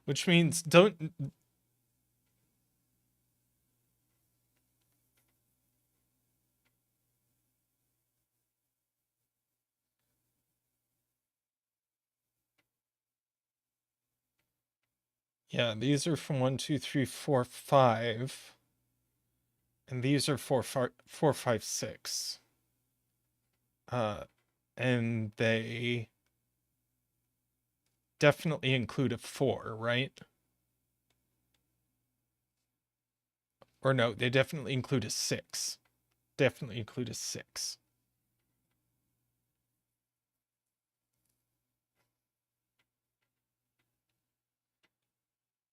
Which means don't. Yeah, these are from 1, 2, 3, 4, 5. And these are 4, 5, 6. And they definitely include a 4, right? Or no, they definitely include a 6. Definitely include a 6.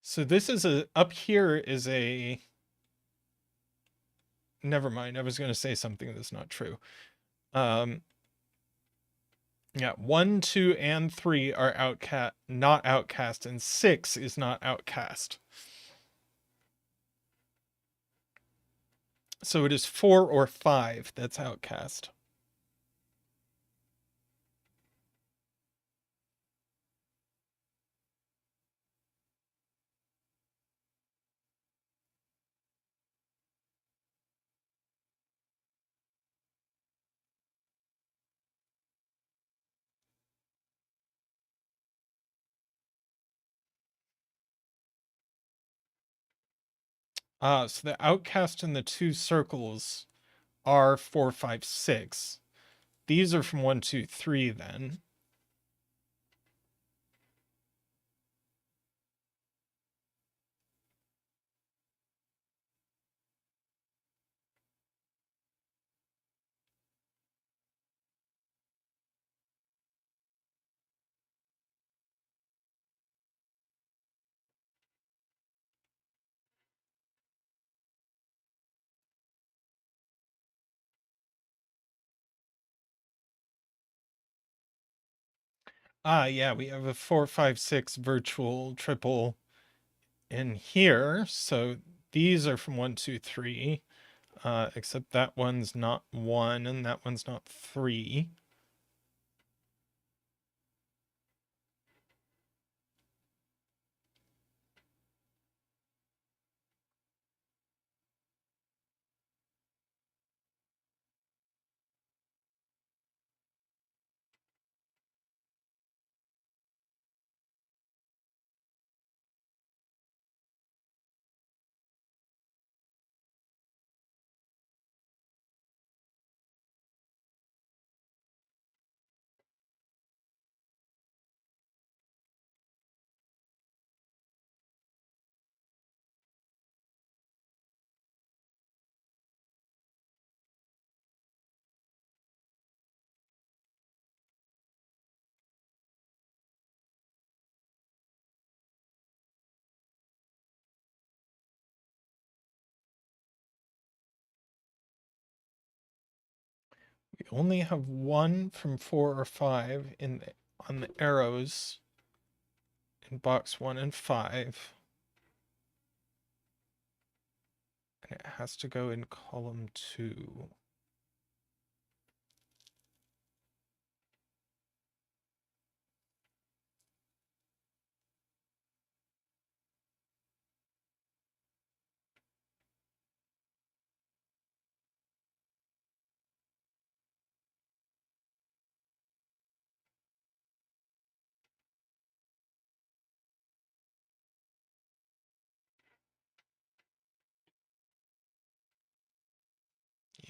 So this is up here is a, never mind, I was going to say something that's not true. Yeah, 1, 2, and 3 are not outcast, and 6 is not outcast. So it is 4 or 5 that's outcast. So the outcast in the two circles are 4, 5, 6. These are from 1, 2, 3 then. Yeah, we have a 4, 5, 6 virtual triple in here. So these are from 1, 2, 3. Except that one's not 1 and that one's not 3. We only have 1 from 4 or 5 on the arrows in box 1 and 5. And it has to go in column 2.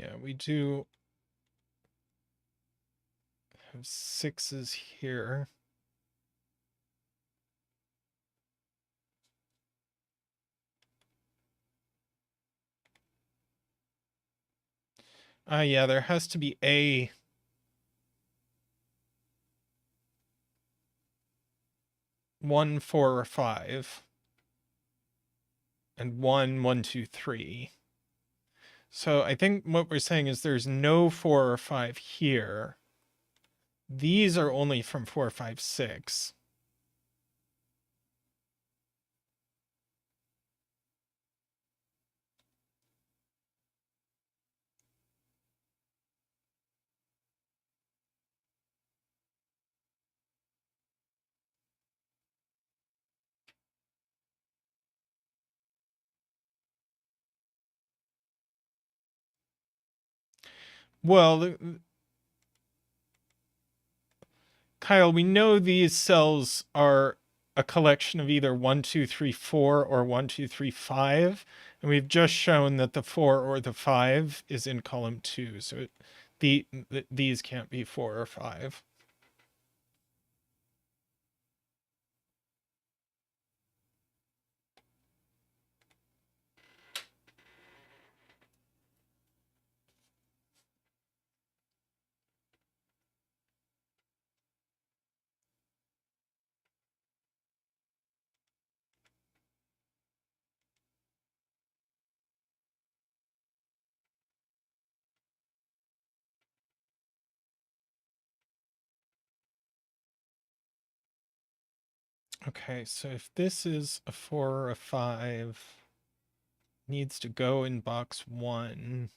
Yeah, we do have 6s here. Yeah, there has to be a 1, 4, or 5. And 1, 1, 2, 3. So I think what we're saying is there's no 4 or 5 here. These are only from 4, 5, 6. Well, Kyle, we know these cells are a collection of either 1, 2, 3, 4 or 1, 2, 3, 5. And we've just shown that the 4 or the 5 is in column 2. So these can't be 4 or 5. Okay, so if this is a 4 or a 5, needs to go in box 1.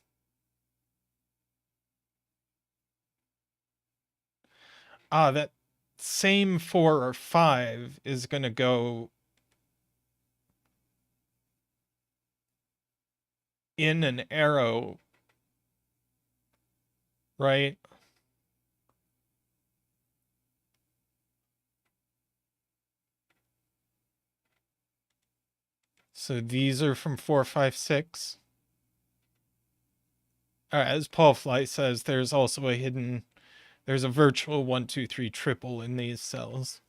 That same 4 or 5 is going to go in an arrow, right? So these are from 4, 5, 6. As Paul Fly says, there's also there's a virtual 1, 2, 3 triple in these cells.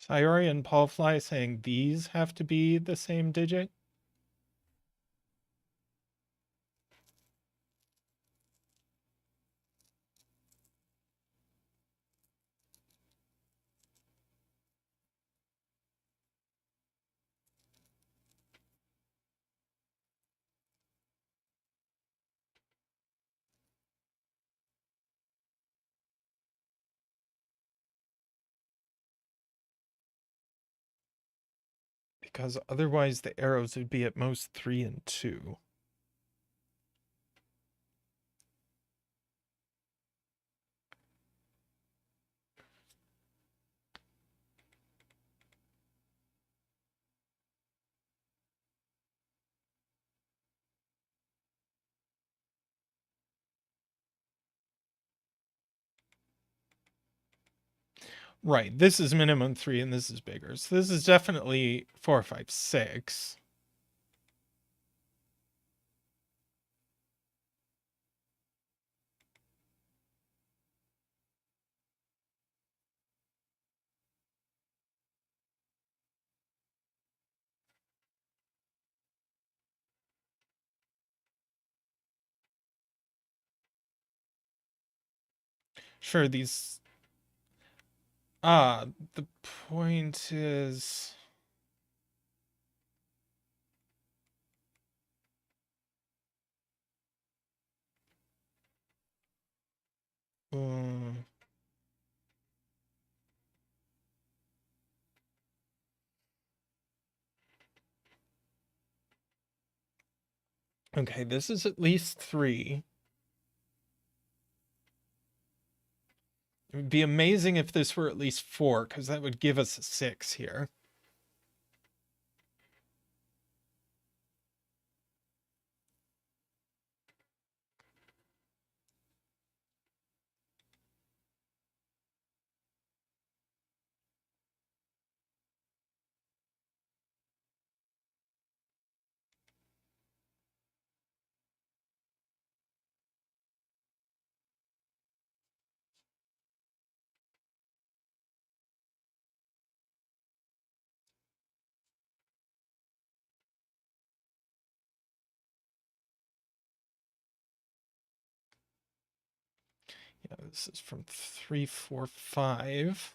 Sayori and Paul Fly saying these have to be the same digit. Because otherwise the arrows would be at most 3 and 2. Right, this is minimum 3 and this is bigger. So this is definitely 4, 5, 6. Sure, these... the point is... okay, this is at least 3. It would be amazing if this were at least 4, because that would give us a 6 here. Yeah, this is from 3, 4, 5.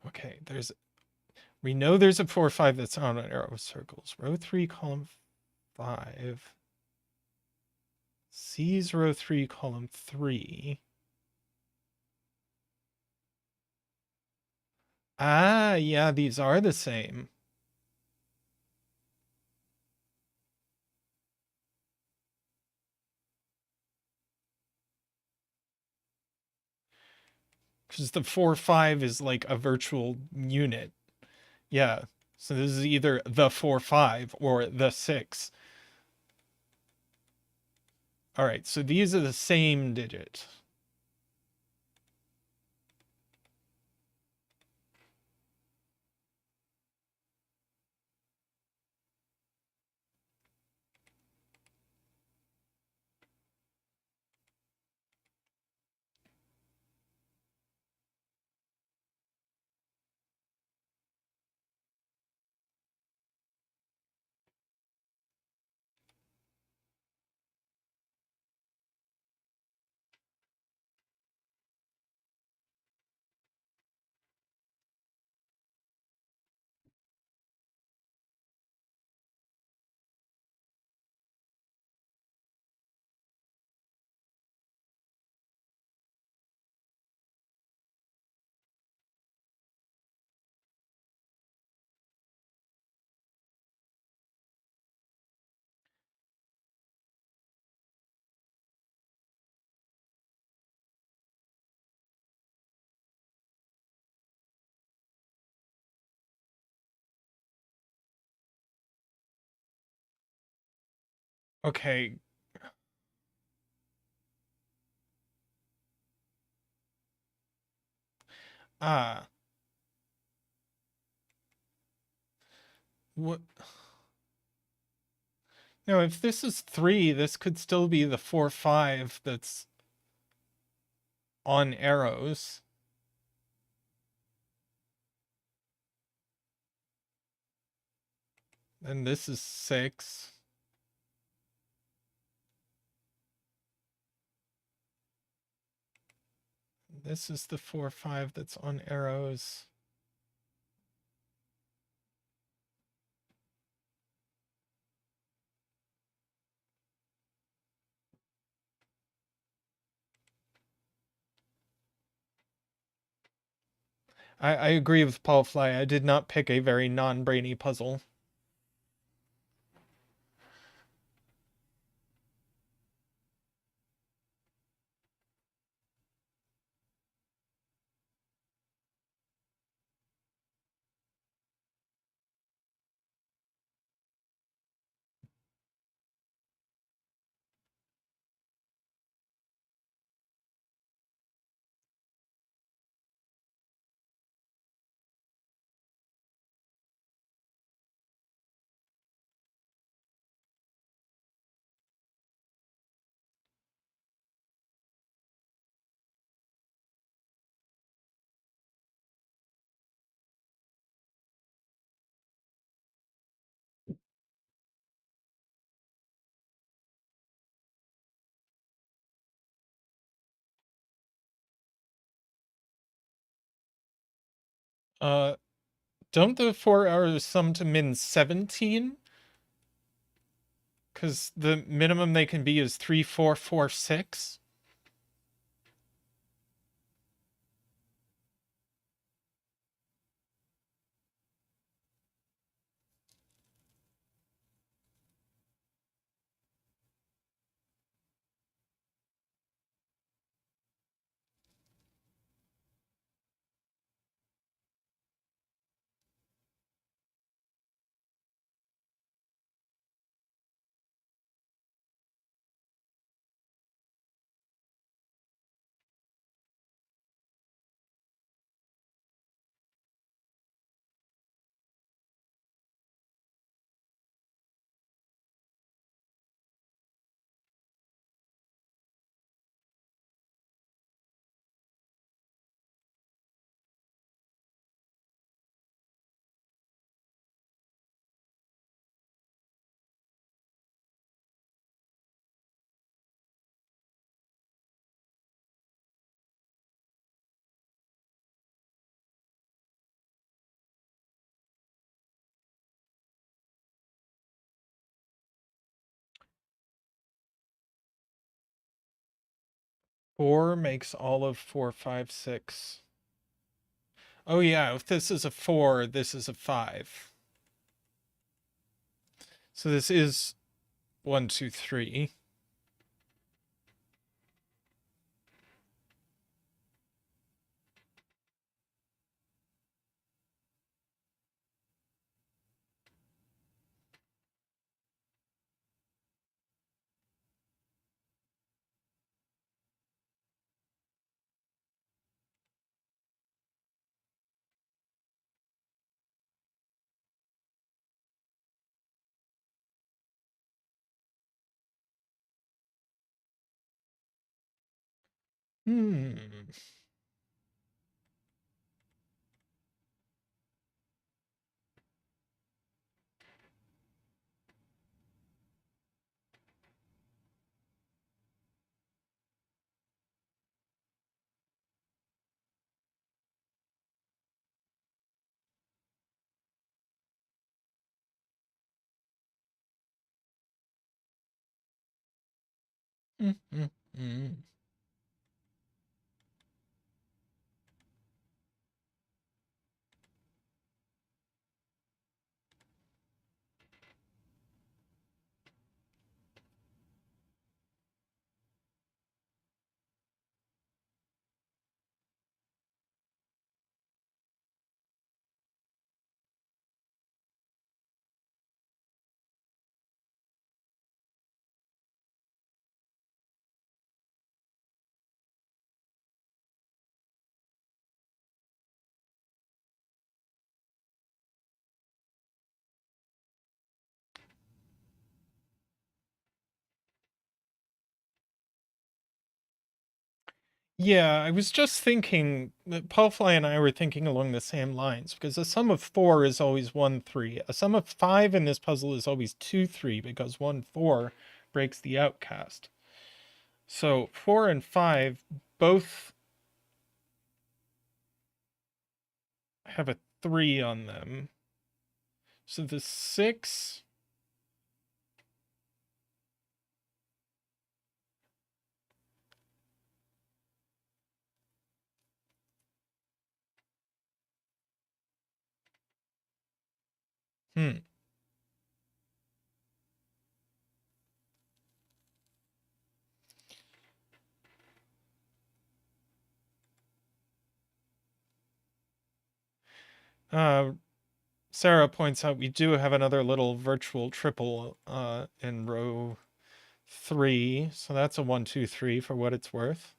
Okay, we know there's a 4, 5 that's on an arrow of circles. Row 3, column 5. C's row 3, column 3. Ah, yeah, these are the same. Because the 4, 5 is like a virtual unit. Yeah. So this is either the 4, 5 or the 6. All right, so these are the same digit. Okay. Ah. What? No, if this is 3, this could still be the 4, 5 that's on arrows. And this is 6. This is the 4, 5 that's on arrows. I agree with Paul Fly. I did not pick a very non-brainy puzzle. Uh, don't the 4 arrows sum to min 17? Because the minimum they can be is 3, 4, 4, 6. Four makes all of 4, 5, 6. Oh yeah, if this is a 4, this is a 5. So this is 1, 2, 3. Hmm. Mm-hmm. Yeah, I was just thinking that Paulfly and I were thinking along the same lines because a sum of 4 is always 1, 3. A sum of 5 in this puzzle is always 2, 3 because 1, 4 breaks the outcast. So 4 and 5 both have a 3 on them. So the 6. Hmm. Sarah points out we do have another little virtual triple in row 3. So that's a 1, 2, 3 for what it's worth.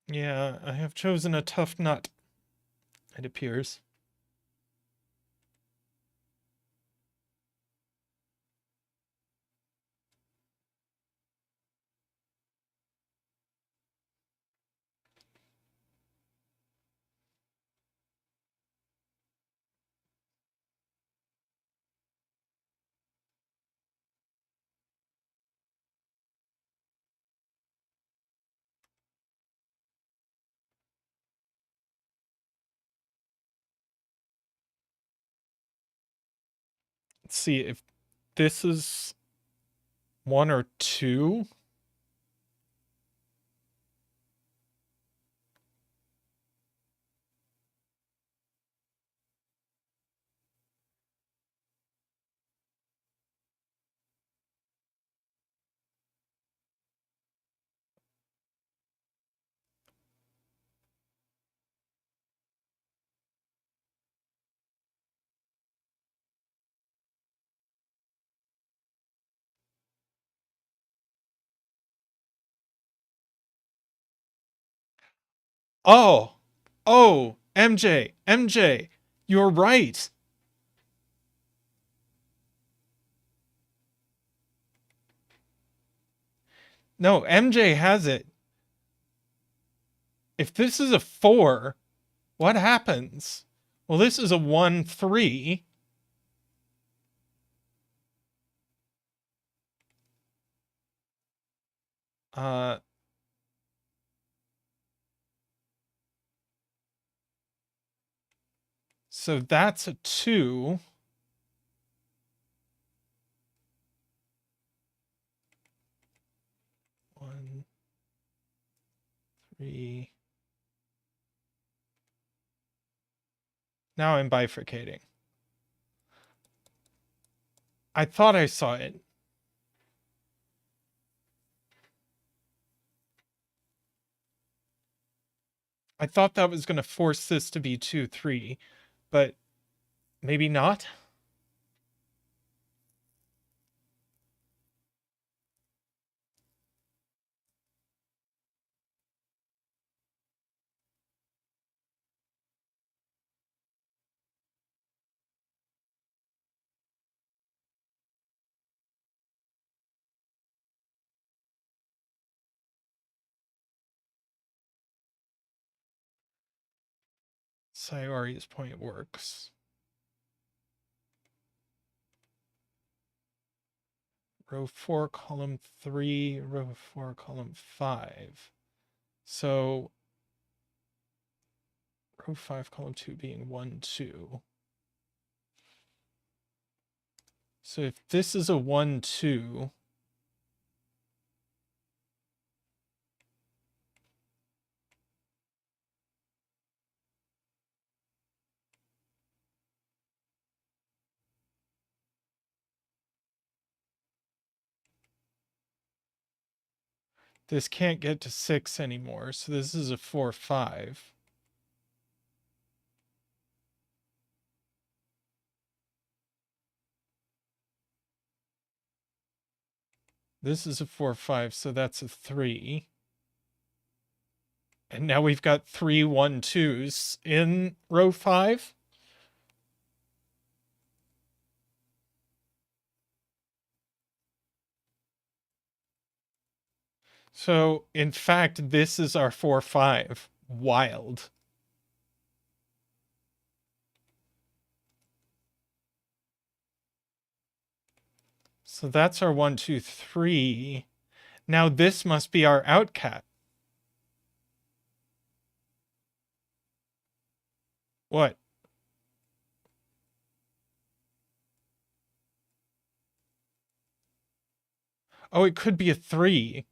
Yeah, I have chosen a tough nut, it appears. Let's see if this is 1 or 2. Oh, oh, MJ, you're right. No, MJ has it. If this is a 4, what happens? Well, this is a 1, 3. Uh, so that's a 2. 1, 3. Now I'm bifurcating. I thought I saw it. I thought that was going to force this to be 2, 3, but maybe not. Sayori's point works. Row 4, column 3, row 4, column 5. So row 5, column 2 being 1, 2. So if this is a 1, 2, this can't get to 6 anymore. So this is a 4, 5. This is a 4, 5, so that's a 3. And now we've got 3, 1, 2s in row 5. So, in fact, this is our 4, 5. Wild. So that's our 1, 2, 3. Now this must be our outcat. What? Oh, it could be a 3.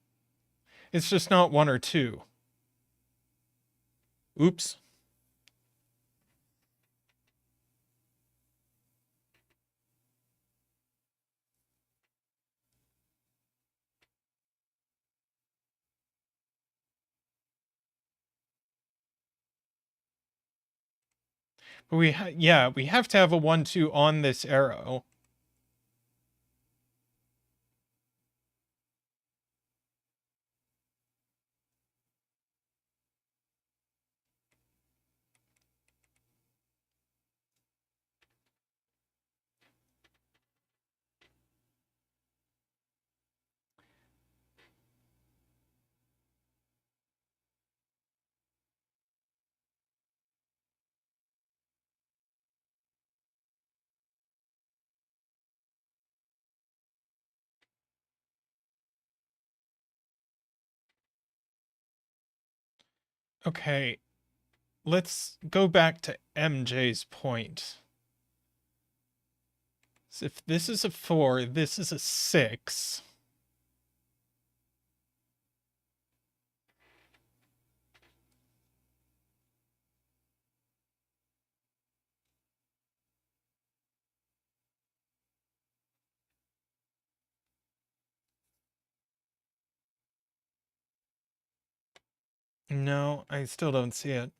It's just not 1 or 2. Oops. But we have to have a 1, 2 on this arrow. Okay, let's go back to MJ's point. So if this is a 4, this is a 6. No, I still don't see it.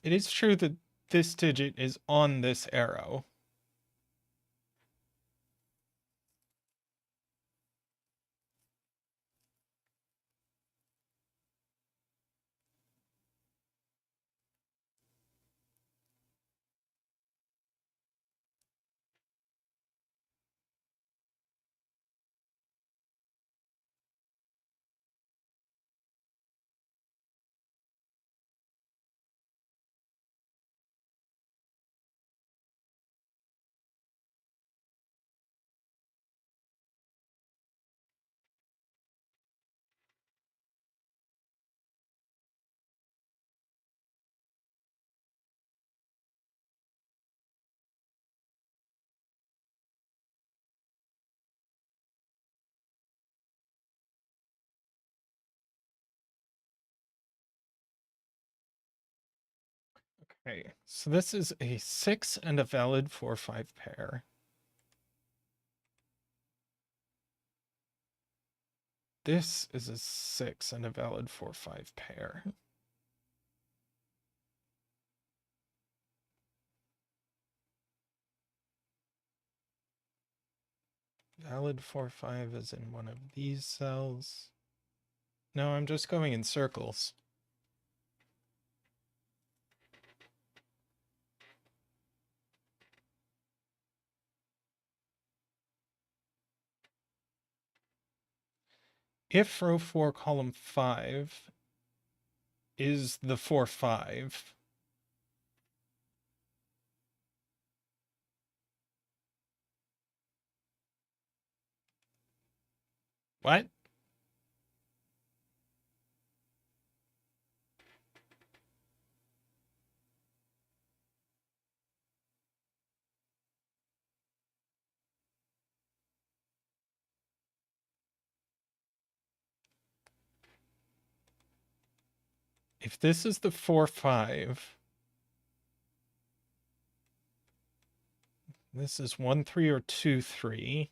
It is true that this digit is on this arrow. Okay, so this is a 6 and a valid 4, 5 pair. This is a 6 and a valid 4, 5 pair. Valid 4, 5 is in one of these cells. No, I'm just going in circles. if row 4, column 5 is the 4, 5, what? If this is the 4, 5, this is 1, 3 or 2, 3.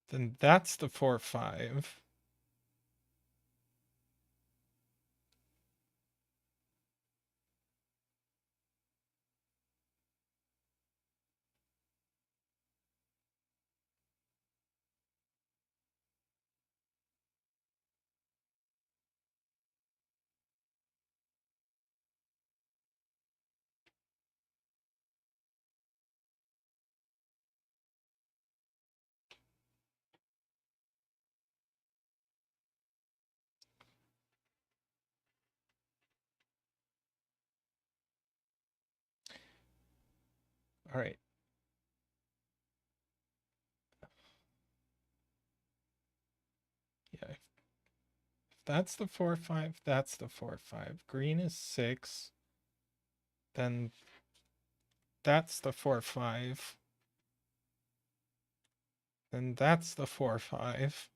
Then that's the 4, 5. All right. Yeah. If that's the 4, 5, that's the 4, 5. Green is 6. Then that's the 4, 5. Then that's the 4, 5.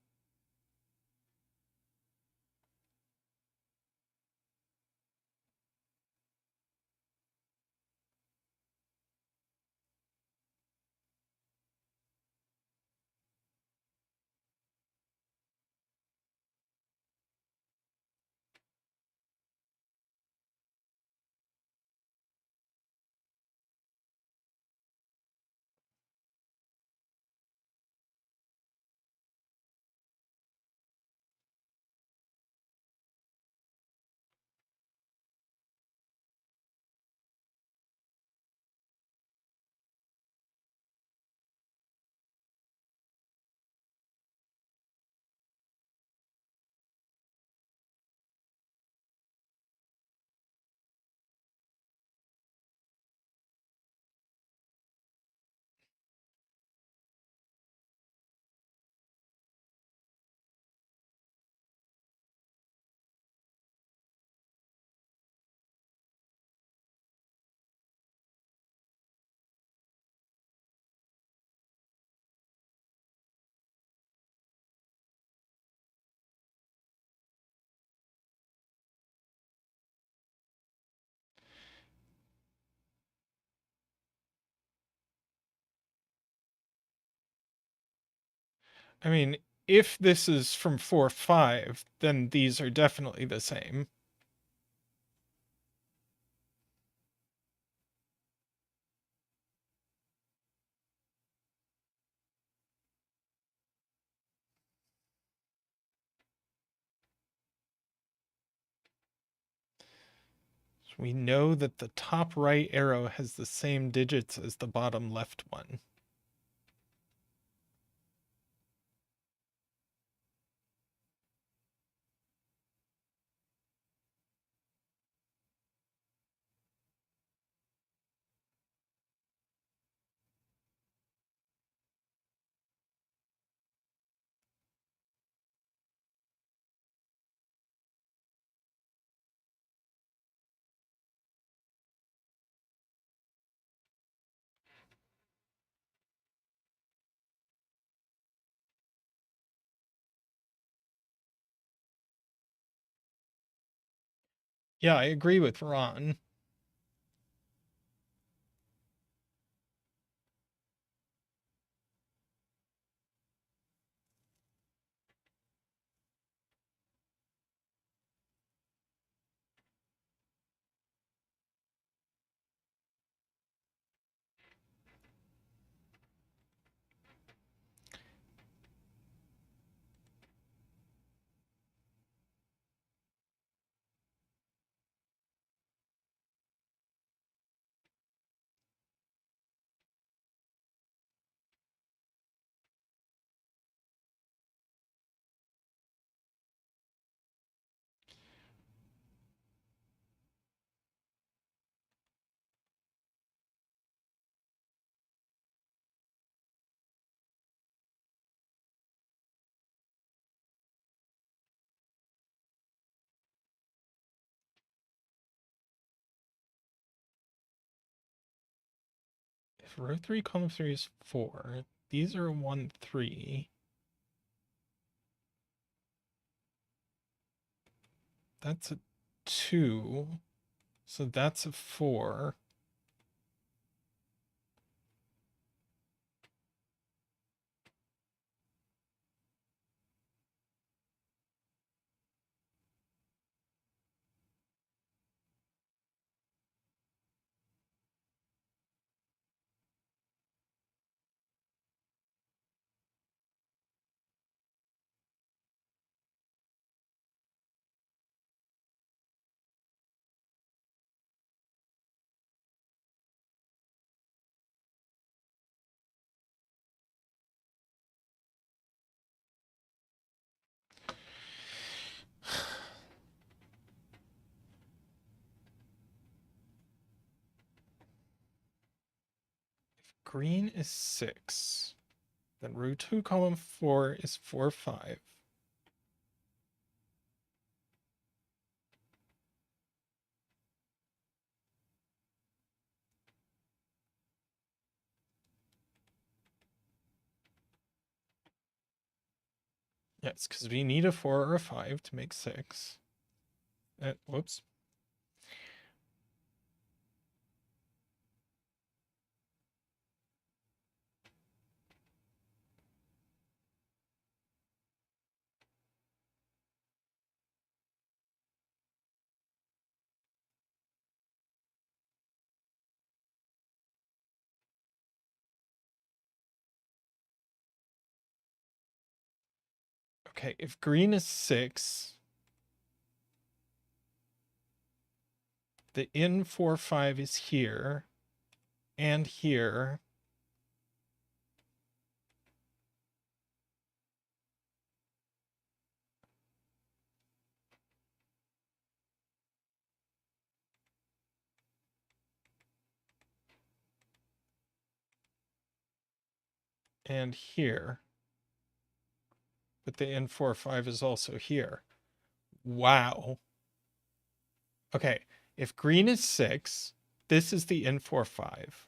I mean, if this is from 4, 5, then these are definitely the same. So we know that the top right arrow has the same digits as the bottom left one. Yeah, I agree with Ron. If row 3, column 3 is 4, these are 1, 3. That's a 2. So that's a 4. Green is 6. Then row 2, column 4 is 4, 5. Yes, because we need a 4 or a 5 to make 6. Whoops. Okay, if green is 6, the in 4, 5 is here and here. And here. But the in 4, 5 is also here. Wow. Okay, if green is 6, this is the in 4, 5.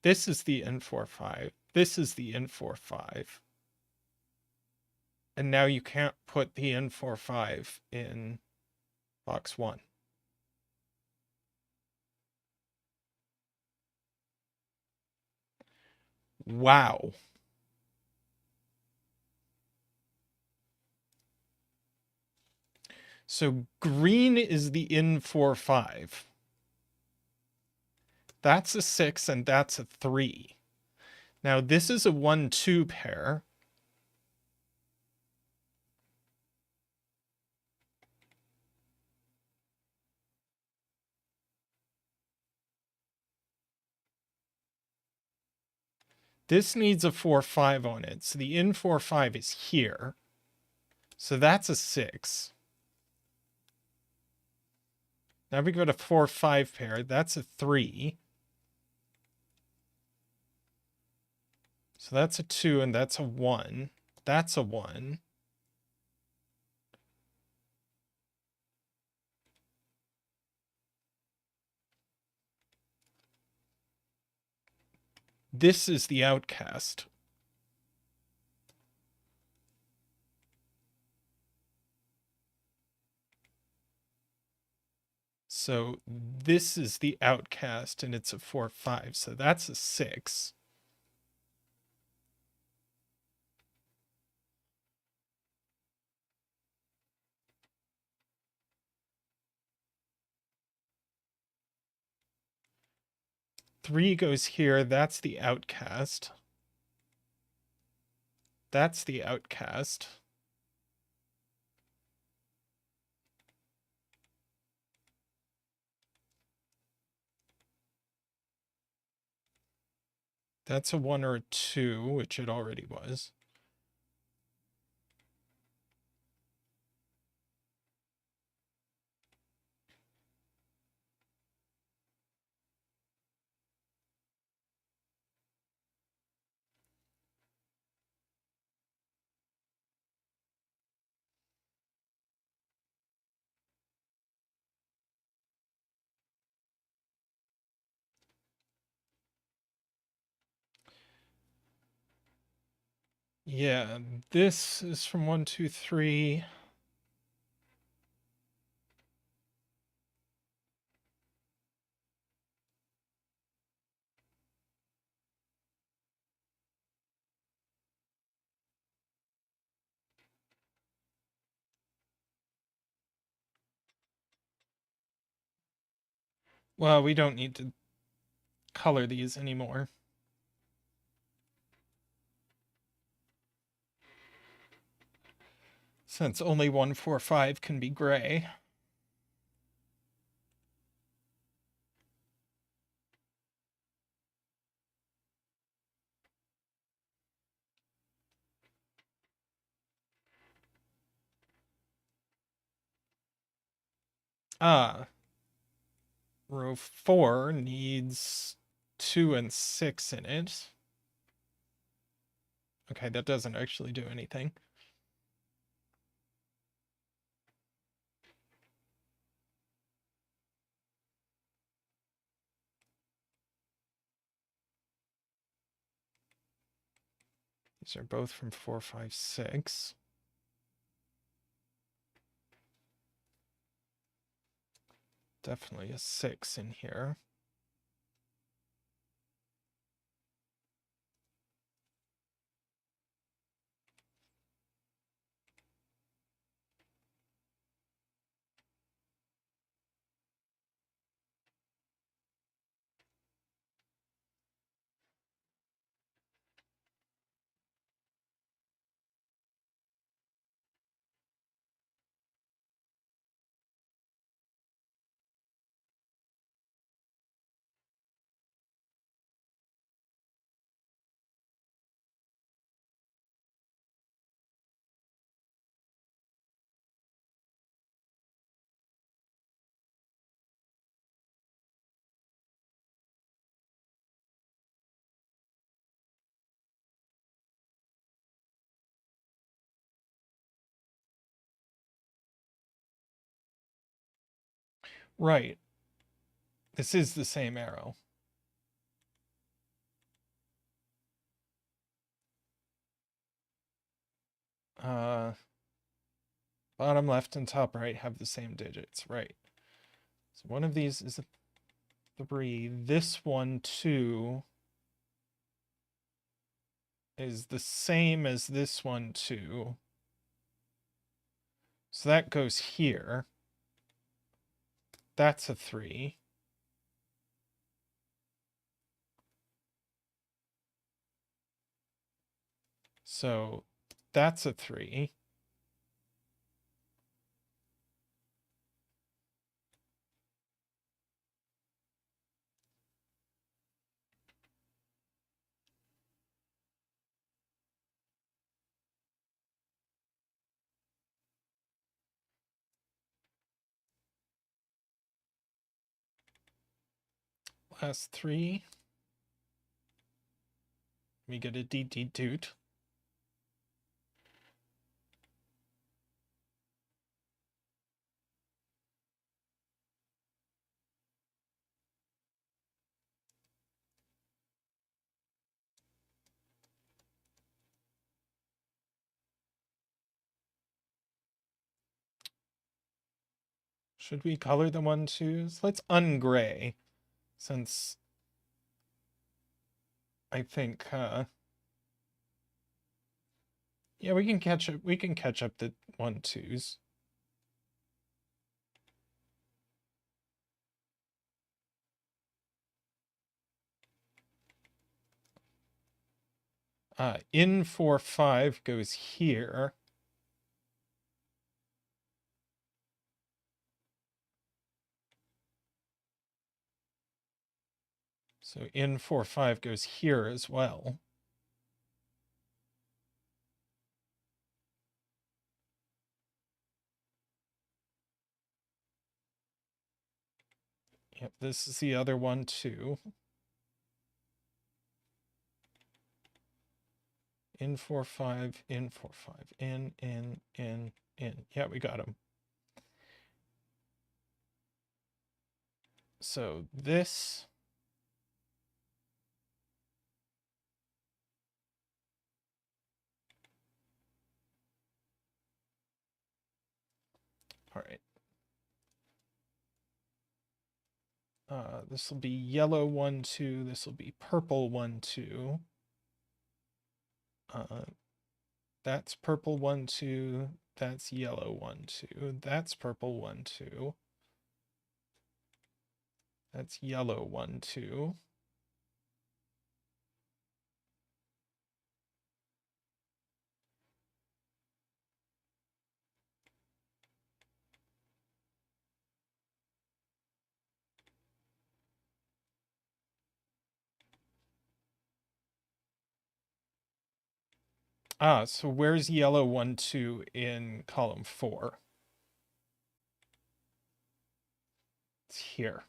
This is the in 4, 5. This is the in 4, 5. And now you can't put the in 4, 5 in box 1. Wow. So green is the in 4, 5. That's a 6 and that's a 3. Now this is a 1, 2 pair. This needs a 4, 5 on it. So the in 4, 5 is here. So that's a 6. Now we got a 4, 5 pair. That's a 3. So that's a 2 and that's a 1. That's a 1. This is the outcast. So this is the outcast and it's a 4, 5. So that's a 6. Three goes here. That's the outcast. That's the outcast. That's a 1 or a 2, which it already was. Yeah, this is from 1, 2, 3. Well, we don't need to color these anymore. Since only 1, 4, 5 can be gray. Row 4 needs 2 and 6 in it. Okay, that doesn't actually do anything. These are both from 4, 5, 6. Definitely a 6 in here. Right. This is the same arrow. Bottom left and top right have the same digits, right? So one of these is a 3. This one, 2, is the same as this one, 2. So that goes here. That's a 3. So that's a 3. Last 3. We get a DD doot. Should we color the 1, 2s? Let's ungray, since I think yeah, we can catch up the 1, 2s. In 4, 5 goes here. So in 4, 5 goes here as well. Yep, this is the other one too. In 4, 5, in 4, 5, in. Yeah, we got them. So this All right. This will be yellow 1, 2. This will be purple 1, 2. That's purple 1, 2. That's yellow 1, 2. That's purple 1, 2. That's yellow 1, 2. So where's yellow 1, 2 in column 4? It's here.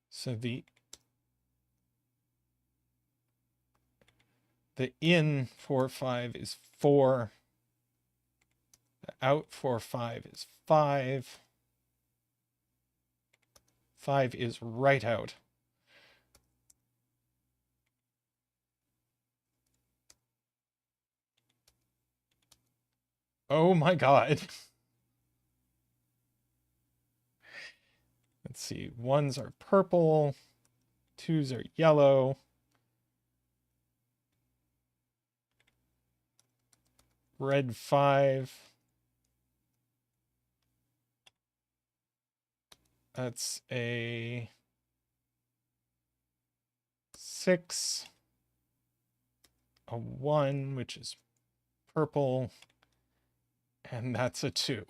So the in 4, 5 is 4. The out 4, 5 is 5. 5 is right out. Oh my god. Let's see. 1s are purple. 2s are yellow. Red 5. That's a 6. A 1, which is purple. And that's a 2.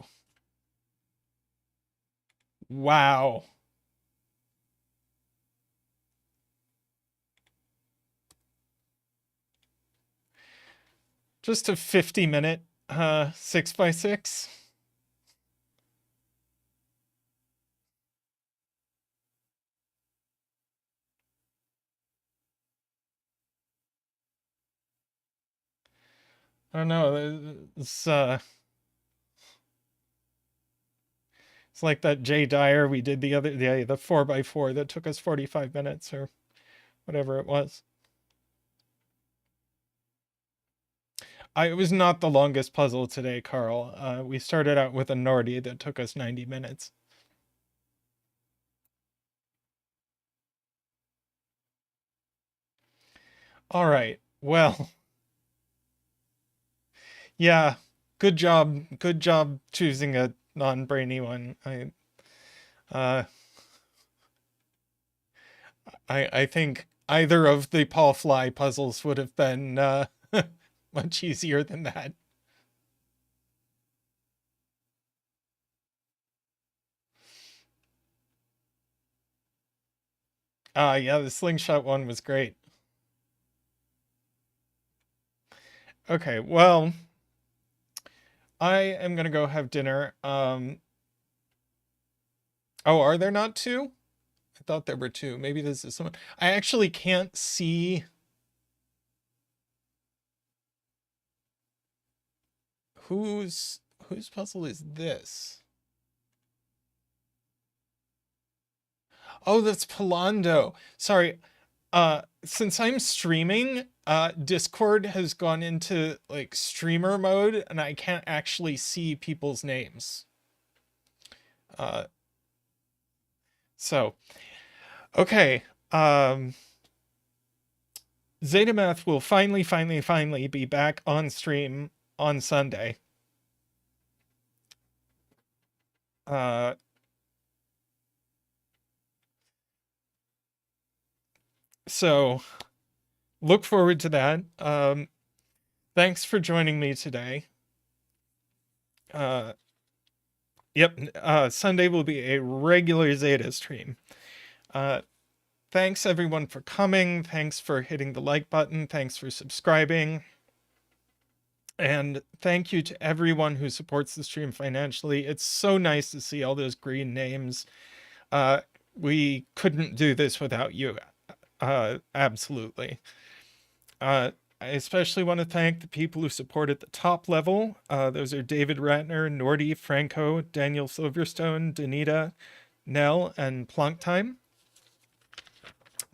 Wow. Just a 50-minute 6x6. I don't know. It's like that Jay Dyer we did the other day, the 4x4 that took us 45 minutes or whatever it was. It was not the longest puzzle today, Carl. We started out with a Nordy that took us 90 minutes. All right. Well, yeah. Good job. Good job choosing a non-brainy one. I think either of the Paul Fly puzzles would have been much easier than that. Yeah, the Slingshot one was great. Okay, well, I am gonna go have dinner. Oh, are there not 2? I thought there were 2. Maybe this is someone. I actually can't see whose puzzle is this. Oh, that's Palando. Sorry. Since I'm streaming, Discord has gone into like streamer mode and I can't actually see people's names. So okay. Zeta will finally be back on stream on Sunday. So look forward to that. Thanks for joining me today. Yep, Sunday will be a regular Zeta stream. Thanks everyone for coming. Thanks for hitting the like button. Thanks for subscribing. And thank you to everyone who supports the stream financially. It's so nice to see all those green names. We couldn't do this without you. Absolutely. I especially want to thank the people who support at the top level. Those are David Ratner, Nordy, Franco, Daniel Silverstone, Danita, Nell, and Plonktime.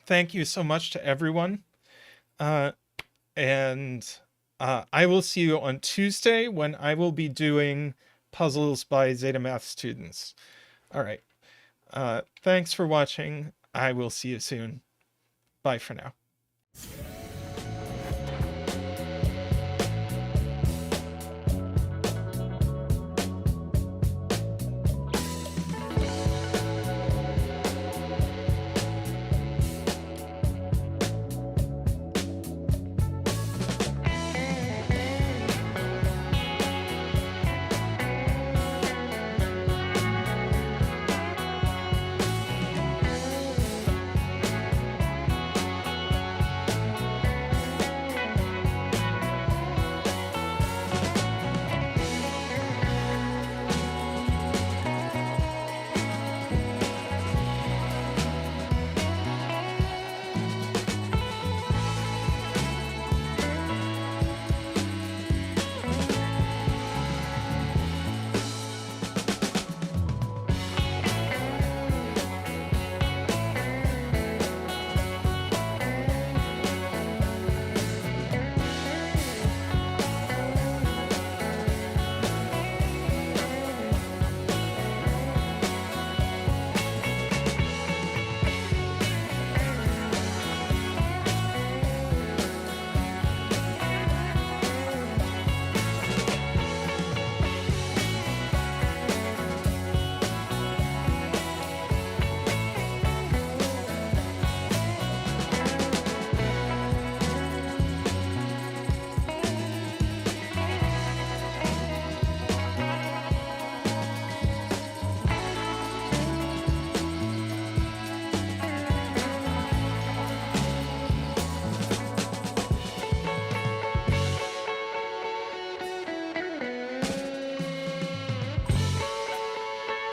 Thank you so much to everyone. And I will see you on Tuesday when I will be doing puzzles by Zeta Math students. All right. Thanks for watching. I will see you soon. Bye for now.